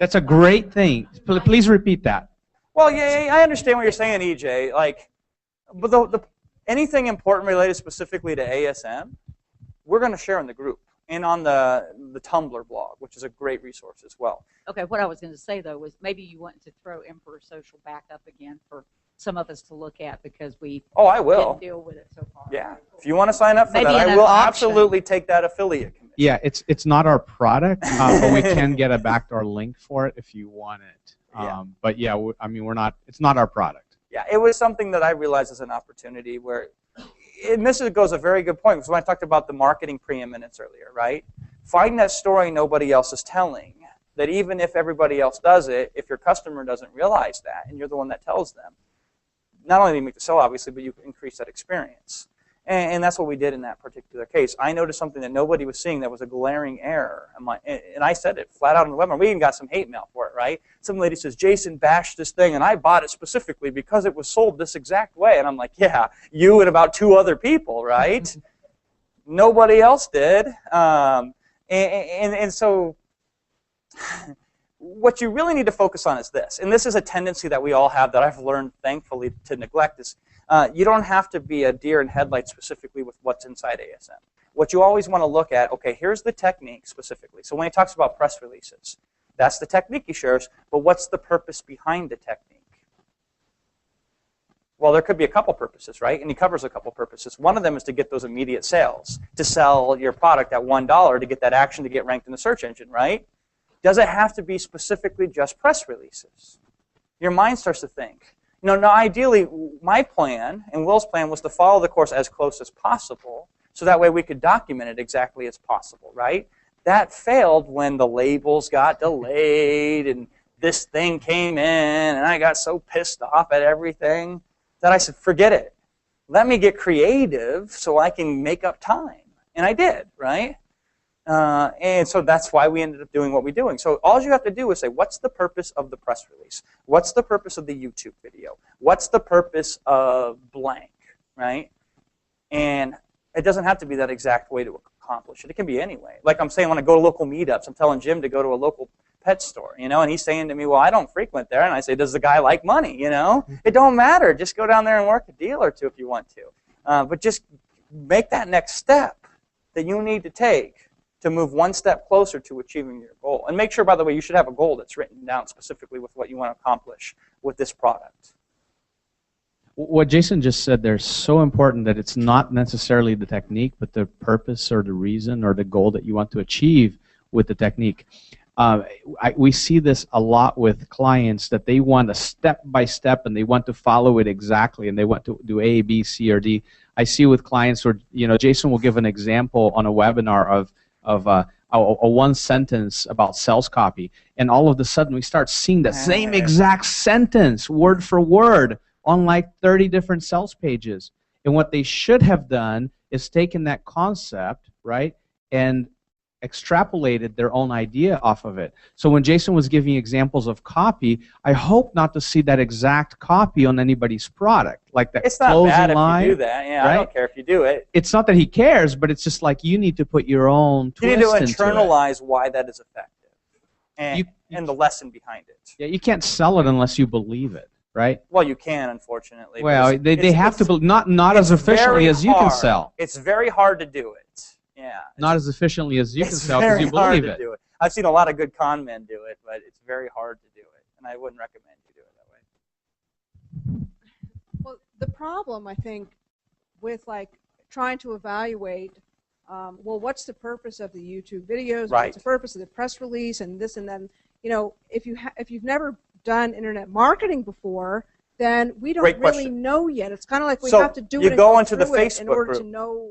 That's a great thing. Please repeat that. Well, yeah, I understand what you're saying, EJ. Like, but anything important related specifically to ASM, we're going to share in the group and on the Tumblr blog, which is a great resource as well. Okay, what I was going to say, though, was maybe you want to throw Emperor Social back up again for some of us to look at because we I will. didn't deal with it so far. Yeah, if you want to sign up for Maybe that, in I an will auction. absolutely take that affiliate commission. Yeah, it's not our product, but we can get a backdoor link for it if you want it. But yeah, I mean, it's not our product. Yeah, it was something that I realized as an opportunity where, and this goes a very good point, because when I talked about the marketing preeminence earlier, right? Find that story nobody else is telling, that even if everybody else does it, if your customer doesn't realize that, and you're the one that tells them, not only do you make the sale, obviously, but you increase that experience. And that's what we did in that particular case. I noticed something that nobody was seeing that was a glaring error. And I said it flat out on the webinar. We even got some hate mail for it, right? Some lady says, Jason bashed this thing, and I bought it specifically because it was sold this exact way. And I'm like, yeah, you and about 2 other people, right? Nobody else did. And so what you really need to focus on is this. And this is a tendency that we all have that I've learned, thankfully, to neglect is you don't have to be a deer in headlights specifically with what's inside ASM. What you always want to look at, okay, here's the technique specifically. So when he talks about press releases, that's the technique he shares, but what's the purpose behind the technique? Well, there could be a couple purposes, right? And he covers a couple purposes. One of them is to get those immediate sales, to sell your product at $1 to get that action to get ranked in the search engine, right? Does it have to be specifically just press releases? Your mind starts to think. Now, ideally, my plan and Will's plan was to follow the course as close as possible, so that way we could document it exactly as possible, right? That failed when the labels got delayed and this thing came in, and I got so pissed off at everything that I said, forget it. Let me get creative so I can make up time. And I did, right? And so that's why we ended up doing what we're doing. So all you have to do is say, what's the purpose of the press release? What's the purpose of the YouTube video? What's the purpose of blank, right? And it doesn't have to be that exact way to accomplish it. It can be any way. Like I'm saying, when I go to local meetups, I'm telling Jim to go to a local pet store, and he's saying to me, well, I don't frequent there. And I say, does the guy like money, It don't matter. Just go down there and work a deal or two if you want to. But just make that next step that you need to take to move one step closer to achieving your goal. And make sure, by the way, you should have a goal that's written down specifically with what you want to accomplish with this product. What Jason just said there is so important, that it's not necessarily the technique, but the purpose or the reason or the goal that you want to achieve with the technique. We see this a lot with clients, that they want a step-by-step and they want to follow it exactly, and they want to do A, B, C, or D. I see with clients where, Jason will give an example on a webinar of a one sentence about sales copy, and all of a sudden we start seeing the same exact sentence, word for word, on like 30 different sales pages. And what they should have done is taken that concept, right, and extrapolated their own idea off of it. So when Jason was giving examples of copy, I hope not to see that exact copy on anybody's product, like that it's not closing bad line. If you do that. Yeah, right? I don't care if you do it. It's not that he cares, but it's just like you need to put your own twist into it. You into need to internalize why that is effective and the lesson behind it. Yeah, you can't sell it unless you believe it, right? Well, you can, unfortunately. Well, they have to, not as efficiently as you can sell. It's very hard to do it. Yeah. Not as efficiently as you can sell because you believe it. Do it. I've seen a lot of good con men do it, but it's very hard to do it, and I wouldn't recommend you do it that way. Well, the problem, I think, with trying to evaluate, what's the purpose of the YouTube videos? Right. What's the purpose of the press release and this and then? If you've never done internet marketing before, then we don't really know yet. It's kind of like we have to do it. You go into the Facebook in order group. To know.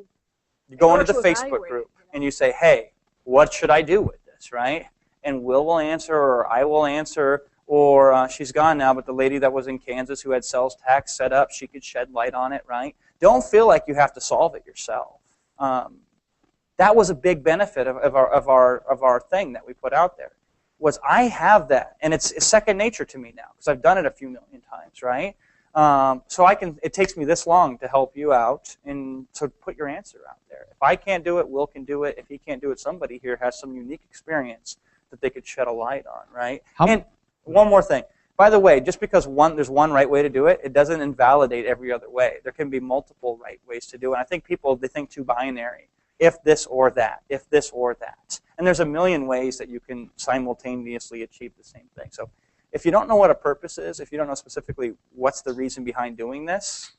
You go into the Facebook group and you say, hey, what should I do with this, right? And Will answer, or I will answer, or she's gone now, but the lady that was in Kansas who had sales tax set up, she could shed light on it, right? Don't feel like you have to solve it yourself. That was a big benefit of our thing that we put out there, was I have that, and it's second nature to me now because I've done it a few million times, right? So it takes me this long to help you out and to put your answer out there. If I can't do it, Will can do it. If he can't do it, somebody here has some unique experience that they could shed a light on, right? How- And one more thing. By the way, just because there's one right way to do it, it doesn't invalidate every other way. There can be multiple right ways to do it. And I think people, they think too binary. If this or that, if this or that. And there's a million ways that you can simultaneously achieve the same thing. So if you don't know what a purpose is, if you don't know specifically what's the reason behind doing this,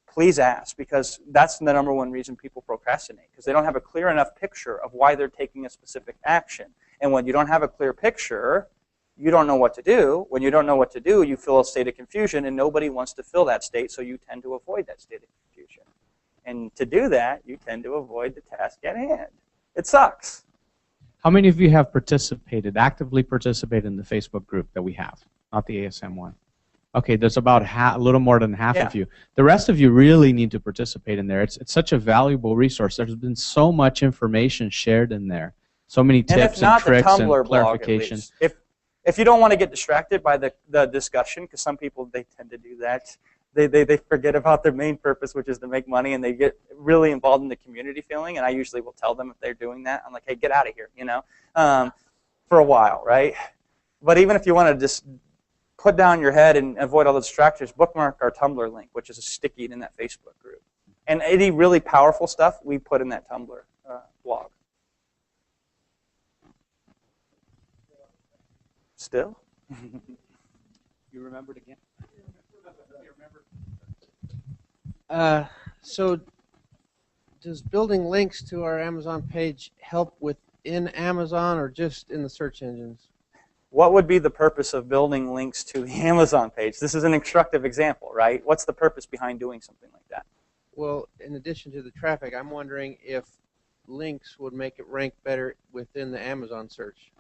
please ask, because that's the number one reason people procrastinate, because they don't have a clear enough picture of why they're taking a specific action. And when you don't have a clear picture, you don't know what to do. When you don't know what to do, you feel a state of confusion, and nobody wants to fill that state, so you tend to avoid that state of confusion. And to do that, you tend to avoid the task at hand. It sucks. How many of you have participated, actively participated in the Facebook group that we have, not the ASM one? Okay, there's about a little more than half of you. The rest of you really need to participate in there. It's such a valuable resource. There's been so much information shared in there, so many tips and tricks and clarifications. If you don't want to get distracted by the discussion, because some people, they tend to do that. They forget about their main purpose, which is to make money, and they get really involved in the community feeling. And I usually will tell them if they're doing that, I'm like, hey, get out of here, you know, for a while, right? But even if you want to just put down your head and avoid all the distractions, bookmark our Tumblr link, which is sticky in that Facebook group. And any really powerful stuff we put in that Tumblr blog. Still? You remembered again? So does building links to our Amazon page help within Amazon or just in the search engines? What would be the purpose of building links to the Amazon page? This is an instructive example, right? What's the purpose behind doing something like that? Well, in addition to the traffic, I'm wondering if links would make it rank better within the Amazon search.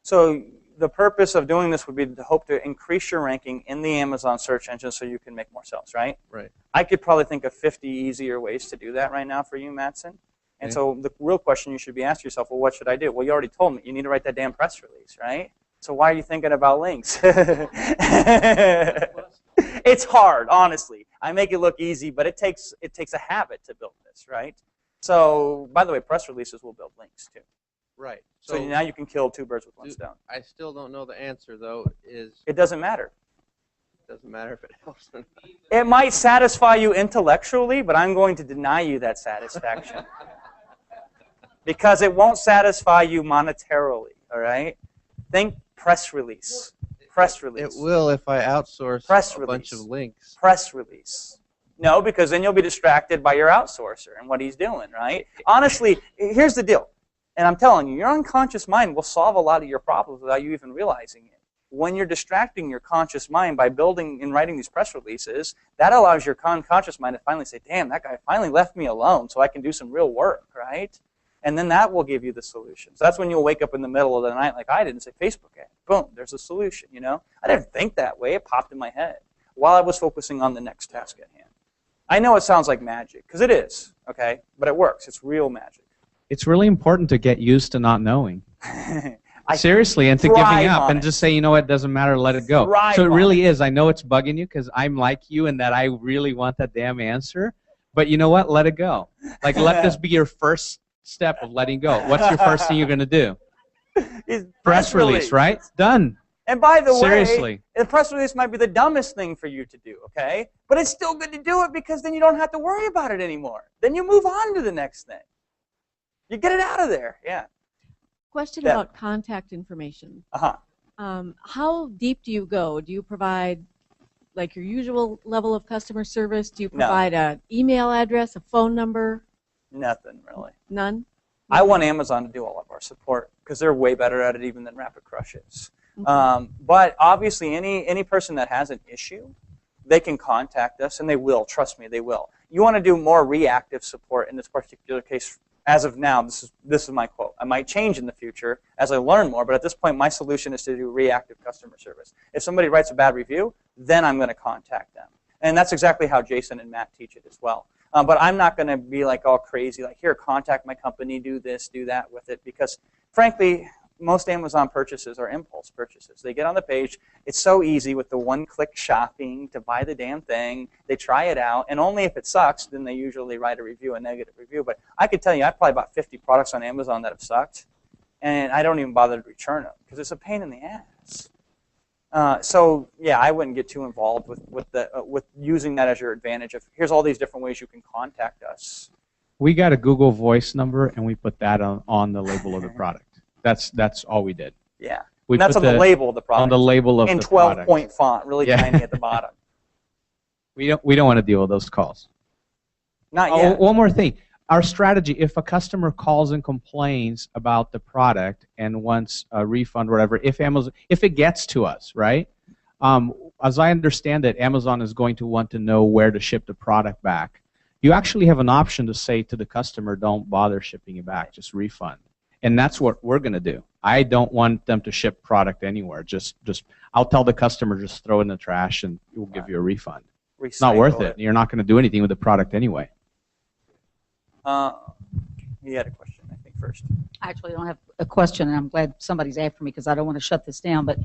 So the purpose of doing this would be to hope to increase your ranking in the Amazon search engine so you can make more sales, right? Right. I could probably think of 50 easier ways to do that right now for you, Mattson. And so the real question you should be asking yourself, well, what should I do? Well, you already told me. You need to write that damn press release, right? So why are you thinking about links? It's hard, honestly. I make it look easy, but it takes a habit to build this, right? So, by the way, press releases will build links too. Right. So now you can kill two birds with one stone. I still don't know the answer, though. It doesn't matter. It doesn't matter if it helps or not. It might satisfy you intellectually, but I'm going to deny you that satisfaction. Because it won't satisfy you monetarily, all right? Think press release. Press release. It will if I outsource a bunch of links. Press release. No, because then you'll be distracted by your outsourcer and what he's doing, right? Honestly, here's the deal. And I'm telling you, your unconscious mind will solve a lot of your problems without you even realizing it. When you're distracting your conscious mind by building and writing these press releases, that allows your conscious mind to finally say, damn, that guy finally left me alone so I can do some real work, right? And then that will give you the solution. So that's when you'll wake up in the middle of the night like I did and say, Facebook ad. Boom, there's a solution, you know? I didn't think that way. It popped in my head while I was focusing on the next task at hand. I know it sounds like magic, because it is, okay? But it works. It's real magic. It's really important to get used to not knowing. Seriously, and to giving up and just say, you know what, it doesn't matter, let it go. So it really is. I know it's bugging you because I'm like you in that I really want that damn answer. But you know what? Let it go. Like, let this be your first step of letting go. What's your first thing you're going to do? Press release, right? Done. And by the Seriously. way, the press release might be the dumbest thing for you to do, okay? But it's still good to do it because then you don't have to worry about it anymore. Then you move on to the next thing. You get it out of there, yeah. Question about contact information. How deep do you go? Do you provide like your usual level of customer service? Do you provide an email address, a phone number? Nothing, really. None? I want Amazon to do all of our support because they're way better at it even than Rapid Crush is. But obviously, any person that has an issue, they can contact us, and they will. Trust me, they will. You want to do more reactive support in this particular case. As of now, this is my quote. I might change in the future as I learn more, but at this point, my solution is to do reactive customer service. If somebody writes a bad review, then I'm going to contact them. And that's exactly how Jason and Matt teach it as well. But I'm not going to be like all crazy, like, here, contact my company, do this, do that with it, because frankly, most Amazon purchases are impulse purchases. They get on the page. It's so easy with the one-click shopping to buy the damn thing. They try it out, and only if it sucks, then they usually write a review, a negative review. But I could tell you, I probably bought 50 products on Amazon that have sucked, and I don't even bother to return them because it's a pain in the ass. So yeah, I wouldn't get too involved with using that as your advantage. Here's all these different ways you can contact us. We got a Google Voice number, and we put that on the label of the product. That's all we did. Yeah, We and that's put on the label of the product. On the label of in the product. 12-point font, really tiny at the bottom. We don't want to deal with those calls. Not yet. One more thing. Our strategy, if a customer calls and complains about the product and wants a refund or whatever, if it gets to us, right? As I understand it, Amazon is going to want to know where to ship the product back. You actually have an option to say to the customer, don't bother shipping it back, just refund. And that's what we're going to do. I don't want them to ship product anywhere. Just I'll tell the customer, just throw it in the trash and we'll give you a refund. It's not worth it. You're not going to do anything with the product anyway. You had a question, I think, first. I actually don't have a question, and I'm glad somebody's after me because I don't want to shut this down, but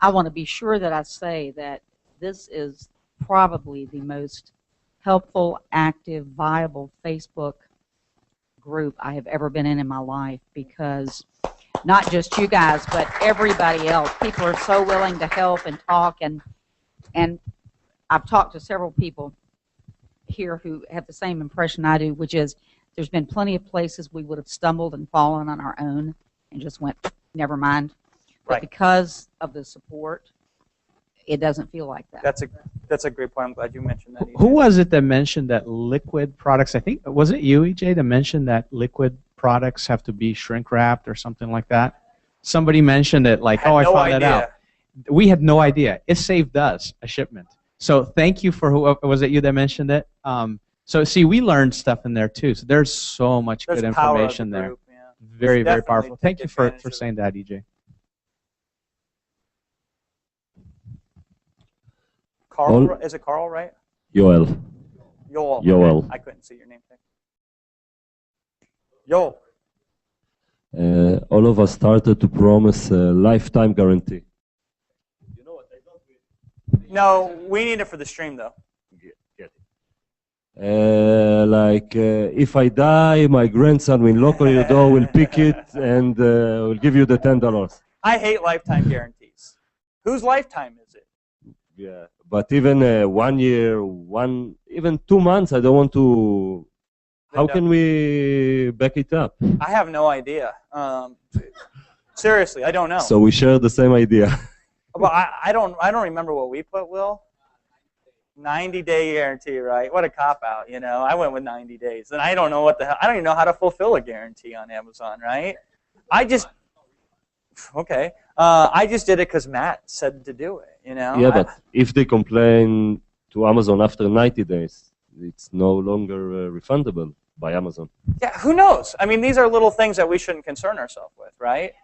I want to be sure that I say that this is probably the most helpful, active, viable Facebook group I have ever been in my life, because not just you guys, but everybody else. People are so willing to help and talk, and I've talked to several people here who have the same impression I do, which is there's been plenty of places we would have stumbled and fallen on our own and just went, never mind. But because of the support, it doesn't feel like that. That's a great point. I'm glad you mentioned that. Who was it that mentioned that liquid products, I think, was it you, EJ, that mentioned that liquid products have to be shrink wrapped or something like that? Somebody mentioned it like, I found that out. We had no idea. It saved us a shipment. So thank you for whoever, was it you that mentioned it? So see, we learned stuff in there too. So there's so much good information there. Yeah. Very, very powerful. Thank you for saying that, EJ. Carl, is it Carl, right? Yoel. Yoel. Yoel. Okay. I couldn't see your name. Yoel. All of us started to promise a lifetime guarantee. You know what? I don't. No, we need it for the stream, though. If I die, my grandson will knock on your door, will pick it, and will give you the $10. I hate lifetime guarantees. Whose lifetime is it? Yeah, but even 1 year, even 2 months, I don't want to. How can we back it up? I have no idea. Seriously, I don't know. So we share the same idea. Well, I don't remember what we put, Will. 90-day guarantee, right? What a cop-out, you know. I went with 90 days, and I don't know what the hell. I don't even know how to fulfill a guarantee on Amazon, right? I just did it because Matt said to do it, you know. Yeah, but if they complain to Amazon after 90 days, it's no longer refundable by Amazon. Yeah, who knows? I mean, these are little things that we shouldn't concern ourselves with, right?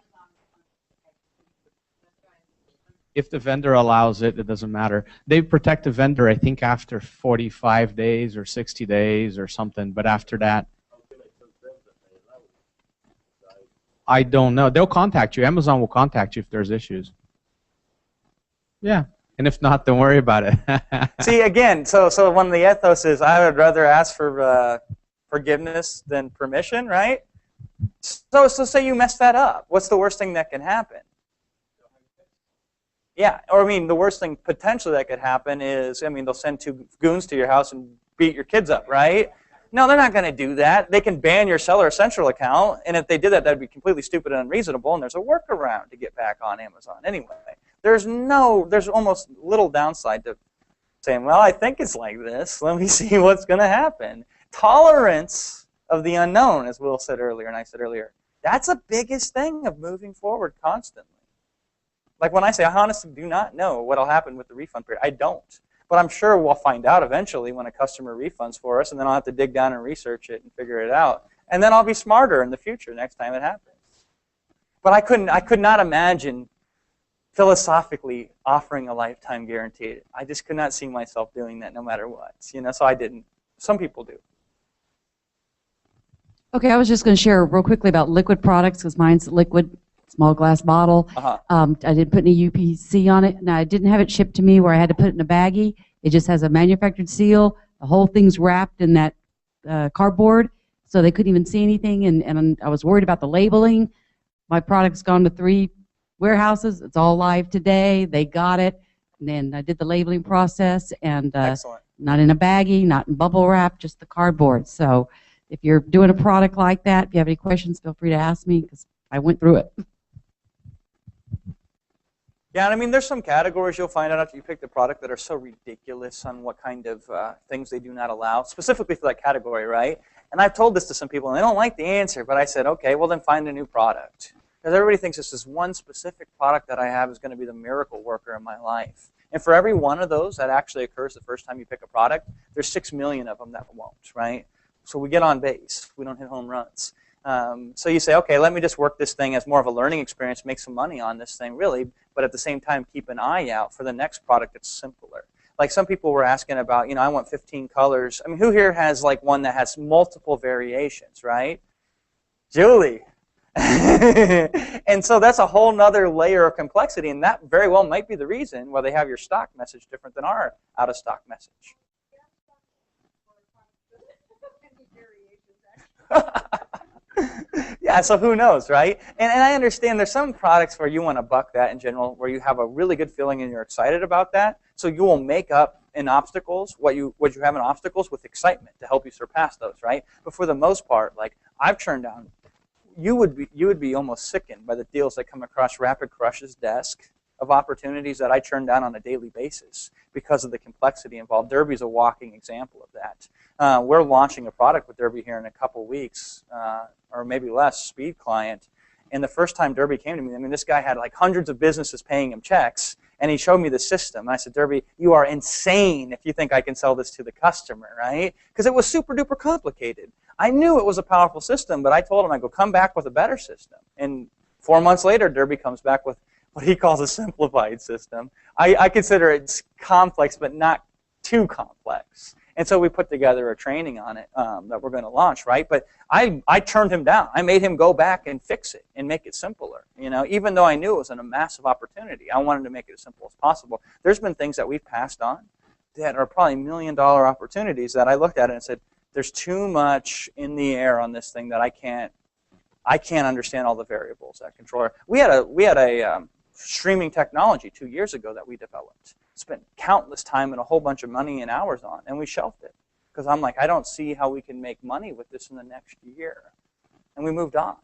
If the vendor allows it, it doesn't matter. They protect the vendor, I think, after 45 days or 60 days or something. But after that, I don't know. They'll contact you. Amazon will contact you if there's issues. Yeah. And if not, don't worry about it. See, again, so one of the ethos is I would rather ask for forgiveness than permission, right? So say you mess that up. What's the worst thing that can happen? Yeah, or I mean, the worst thing potentially that could happen is, I mean, they'll send 2 goons to your house and beat your kids up, right? No, they're not going to do that. They can ban your Seller Central account, and if they did that, that would be completely stupid and unreasonable, and there's a workaround to get back on Amazon anyway. There's almost little downside to saying, well, I think it's like this. Let me see what's going to happen. Tolerance of the unknown, as Will said earlier and I said earlier, that's the biggest thing of moving forward constantly. Like when I say, I honestly do not know what will happen with the refund period. I don't. But I'm sure we'll find out eventually when a customer refunds for us, and then I'll have to dig down and research it and figure it out. And then I'll be smarter in the future next time it happens. But I could not imagine philosophically offering a lifetime guarantee. I just could not see myself doing that no matter what. You know, so I didn't. Some people do. Okay, I was just going to share real quickly about liquid products because mine's liquid. Small glass bottle. I didn't put any UPC on it. Now, I didn't have it shipped to me where I had to put it in a baggie. It just has a manufactured seal. The whole thing's wrapped in that cardboard, so they couldn't even see anything, and I was worried about the labeling. My product's gone to 3 warehouses. It's all live today. They got it. And then I did the labeling process, and Excellent. not in a baggie, not in bubble wrap, just the cardboard. So if you're doing a product like that, if you have any questions, feel free to ask me, because I went through it. Yeah, and I mean, there's some categories you'll find out after you pick the product that are so ridiculous on what kind of things they do not allow, specifically for that category, right? And I've told this to some people, and they don't like the answer, but I said, okay, well then find a new product. Because everybody thinks this is one specific product that I have is going to be the miracle worker in my life. And for every one of those that actually occurs the first time you pick a product, there's 6 million of them that won't, right? So we get on base. We don't hit home runs. So you say, okay, let me just work this thing as more of a learning experience, make some money on this thing, really, but at the same time keep an eye out for the next product that's simpler. Like some people were asking about, I want 15 colors. I mean, who here has like one that has multiple variations, right? Julie. And so that's a whole nother layer of complexity, and that very well might be the reason why they have your stock message different than our out-of-stock message. Yeah, so who knows, right? And I understand there's some products where you want to buck that in general, where you have a really good feeling and you're excited about that, so you will make up in obstacles what you have in obstacles with excitement to help you surpass those, right? But for the most part, like I've turned down, you would be almost sickened by the deals that come across Rapid Crush's desk of opportunities that I turn down on a daily basis because of the complexity involved. Derby's a walking example of that. We're launching a product with Derby here in a couple weeks, or maybe less, Speed Client. And the first time Derby came to me, I mean, this guy had like hundreds of businesses paying him checks, and he showed me the system. And I said, Derby, you are insane if you think I can sell this to the customer, right? Because it was super duper complicated. I knew it was a powerful system, but I told him, I go, come back with a better system. And 4 months later, Derby comes back with what he calls a simplified system. I consider it complex, but not too complex. And so we put together a training on it that we're going to launch, right? But I turned him down. I made him go back and fix it and make it simpler. Even though I knew it was a massive opportunity, I wanted to make it as simple as possible. There's been things that we've passed on that are probably $1 million opportunities that I looked at it and said, there's too much in the air on this thing that I can't understand all the variables that controller. We had a streaming technology 2 years ago that we developed. Spent countless time and a whole bunch of money and hours on, and we shelved it because I'm like, I don't see how we can make money with this in the next year, and we moved on.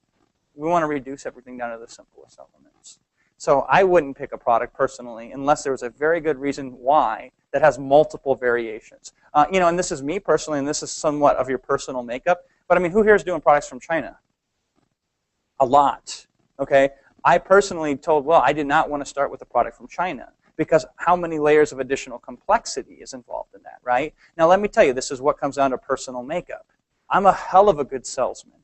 We want to reduce everything down to the simplest elements. So I wouldn't pick a product personally unless there was a very good reason why that has multiple variations. And this is me personally, and this is somewhat of your personal makeup. But I mean, who here is doing products from China? A lot. Okay. I personally told, well, I did not want to start with a product from China because how many layers of additional complexity is involved in that, right? Now, let me tell you, this is what comes down to personal makeup. I'm a hell of a good salesman.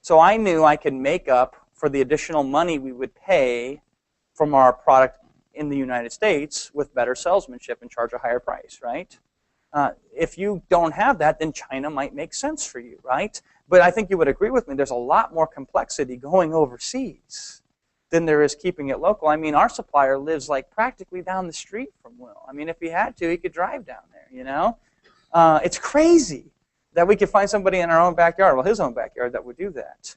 So I knew I could make up for the additional money we would pay from our product in the United States with better salesmanship and charge a higher price, right? If you don't have that, then China might make sense for you, right? But I think you would agree with me, there's a lot more complexity going overseas than there is keeping it local. I mean, our supplier lives like practically down the street from Will. I mean, if he had to, he could drive down there, It's crazy that we could find somebody in our own backyard, well, his own backyard, that would do that.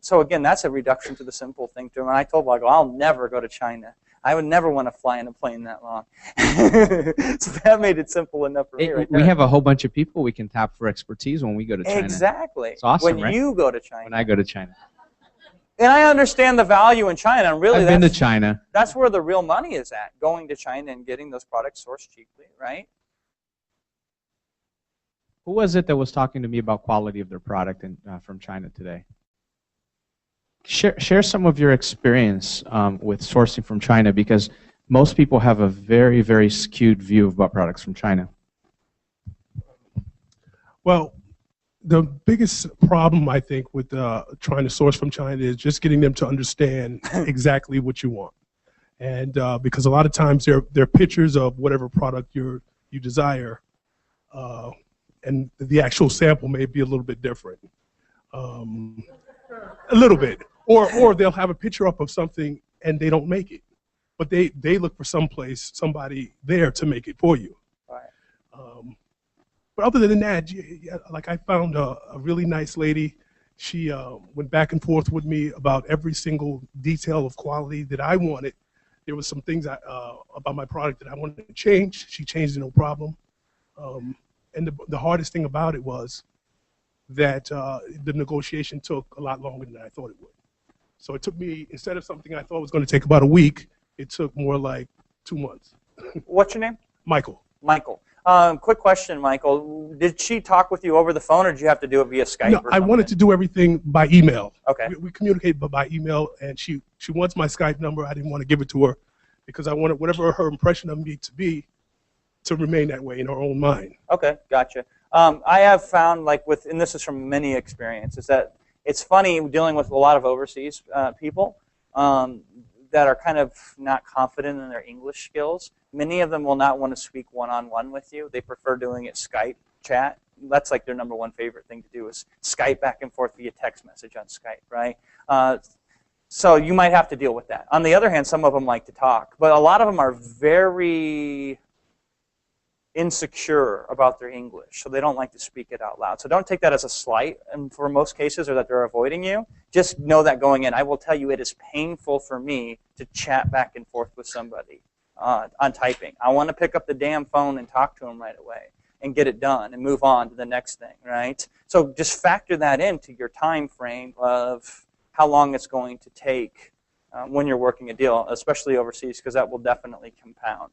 So again, that's a reduction to the simple thing to him. And I told him, I go, I'll never go to China. I would never want to fly in a plane that long. So that made it simple enough for me right there. We have a whole bunch of people we can tap for expertise when we go to China. Exactly. It's awesome, when right? you go to China. When I go to China. And I understand the value in China. And really, I've been to China. That's where the real money is at, going to China and getting those products sourced cheaply, right? Who was it that was talking to me about quality of their product from China today? Share some of your experience with sourcing from China, because most people have a very, very skewed view about products from China. Well, the biggest problem, I think, with trying to source from China is just getting them to understand exactly what you want. And because a lot of times they're pictures of whatever product you desire, and the actual sample may be a little bit different. A little bit. Or they'll have a picture up of something and they don't make it. But they look for somebody there to make it for you. Right. But other than that, like I found a really nice lady She went back and forth with me about every single detail of quality that I wanted. There was some things about my product that I wanted to change. She changed it, no problem. And the hardest thing about it was that the negotiation took a lot longer than I thought it would. So it took me, instead of something I thought was going to take about a week, it took more like 2 months. What's your name? Michael. Michael. Quick question, Michael. Did she talk with you over the phone, or did you have to do it via Skype? No, I wanted to do everything by email. Okay. We communicate by email, and she wants my Skype number. I didn't want to give it to her because I wanted whatever her impression of me to be to remain that way in her own mind. Okay, gotcha. I have found, like and this is from many experiences, that it's funny dealing with a lot of overseas people that are kind of not confident in their English skills. Many of them will not want to speak one-on-one with you. They prefer doing it Skype chat. That's like their #1 favorite thing to do is Skype back and forth via text message on Skype, right? So you might have to deal with that. On the other hand, some of them like to talk, but a lot of them are very insecure about their English, so they don't like to speak it out loud. So don't take that as a slight, and for most cases, or that they're avoiding you. Just know that going in, I will tell you, it is painful for me to chat back and forth with somebody on typing. I want to pick up the damn phone and talk to them right away and get it done and move on to the next thing, right? So just factor that into your time frame of how long it's going to take when you're working a deal, especially overseas, because that will definitely compound.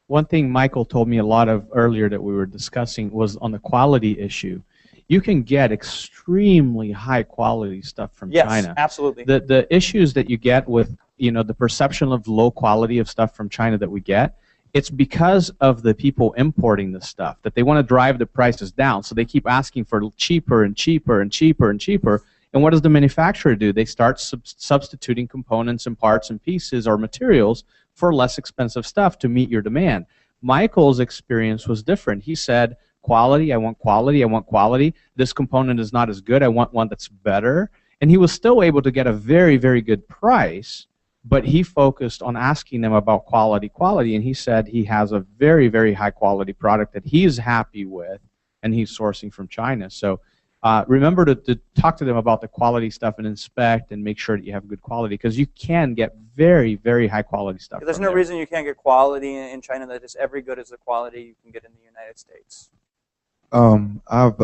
One thing Michael told me a lot of earlier that we were discussing was on the quality issue. You can get extremely high quality stuff from China. Yes, absolutely. The issues that you get with the perception of low quality of stuff from China that we get, it's because of the people importing the stuff, that they want to drive the prices down. So they keep asking for cheaper and cheaper and cheaper and cheaper. And what does the manufacturer do? They start substituting components and parts and pieces or materials for less expensive stuff to meet your demand. Michael's experience was different. He said, quality, I want quality, I want quality. This component is not as good, I want one that's better. And he was still able to get a very, very good price, but he focused on asking them about quality, and he said he has a very, very high quality product that he's happy with, and he's sourcing from China. So remember to talk to them about the quality stuff and inspect and make sure that you have good quality, because you can get very, very high quality stuff. There's no reason you can't get quality in China that is every good as the quality you can get in the United States. I've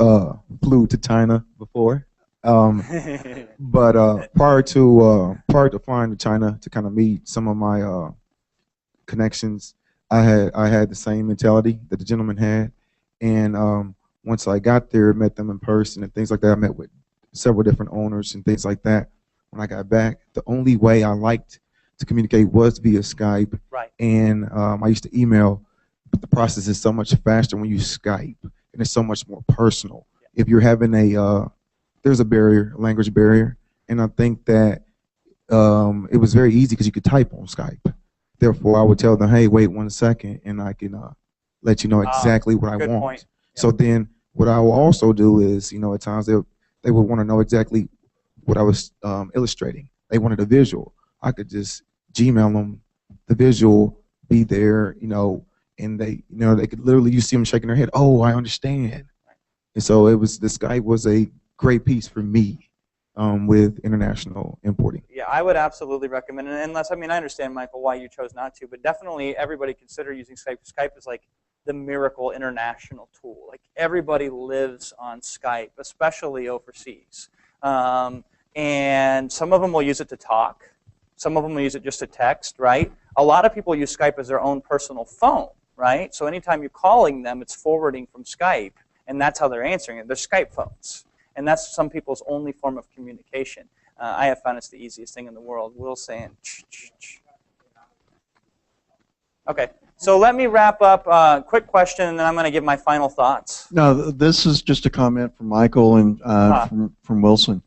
flew to China before, but prior to flying to China to kind of meet some of my connections, I had the same mentality that the gentleman had, and once I got there, met them in person and things like that. I met with several different owners and things like that. When I got back, the only way I liked to communicate was via Skype. Right. And I used to email, but the process is so much faster when you Skype, and it's so much more personal. Yeah. If you're having there's a barrier, a language barrier, and I think that it was very easy because you could type on Skype. Therefore, I would tell them, hey, wait 1 second, and I can let you know exactly what I want. Point. So then what I will also do is, at times they would want to know exactly what I was illustrating. They wanted a visual. I could just Gmail them the visual, be there, and they could literally, you see them shaking their head, oh, I understand. And so the Skype was a great piece for me with international importing. Yeah, I would absolutely recommend it. Unless, I understand, Michael, why you chose not to, but definitely everybody consider using Skype. Skype is like the miracle international tool. Like everybody lives on Skype, especially overseas. And some of them will use it to talk. Some of them will use it just to text, right? A lot of people use Skype as their own personal phone, right? So anytime you're calling them, it's forwarding from Skype, and that's how they're answering it. They're Skype phones. And that's some people's only form of communication. I have found it's the easiest thing in the world. Will saying, okay. So let me wrap up. Quick question, and then I'm going to give my final thoughts. No, this is just a comment from Michael and from Wilson.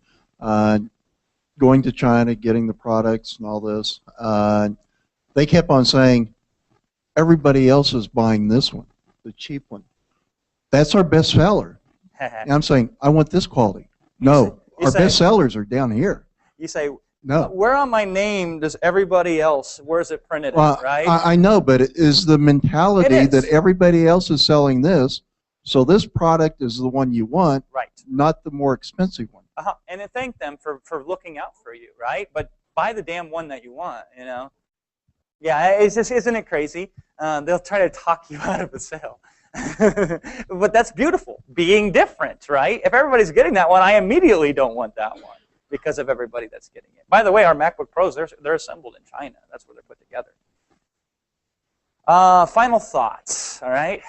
Going to China, getting the products and all this, they kept on saying, everybody else is buying this one, the cheap one. That's our best seller. And I'm saying, I want this quality. No, our best sellers are down here. You say, no. Where on my name does everybody else, where is it printed at, right? I know, but it is the mentality that everybody else is selling this, so this product is the one you want, right? Not the more expensive one. And then thank them for looking out for you, right? But buy the damn one that you want, you know? Yeah, it's just, isn't it crazy? They'll try to talk you out of the sale. But that's beautiful, being different, right? If everybody's getting that one, I immediately don't want that one because of everybody that's getting it. By the way, our MacBook Pros, they're assembled in China. That's where they're put together. Final thoughts, all right?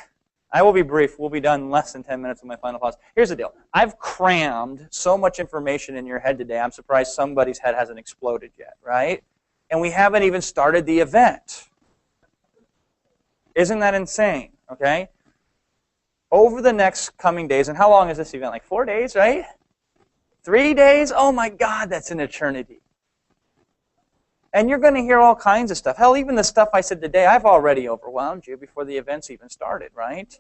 I will be brief. We'll be done in less than 10 minutes with my final thoughts. Here's the deal. I've crammed so much information in your head today, I'm surprised somebody's head hasn't exploded yet, right? And we haven't even started the event. Isn't that insane, okay? Over the next coming days, and how long is this event? Like 4 days, right? 3 days? Oh my God, that's an eternity. And you're going to hear all kinds of stuff. Hell, even the stuff I said today, I've already overwhelmed you before the event's even started, right?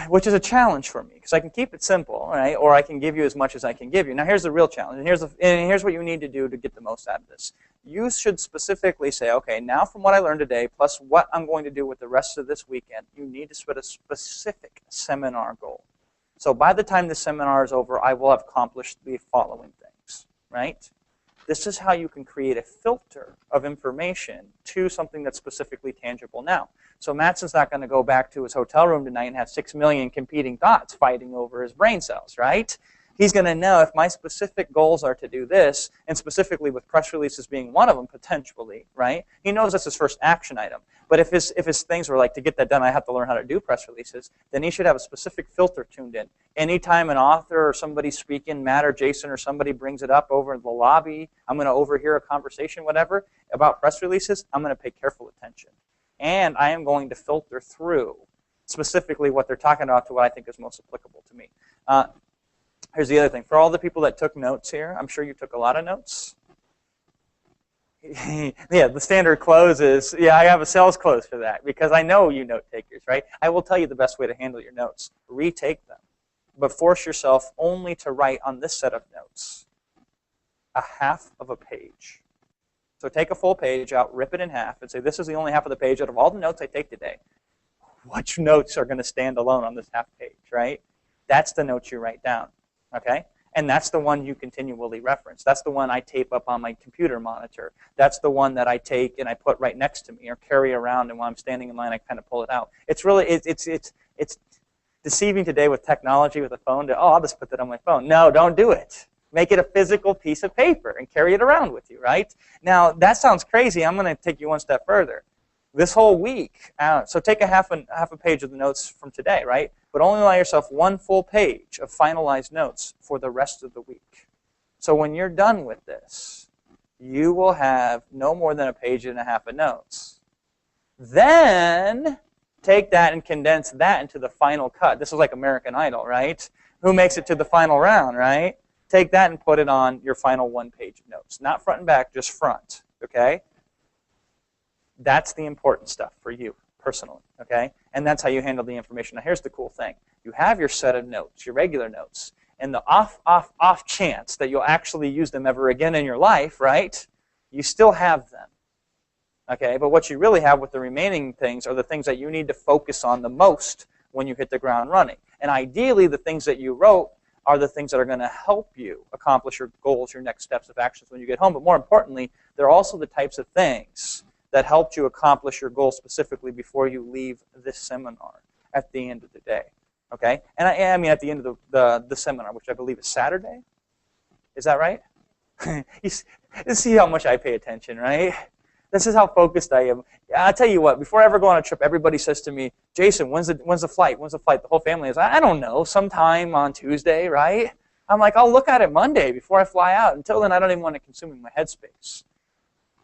Which is a challenge for me, because I can keep it simple, right? Or I can give you as much as I can give you. Now, here's the real challenge, and here's what you need to do to get the most out of this. You should specifically say, okay, now from what I learned today, plus what I'm going to do with the rest of this weekend, you need to set a specific seminar goal. So by the time the seminar is over, I will have accomplished the following things, right? This is how you can create a filter of information to something that's specifically tangible now. So Mattson's not going to go back to his hotel room tonight and have 6 million competing thoughts fighting over his brain cells, right? He's going to know if my specific goals are to do this, and specifically with press releases being one of them potentially, right? He knows that's his first action item. But if his things were like, to get that done, I have to learn how to do press releases, then he should have a specific filter tuned in. Anytime an author or somebody speaking, Matt or Jason or somebody brings it up over in the lobby, I'm going to overhear a conversation, whatever, about press releases, I'm going to pay careful attention. And I am going to filter through specifically what they're talking about to what I think is most applicable to me. Here's the other thing. For all the people that took notes here, I'm sure you took a lot of notes. Yeah, the standard close is, yeah, I have a sales close for that because I know you note takers, right? I will tell you the best way to handle your notes. Retake them, but force yourself only to write on this set of notes a half of a page. So take a full page out, rip it in half, and say, this is the only half of the page out of all the notes I take today. Which notes are going to stand alone on this half page, right? That's the notes you write down. Okay? And that's the one you continually reference. That's the one I tape up on my computer monitor. That's the one that I take and I put right next to me or carry around, and while I'm standing in line, I kind of pull it out. It's really, it's deceiving today with technology, with a phone, to, oh, I'll just put that on my phone. No, don't do it. Make it a physical piece of paper and carry it around with you, right? Now, that sounds crazy. I'm going to take you one step further. This whole week, so take a half a page of the notes from today, right? But only allow yourself one full page of finalized notes for the rest of the week. So when you're done with this, you will have no more than a page and a half of notes. Then take that and condense that into the final cut. This is like American Idol, right? Who makes it to the final round, right? Take that and put it on your final one page of notes. Not front and back, just front, okay? That's the important stuff for you personally, okay? And that's how you handle the information. Now, here's the cool thing. You have your set of notes, your regular notes, and the off chance that you'll actually use them ever again in your life, right? You still have them, okay? But what you really have with the remaining things are the things that you need to focus on the most when you hit the ground running. And ideally, the things that you wrote are the things that are going to help you accomplish your goals, your next steps of actions when you get home. But more importantly, they're also the types of things that helped you accomplish your goal specifically before you leave this seminar at the end of the day, okay? And I mean at the end of the seminar, which I believe is Saturday. Is that right? You see how much I pay attention, right? This is how focused I am. I'll tell you what, before I ever go on a trip, everybody says to me, Jason, when's the flight? When's the flight? The whole family is, I don't know, sometime on Tuesday, right? I'm like, I'll look at it Monday before I fly out. Until then, I don't even want it consuming my headspace.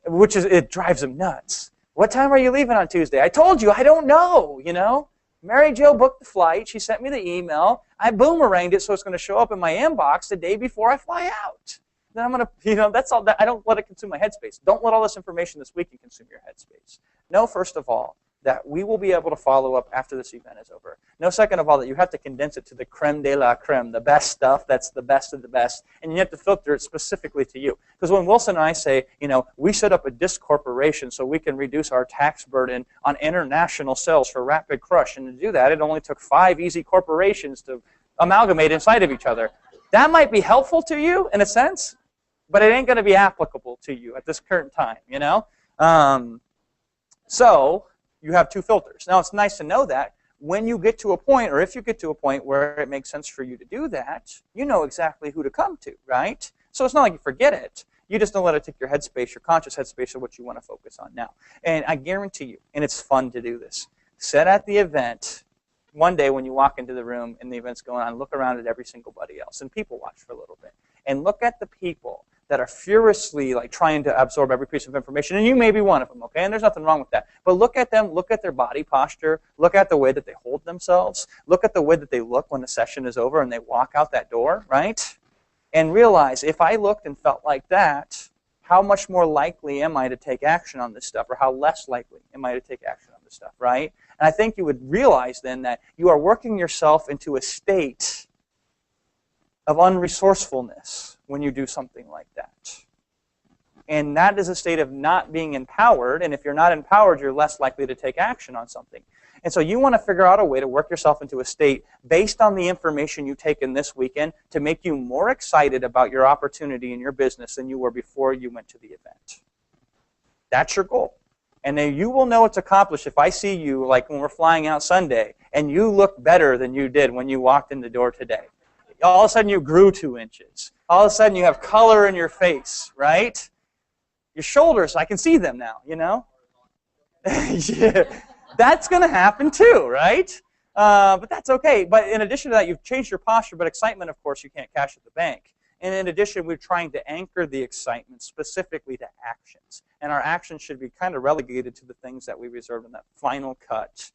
Which is, it drives them nuts. What time are you leaving on Tuesday? I told you, I don't know, you know. Mary Jo booked the flight. She sent me the email. I boomeranged it so it's going to show up in my inbox the day before I fly out. Then I'm going to, you know, that's all. I don't let it consume my headspace. Don't let all this information this weekend consume your headspace. Know, first of all, that we will be able to follow up after this event is over. No, second of all, that you have to condense it to the creme de la creme, the best stuff that's the best of the best, and you have to filter it specifically to you. Because when Wilson and I say, you know, we set up a disc corporation so we can reduce our tax burden on international sales for Rapid Crush, and to do that, it only took 5 easy corporations to amalgamate inside of each other. That might be helpful to you in a sense, but it ain't going to be applicable to you at this current time, you know? So you have two filters. Now, it's nice to know that when you get to a point, or if you get to a point where it makes sense for you to do that, you know exactly who to come to, right? So it's not like you forget it. You just don't let it take your headspace, your conscious headspace of what you want to focus on now. And I guarantee you, and it's fun to do this, sit at the event one day when you walk into the room and the event's going on, look around at every single buddy else and people watch for a little bit. And look at the people that are furiously like trying to absorb every piece of information, and you may be one of them, okay? And there's nothing wrong with that. But look at them, look at their body posture, look at the way that they hold themselves, look at the way that they look when the session is over and they walk out that door, right? And realize if I looked and felt like that, how much more likely am I to take action on this stuff, or how less likely am I to take action on this stuff, right? And I think you would realize then that you are working yourself into a state of unresourcefulness when you do something like that. And that is a state of not being empowered, and if you're not empowered, you're less likely to take action on something. And so you want to figure out a way to work yourself into a state based on the information you take in this weekend to make you more excited about your opportunity in your business than you were before you went to the event. That's your goal. And then you will know it's accomplished if I see you, like when we're flying out Sunday, and you look better than you did when you walked in the door today. All of a sudden you grew 2 inches. All of a sudden you have color in your face, right? Your shoulders, I can see them now, you know? Yeah. That's going to happen too, right? But that's okay. But in addition to that, you've changed your posture, but excitement, of course, you can't cash at the bank. And in addition, we're trying to anchor the excitement specifically to actions. And our actions should be kind of relegated to the things that we reserved in that final cut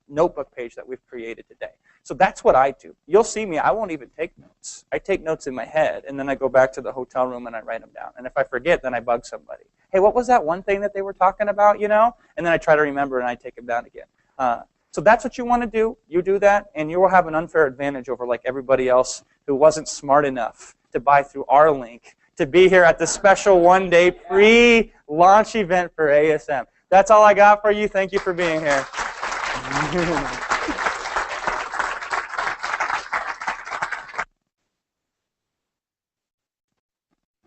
notebook page that we've created today. So that's what I do. You'll see me, I won't even take notes. I take notes in my head, and then I go back to the hotel room and I write them down. And if I forget, then I bug somebody. Hey, what was that one thing that they were talking about, you know? And then I try to remember and I take them down again. So that's what you want to do. You do that, and you will have an unfair advantage over like everybody else who wasn't smart enough to buy through our link to be here at the special one-day pre-launch event for ASM. That's all I got for you. Thank you for being here.